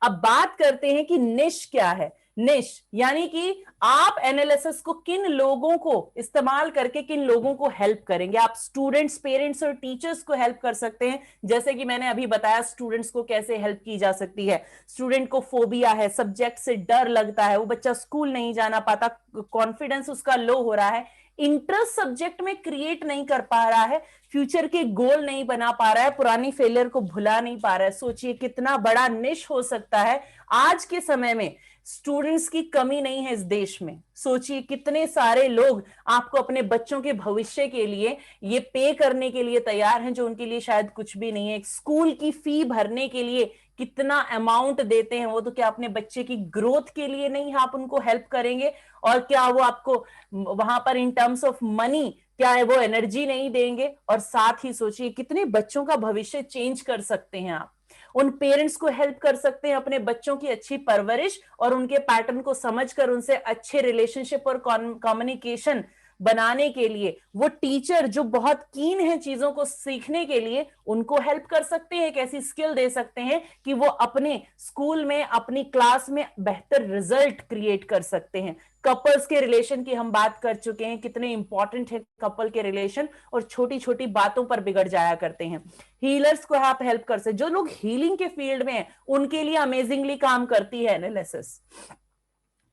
अब बात करते हैं कि निश क्या है। निश यानी कि आप एनालिसिस को किन लोगों को इस्तेमाल करके किन लोगों को हेल्प करेंगे। आप स्टूडेंट्स, पेरेंट्स और टीचर्स को हेल्प कर सकते हैं, जैसे कि मैंने अभी बताया स्टूडेंट्स को कैसे हेल्प की जा सकती है। स्टूडेंट को फोबिया है, सब्जेक्ट से डर लगता है, वो बच्चा स्कूल नहीं जाना पाता, कॉन्फिडेंस उसका लो हो रहा है, इंटरेस्ट सब्जेक्ट में क्रिएट नहीं कर पा रहा है, फ्यूचर के गोल नहीं बना पा रहा है, पुरानी फेलियर को भुला नहीं पा रहा है। सोचिए कितना बड़ा निश हो सकता है। आज के समय में स्टूडेंट्स की कमी नहीं है इस देश में। सोचिए कितने सारे लोग आपको अपने बच्चों के भविष्य के लिए ये पे करने के लिए तैयार हैं जो उनके लिए शायद कुछ भी नहीं है। स्कूल की फी भरने के लिए कितना अमाउंट देते हैं वो, तो क्या अपने बच्चे की ग्रोथ के लिए नहीं आप उनको हेल्प करेंगे? और क्या वो आपको वहां पर इन टर्म्स ऑफ मनी क्या है वो एनर्जी नहीं देंगे? और साथ ही सोचिए कितने बच्चों का भविष्य चेंज कर सकते हैं आप। उन पेरेंट्स को हेल्प कर सकते हैं अपने बच्चों की अच्छी परवरिश और उनके पैटर्न को समझकर उनसे अच्छे रिलेशनशिप और कम्युनिकेशन बनाने के लिए। वो टीचर जो बहुत कीन है चीजों को सीखने के लिए, उनको हेल्प कर सकते हैं, एक ऐसी स्किल दे सकते हैं कि वो अपने स्कूल में, अपनी क्लास में बेहतर रिजल्ट क्रिएट कर सकते हैं। कपल्स के रिलेशन की हम बात कर चुके हैं, कितने इंपॉर्टेंट है कपल के रिलेशन, और छोटी छोटी बातों पर बिगड़ जाया करते हैं। हीलर्स को आप हेल्प कर सकते, जो लोग हीलिंग के फील्ड में हैं उनके लिए अमेजिंगली काम करती है एनालिसिस।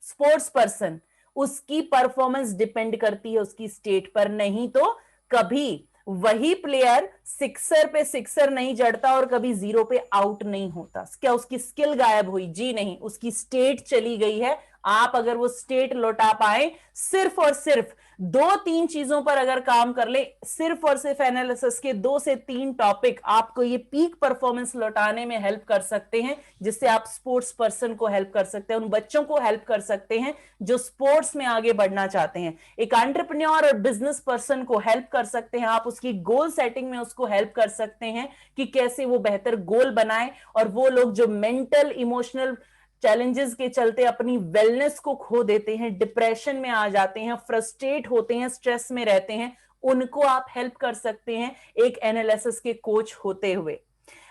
स्पोर्ट्स पर्सन, उसकी परफॉर्मेंस डिपेंड करती है उसकी स्टेट पर, नहीं तो कभी वही प्लेयर सिक्सर पे सिक्सर नहीं जड़ता और कभी जीरो पे आउट नहीं होता। क्या उसकी स्किल गायब हुई? जी नहीं, उसकी स्टेट चली गई है। आप अगर वो स्टेट लौटा पाए, सिर्फ और सिर्फ 2-3 चीजों पर अगर काम कर ले, सिर्फ और सिर्फ एनालिसिस के 2 से 3 टॉपिक आपको ये पीक परफॉर्मेंस लौटाने में हेल्प कर सकते हैं, जिससे आप स्पोर्ट्स पर्सन को हेल्प कर सकते हैं, उन बच्चों को हेल्प कर सकते हैं जो स्पोर्ट्स में आगे बढ़ना चाहते हैं। एक एंटरप्रेन्योर और बिजनेस पर्सन को हेल्प कर सकते हैं आप, उसकी गोल सेटिंग में उसको हेल्प कर सकते हैं कि कैसे वो बेहतर गोल बनाए। और वो लोग जो मेंटल इमोशनल चैलेंजेस के चलते अपनी वेलनेस को खो देते हैं, डिप्रेशन में आ जाते हैं, फ्रस्ट्रेट होते हैं, स्ट्रेस में रहते हैं, उनको आप हेल्प कर सकते हैं एक एनालिसिस के कोच होते हुए।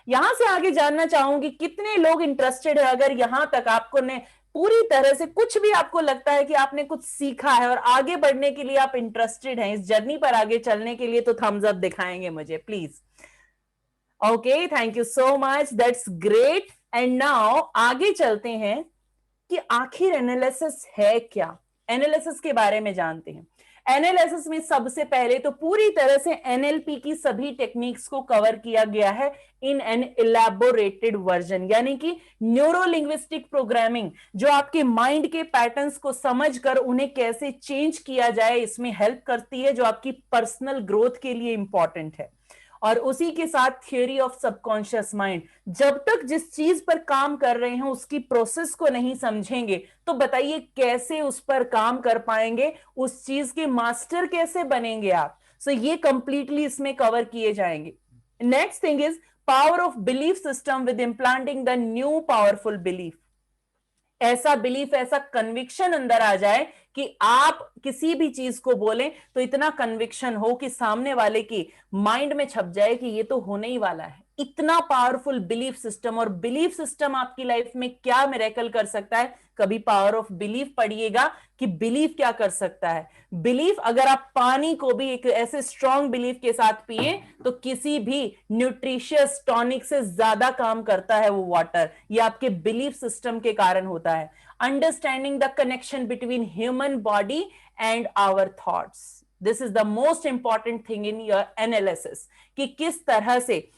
यहां से आगे जानना चाहूंगी कितने लोग इंटरेस्टेड है। अगर यहां तक आपको ने पूरी तरह से कुछ भी आपको लगता है कि आपने कुछ सीखा है और आगे बढ़ने के लिए आप इंटरेस्टेड हैं, इस जर्नी पर आगे चलने के लिए, तो थम्स अप दिखाएंगे मुझे please. Okay, thank you so much, that's great. And now आगे चलते हैं कि आखिर एनालिसिस है क्या। एनालिसिस के बारे में जानते हैं। एनालिसिस में सबसे पहले तो पूरी तरह से एनएलपी की सभी टेक्निक्स को कवर किया गया है इन एन इलैबोरेटेड वर्जन, यानी कि न्यूरो लिंग्विस्टिक प्रोग्रामिंग, जो आपके माइंड के पैटर्न्स को समझकर उन्हें कैसे चेंज किया जाए इसमें हेल्प करती है, जो आपकी पर्सनल ग्रोथ के लिए इंपॉर्टेंट है। और उसी के साथ थियोरी ऑफ सबकॉन्शियस माइंड, जब तक जिस चीज पर काम कर रहे हैं उसकी प्रोसेस को नहीं समझेंगे तो बताइए कैसे उस पर काम कर पाएंगे, उस चीज के मास्टर कैसे बनेंगे आप। सो ये कंप्लीटली इसमें कवर किए जाएंगे। Next thing is power of belief system with implanting the new powerful belief. ऐसा बिलीफ, ऐसा कन्विक्शन अंदर आ जाए कि आप किसी भी चीज को बोलें तो इतना कन्विक्शन हो कि सामने वाले की माइंड में छप जाए कि ये तो होने ही वाला है। इतना पावरफुल बिलीफ सिस्टम। और बिलीफ सिस्टम आपकी लाइफ में क्या मिरेकल कर सकता है, कभी पावर ऑफ बिलीफ पढ़िएगा कि बिलीफ क्या कर सकता है। बिलीफ, अगर आप पानी को भी एक ऐसे स्ट्रॉन्ग बिलीफ के साथ पिए तो किसी भी न्यूट्रिशियस टॉनिक से ज्यादा काम करता है वो वाटर। ये आपके बिलीफ सिस्टम के कारण होता है। Understanding the connection between human body and our thoughts, this is the most important thing in your analysis, कि किस तरह से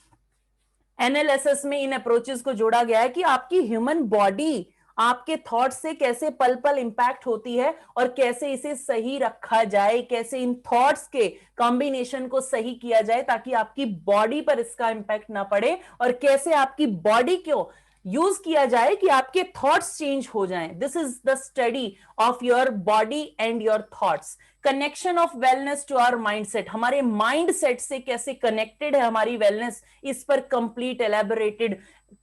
एनालिसिस में इन अप्रोचेस को जोड़ा गया है कि आपकी ह्यूमन बॉडी आपके थॉट्स से कैसे पल पल इंपैक्ट होती है और कैसे इसे सही रखा जाए, कैसे इन थॉट्स के कॉम्बिनेशन को सही किया जाए ताकि आपकी बॉडी पर इसका इंपैक्ट ना पड़े, और कैसे आपकी बॉडी को यूज किया जाए कि आपके थॉट्स चेंज हो जाएं. This is the study of your body and your thoughts. Connection of wellness to our mindset, हमारे माइंडसेट से कैसे कनेक्टेड है हमारी वेलनेस, इस पर कंप्लीट एलैबोरेटेड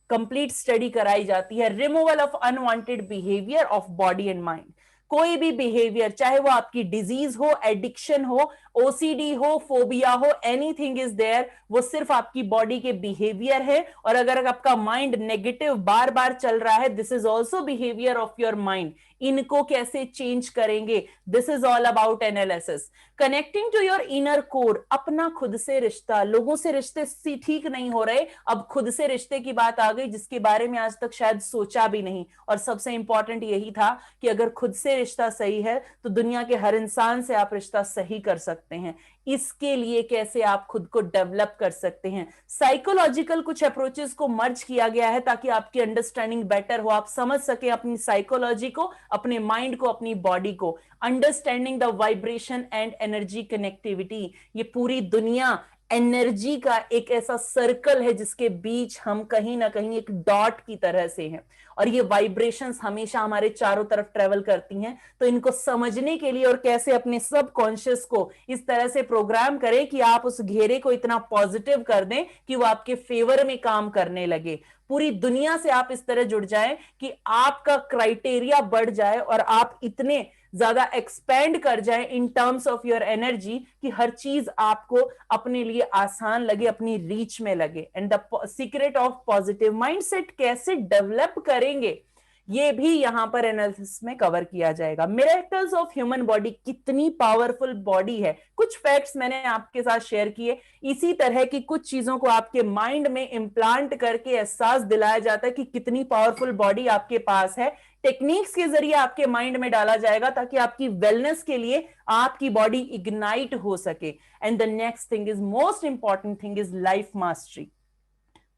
कंप्लीट स्टडी कराई जाती है. Removal of unwanted behaviour of body and mind. कोई भी बिहेवियर, चाहे वो आपकी डिजीज हो, एडिक्शन हो, ओसीडी हो, फोबिया हो, एनीथिंग इज देयर, वो सिर्फ आपकी बॉडी के बिहेवियर है. और अगर आपका माइंड नेगेटिव बार बार चल रहा है, this is also behaviour of your mind. इनको कैसे चेंज करेंगे, this is all about analysis. Connecting to your inner core, अपना खुद से रिश्ता. लोगों से रिश्ते ठीक नहीं हो रहे, अब खुद से रिश्ते की बात आ गई जिसके बारे में आज तक शायद सोचा भी नहीं. और सबसे इंपॉर्टेंट यही था कि अगर खुद से रिश्ता सही है तो दुनिया के हर इंसान से आप रिश्ता सही कर सकते हैं. इसके लिए कैसे आप खुद को डेवलप कर सकते हैं. साइकोलॉजिकल कुछ अप्रोचेस को मर्ज किया गया है ताकि आपकी अंडरस्टैंडिंग बेटर हो, आप समझ सके अपनी साइकोलॉजी को, अपने माइंड को, अपनी बॉडी को. Understanding the vibration and energy connectivity. ये पूरी दुनिया एनर्जी का एक ऐसा सर्कल है जिसके बीच हम कहीं ना कहीं एक डॉट की तरह से हैं, और ये वाइब्रेशंस हमेशा हमारे चारों तरफ ट्रेवल करती हैं. तो इनको समझने के लिए और कैसे अपने सब कॉन्शियस को इस तरह से प्रोग्राम करें कि आप उस घेरे को इतना पॉजिटिव कर दें कि वो आपके फेवर में काम करने लगे. पूरी दुनिया से आप इस तरह जुड़ जाएं कि आपका क्राइटेरिया बढ़ जाए और आप इतने ज्यादा एक्सपेंड कर जाए in terms of your energy कि हर चीज आपको अपने लिए आसान लगे, अपनी रीच में लगे. And the secret of positive mindset कैसे डेवलप करेंगे, ये भी यहां पर एनालिसिस में कवर किया जाएगा. मिरेकल्स ऑफ ह्यूमन बॉडी, कितनी पावरफुल बॉडी है. कुछ फैक्ट्स मैंने आपके साथ शेयर किए. इसी तरह की कुछ चीजों को आपके माइंड में इम्प्लांट करके एहसास दिलाया जाता है कि कितनी पावरफुल बॉडी आपके पास है. टेक्निक्स के जरिए आपके माइंड में डाला जाएगा ताकि आपकी वेलनेस के लिए आपकी बॉडी इग्नाइट हो सके. And the next thing is most important thing is life mastery.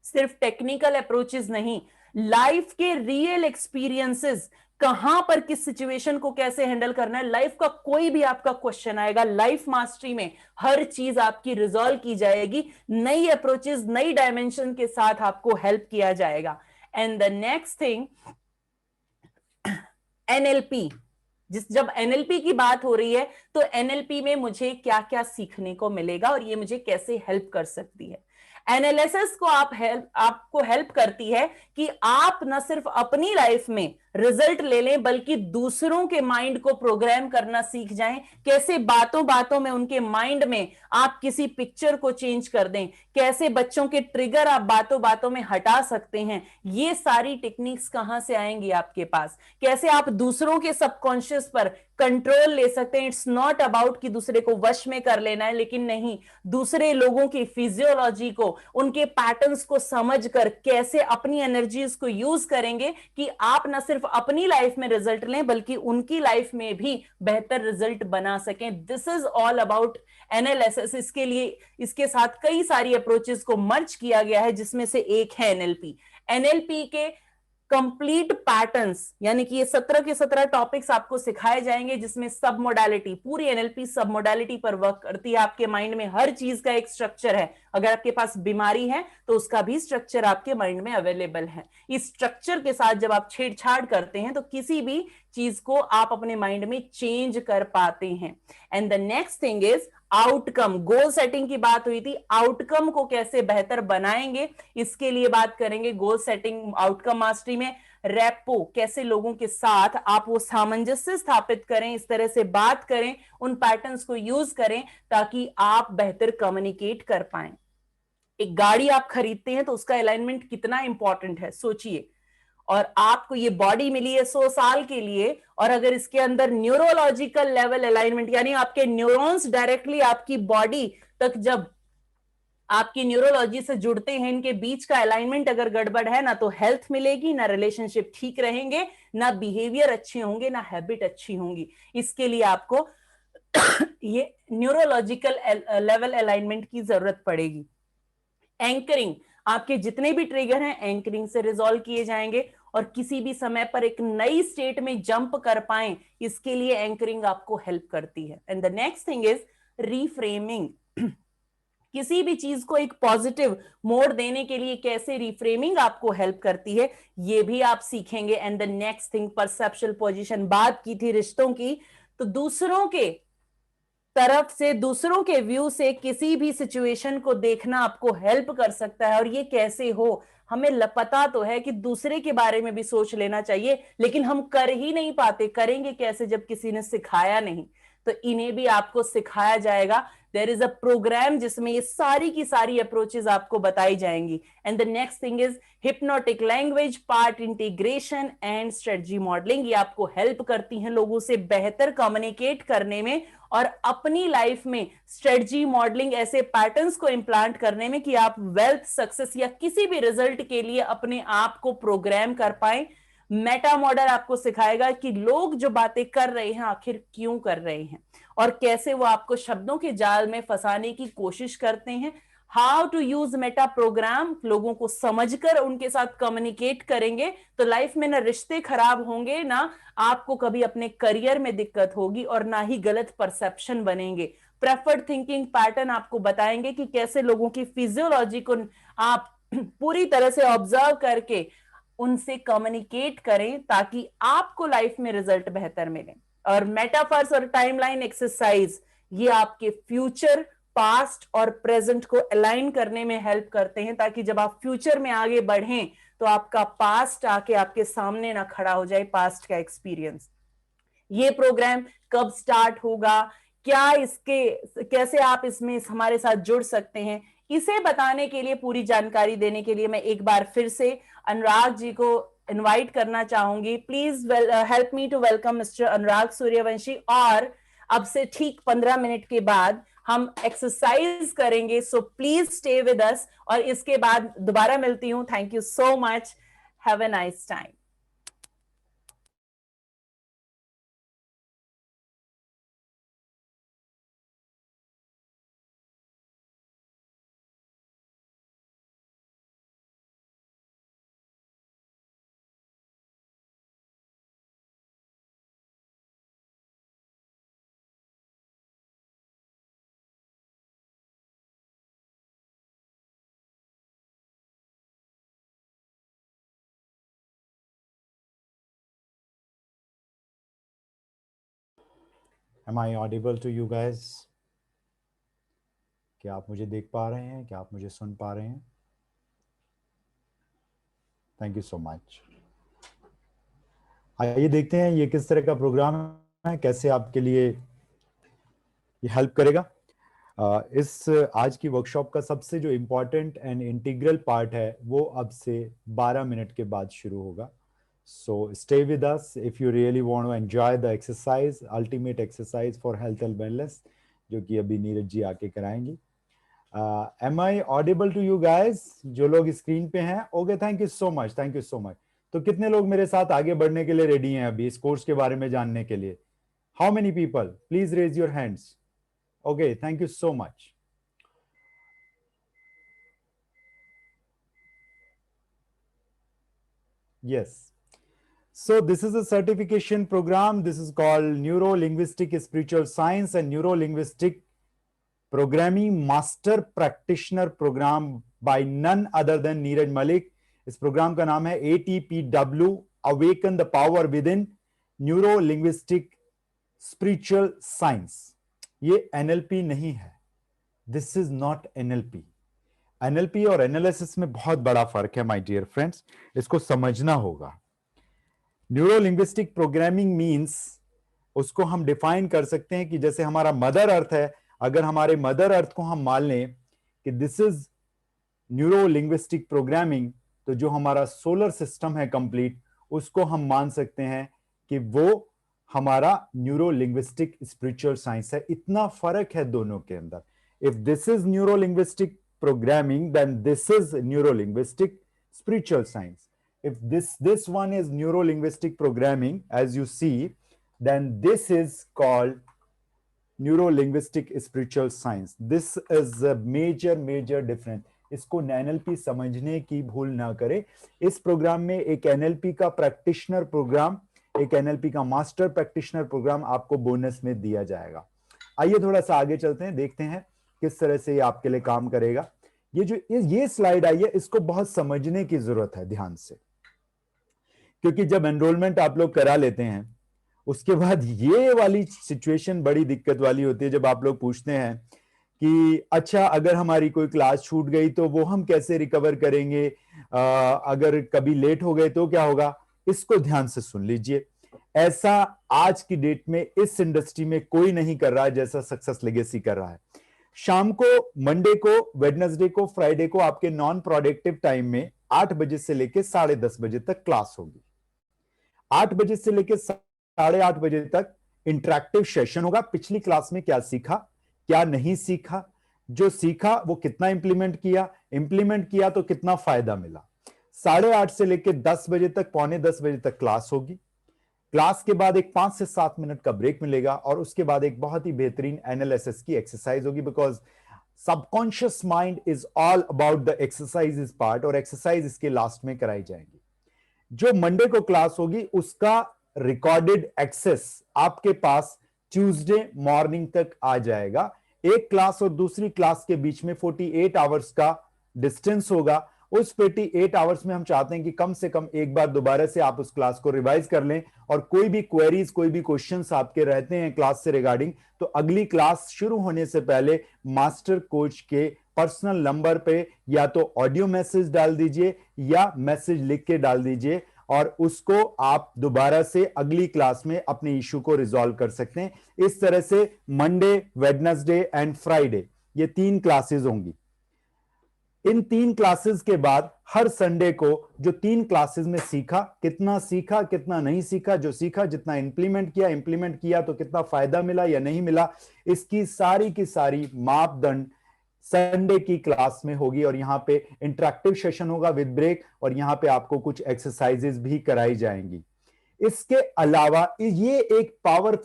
सिर्फ टेक्निकल अप्रोचेस नहीं, लाइफ के रियल एक्सपीरियंसेस, कहां पर किस सिचुएशन को कैसे हैंडल करना है. लाइफ का कोई भी आपका क्वेश्चन आएगा, लाइफ मास्टरी में हर चीज आपकी रिजॉल्व की जाएगी. नई अप्रोचेस, नई डायमेंशन के साथ आपको हेल्प किया जाएगा. And the next thing, NLP. जब एनएलपी की बात हो रही है तो एनएलपी में मुझे क्या क्या सीखने को मिलेगा और ये मुझे कैसे हेल्प कर सकती है. एनालिसिस को आपको हेल्प करती है कि आप न सिर्फ अपनी लाइफ में रिजल्ट ले लें बल्कि दूसरों के माइंड को प्रोग्राम करना सीख जाएं. कैसे बातों बातों में उनके माइंड में आप किसी पिक्चर को चेंज कर दें, कैसे बच्चों के ट्रिगर आप बातों बातों में हटा सकते हैं. ये सारी टेक्निक्स कहां से आएंगी आपके पास. कैसे आप दूसरों के सबकॉन्शियस पर कंट्रोल ले सकते हैं. इट्स नॉट अबाउट कि दूसरे को वश में कर लेना है, लेकिन नहीं, दूसरे लोगों की फिजियोलॉजी को, उनके पैटर्न्स को समझकर कैसे अपनी एनर्जीज को यूज करेंगे कि आप ना सिर्फ अपनी लाइफ में रिजल्ट लें बल्कि उनकी लाइफ में भी बेहतर रिजल्ट बना सकें. This is all about analysis. इसके लिए इसके साथ कई सारी अप्रोचेस को मर्ज किया गया है जिसमें से एक है एनएलपी. एनएलपी के कंप्लीट पैटर्न्स, यानी कि ये 17 के 17 टॉपिक्स आपको सिखाए जाएंगे जिसमें सब मोडालिटी, पूरी एनएलपी सब मोडालिटी पर वर्क करती है. आपके माइंड में हर चीज का एक स्ट्रक्चर है. अगर आपके पास बीमारी है तो उसका भी स्ट्रक्चर आपके माइंड में अवेलेबल है. इस स्ट्रक्चर के साथ जब आप छेड़छाड़ करते हैं तो किसी भी चीज को आप अपने माइंड में चेंज कर पाते हैं. And the next thing is outcome. Goal setting की बात हुई थी, आउटकम को कैसे बेहतर बनाएंगे इसके लिए बात करेंगे. गोल सेटिंग, आउटकम मास्टरी में रैपो, कैसे लोगों के साथ आप वो सामंजस्य स्थापित करें, इस तरह से बात करें, उन पैटर्न्स को यूज करें ताकि आप बेहतर कम्युनिकेट कर पाएं. एक गाड़ी आप खरीदते हैं तो उसका अलाइनमेंट कितना इंपॉर्टेंट है सोचिए. और आपको ये बॉडी मिली है 100 साल के लिए, और अगर इसके अंदर न्यूरोलॉजिकल लेवल अलाइनमेंट, यानी आपके न्यूरॉन्स डायरेक्टली आपकी बॉडी तक जब आपकी न्यूरोलॉजी से जुड़ते हैं, इनके बीच का अलाइनमेंट अगर गड़बड़ है ना तो हेल्थ मिलेगी ना, रिलेशनशिप ठीक रहेंगे, ना बिहेवियर अच्छे होंगे, ना हैबिट अच्छी होंगी. इसके लिए आपको ये न्यूरोलॉजिकल लेवल अलाइनमेंट की जरूरत पड़ेगी. एंकरिंग, आपके जितने भी ट्रिगर हैं एंकरिंग से रिजॉल्व किए जाएंगे और किसी भी समय पर एक नई स्टेट में जंप कर पाएं, इसके लिए एंकरिंग आपको हेल्प करती है। And the next thing is reframing. किसी भी चीज को एक पॉजिटिव मोड देने के लिए कैसे रिफ्रेमिंग आपको हेल्प करती है, ये भी आप सीखेंगे। And the next thing perceptual position, बात की थी रिश्तों की, तो दूसरों के तरफ से, दूसरों के व्यू से किसी भी सिचुएशन को देखना आपको हेल्प कर सकता है। और ये कैसे हो, हमें पता तो है कि दूसरे के बारे में भी सोच लेना चाहिए, लेकिन हम कर ही नहीं पाते। करेंगे कैसे जब किसी ने सिखाया नहीं? तो इन्हें भी आपको सिखाया जाएगा। देयर इज अ प्रोग्राम जिसमें ये सारी की सारी अप्रोचेस आपको बताई जाएंगी। And the next thing is hypnotic language, part integration and strategy modelling. ये आपको हेल्प करती हैं लोगों से बेहतर कम्युनिकेट करने में और अपनी लाइफ में स्ट्रेटजी मॉडलिंग, ऐसे पैटर्न्स को इंप्लांट करने में कि आप वेल्थ, सक्सेस या किसी भी रिजल्ट के लिए अपने आप को प्रोग्राम कर पाए। मेटा मॉडल आपको सिखाएगा कि लोग जो बातें कर रहे हैं आखिर क्यों कर रहे हैं और कैसे वो आपको शब्दों के जाल में फंसाने की कोशिश करते हैं। How to use meta program, लोगों को समझकर उनके साथ कम्युनिकेट करेंगे तो लाइफ में ना रिश्ते खराब होंगे, ना आपको कभी अपने करियर में दिक्कत होगी और ना ही गलत परसेप्शन बनेंगे। प्रेफर्ड थिंकिंग पैटर्न आपको बताएंगे कि कैसे लोगों की फिजियोलॉजी को आप पूरी तरह से ऑब्जर्व करके उनसे कम्युनिकेट करें ताकि आपको लाइफ में रिजल्ट बेहतर मिले। और मेटाफर्स और टाइमलाइन एक्सरसाइज, ये आपके फ्यूचर, पास्ट और प्रेजेंट को अलाइन करने में हेल्प करते हैं ताकि जब आप फ्यूचर में आगे बढ़ें तो आपका पास्ट आके आपके सामने ना खड़ा हो जाए, पास्ट का एक्सपीरियंस। ये प्रोग्राम कब स्टार्ट होगा, क्या इसके, कैसे आप इसमें हमारे साथ जुड़ सकते हैं, इसे बताने के लिए, पूरी जानकारी देने के लिए मैं एक बार फिर से अनुराग जी को इनवाइट करना चाहूंगी। Please help me to welcome mister Anurag Suryavanshi. और अब से ठीक 15 मिनट के बाद हम एक्सरसाइज करेंगे, so please stay with us और इसके बाद दोबारा मिलती हूं। Thank you so much, have a nice time. Am I audible to you guys? क्या आप मुझे देख पा रहे हैं? क्या आप मुझे सुन पा रहे हैं? Thank you so much. आइए देखते हैं ये किस तरह का प्रोग्राम है, कैसे आपके लिए ये हेल्प करेगा। इस आज की वर्कशॉप का सबसे जो इम्पोर्टेंट एंड इंटीग्रल पार्ट है वो अब से 12 मिनट के बाद शुरू होगा। So stay with us if you really want to enjoy the exercise, ultimate exercise for health and wellness, जो कि अभी नीरज जी आके कराएंगी। Am I audible to you guys? जो लोग स्क्रीन पे हैं, okay, thank you so much, thank you so much. तो कितने लोग मेरे साथ आगे बढ़ने के लिए रेडी हैं अभी इस कोर्स के बारे में जानने के लिए? How many people? Please raise your hands. Okay, thank you so much. Yes. So this is a certification program. This is called Neuro Linguistic Spiritual Science and Neuro Linguistic Programming Master Practitioner Program by none other than Neeraj Malik. इस प्रोग्राम का नाम है ATPW, Awaken the Power Within, Neuro Linguistic Spiritual Science. ये NLP नहीं है. This is not NLP. NLP और एनालिसिस में बहुत बड़ा फर्क है माय डियर फ्रेंड्स, इसको समझना होगा। न्यूरो लिंग्विस्टिक प्रोग्रामिंग मींस, उसको हम डिफाइन कर सकते हैं कि जैसे हमारा मदर अर्थ है, अगर हमारे मदर अर्थ को हम मान लें कि this is neuro linguistic programming, तो जो हमारा सोलर सिस्टम है कंप्लीट, उसको हम मान सकते हैं कि वो हमारा न्यूरो लिंग्विस्टिक स्पिरिचुअल साइंस है। इतना फर्क है दोनों के अंदर। If this is neuro linguistic programming, then this is neuro-linguistic spiritual science. If this one is neuro-linguistic programming, as you see, then this is called neuro-linguistic spiritual science. This is a major difference. इसको एनएलपी समझने की भूल ना करें। इस प्रोग्राम में एक एनएलपी का प्रैक्टिशनर प्रोग्राम, एक एनएलपी का मास्टर प्रैक्टिशनर प्रोग्राम आपको बोनस में दिया जाएगा। आइए थोड़ा सा आगे चलते हैं, देखते हैं किस तरह से ये आपके लिए काम करेगा। ये स्लाइड आई है, इसको बहुत समझने की जरूरत है ध्यान से, क्योंकि जब एनरोलमेंट आप लोग करा लेते हैं उसके बाद ये वाली सिचुएशन बड़ी दिक्कत वाली होती है, जब आप लोग पूछते हैं कि अच्छा अगर हमारी कोई क्लास छूट गई तो वो हम कैसे रिकवर करेंगे, अगर कभी लेट हो गए तो क्या होगा। इसको ध्यान से सुन लीजिए। ऐसा आज की डेट में इस इंडस्ट्री में कोई नहीं कर रहा है जैसा सक्सेस लेगेसी कर रहा है। शाम को मंडे को, वेडनेसडे को, फ्राइडे को आपके नॉन प्रोडक्टिव टाइम में 8 बजे से लेकर 10:30 बजे तक क्लास होगी। 8 बजे से लेकर 8:30 बजे तक इंटरेक्टिव सेशन होगा। पिछली क्लास में क्या सीखा, क्या नहीं सीखा, जो सीखा वो कितना इंप्लीमेंट किया तो कितना फायदा मिला। 8:30 से लेकर 10 बजे तक, पौने 10 बजे तक क्लास होगी। क्लास के बाद एक 5 से 7 मिनट का ब्रेक मिलेगा और उसके बाद एक बहुत ही बेहतरीन एनालिसिस की एक्सरसाइज होगी, because subconscious mind is all about the exercise part, और एक्सरसाइज इसके लास्ट में कराई जाएंगी। जो मंडे को क्लास होगी उसका रिकॉर्डेड एक्सेस आपके पास ट्यूसडे मॉर्निंग तक आ जाएगा। एक क्लास और दूसरी क्लास के बीच में 48 आवर्स का डिस्टेंस होगा। उस 48 आवर्स में हम चाहते हैं कि कम से कम एक बार दोबारा से आप उस क्लास को रिवाइज कर लें, और कोई भी क्वेरीज, कोई भी क्वेश्चंस आपके रहते हैं क्लास से रिगार्डिंग, तो अगली क्लास शुरू होने से पहले मास्टर कोच के पर्सनल नंबर पे या तो ऑडियो मैसेज डाल दीजिए या मैसेज लिख के डाल दीजिए, और उसको आप दोबारा से अगली क्लास में अपने इशू को रिजॉल्व कर सकते हैं। इस तरह से मंडे, वेडनेसडे एंड फ्राइडे ये 3 क्लासेस होंगी। इन 3 क्लासेस के बाद हर संडे को जो 3 क्लासेस में सीखा, कितना नहीं सीखा, जो सीखा जितना इंप्लीमेंट किया तो कितना फायदा मिला या नहीं मिला, इसकी सारी की सारी मापदंड संडे की क्लास में होगी। और यहां पे इंटरेक्टिव सेशन होगा विद ब्रेक, और यहां पे आपको कुछ एक्सरसाइजेस भी कराई जाएंगी। इसके अलावा ये एक पावर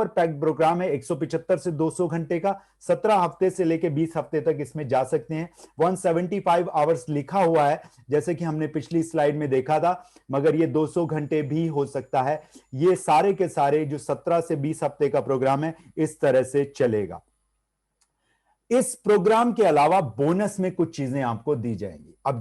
पैक्ड प्रोग्राम है, 175 से 200 घंटे का। 17 हफ्ते से लेके 20 हफ्ते तक इसमें जा सकते हैं। 175 आवर्स लिखा हुआ है जैसे कि हमने पिछली स्लाइड में देखा था, मगर ये 200 घंटे भी हो सकता है। ये सारे के सारे जो 17 से 20 हफ्ते का प्रोग्राम है इस तरह से चलेगा। इस प्रोग्राम के अलावा बोनस में कुछ चीजें आपको दी जाएंगी। अब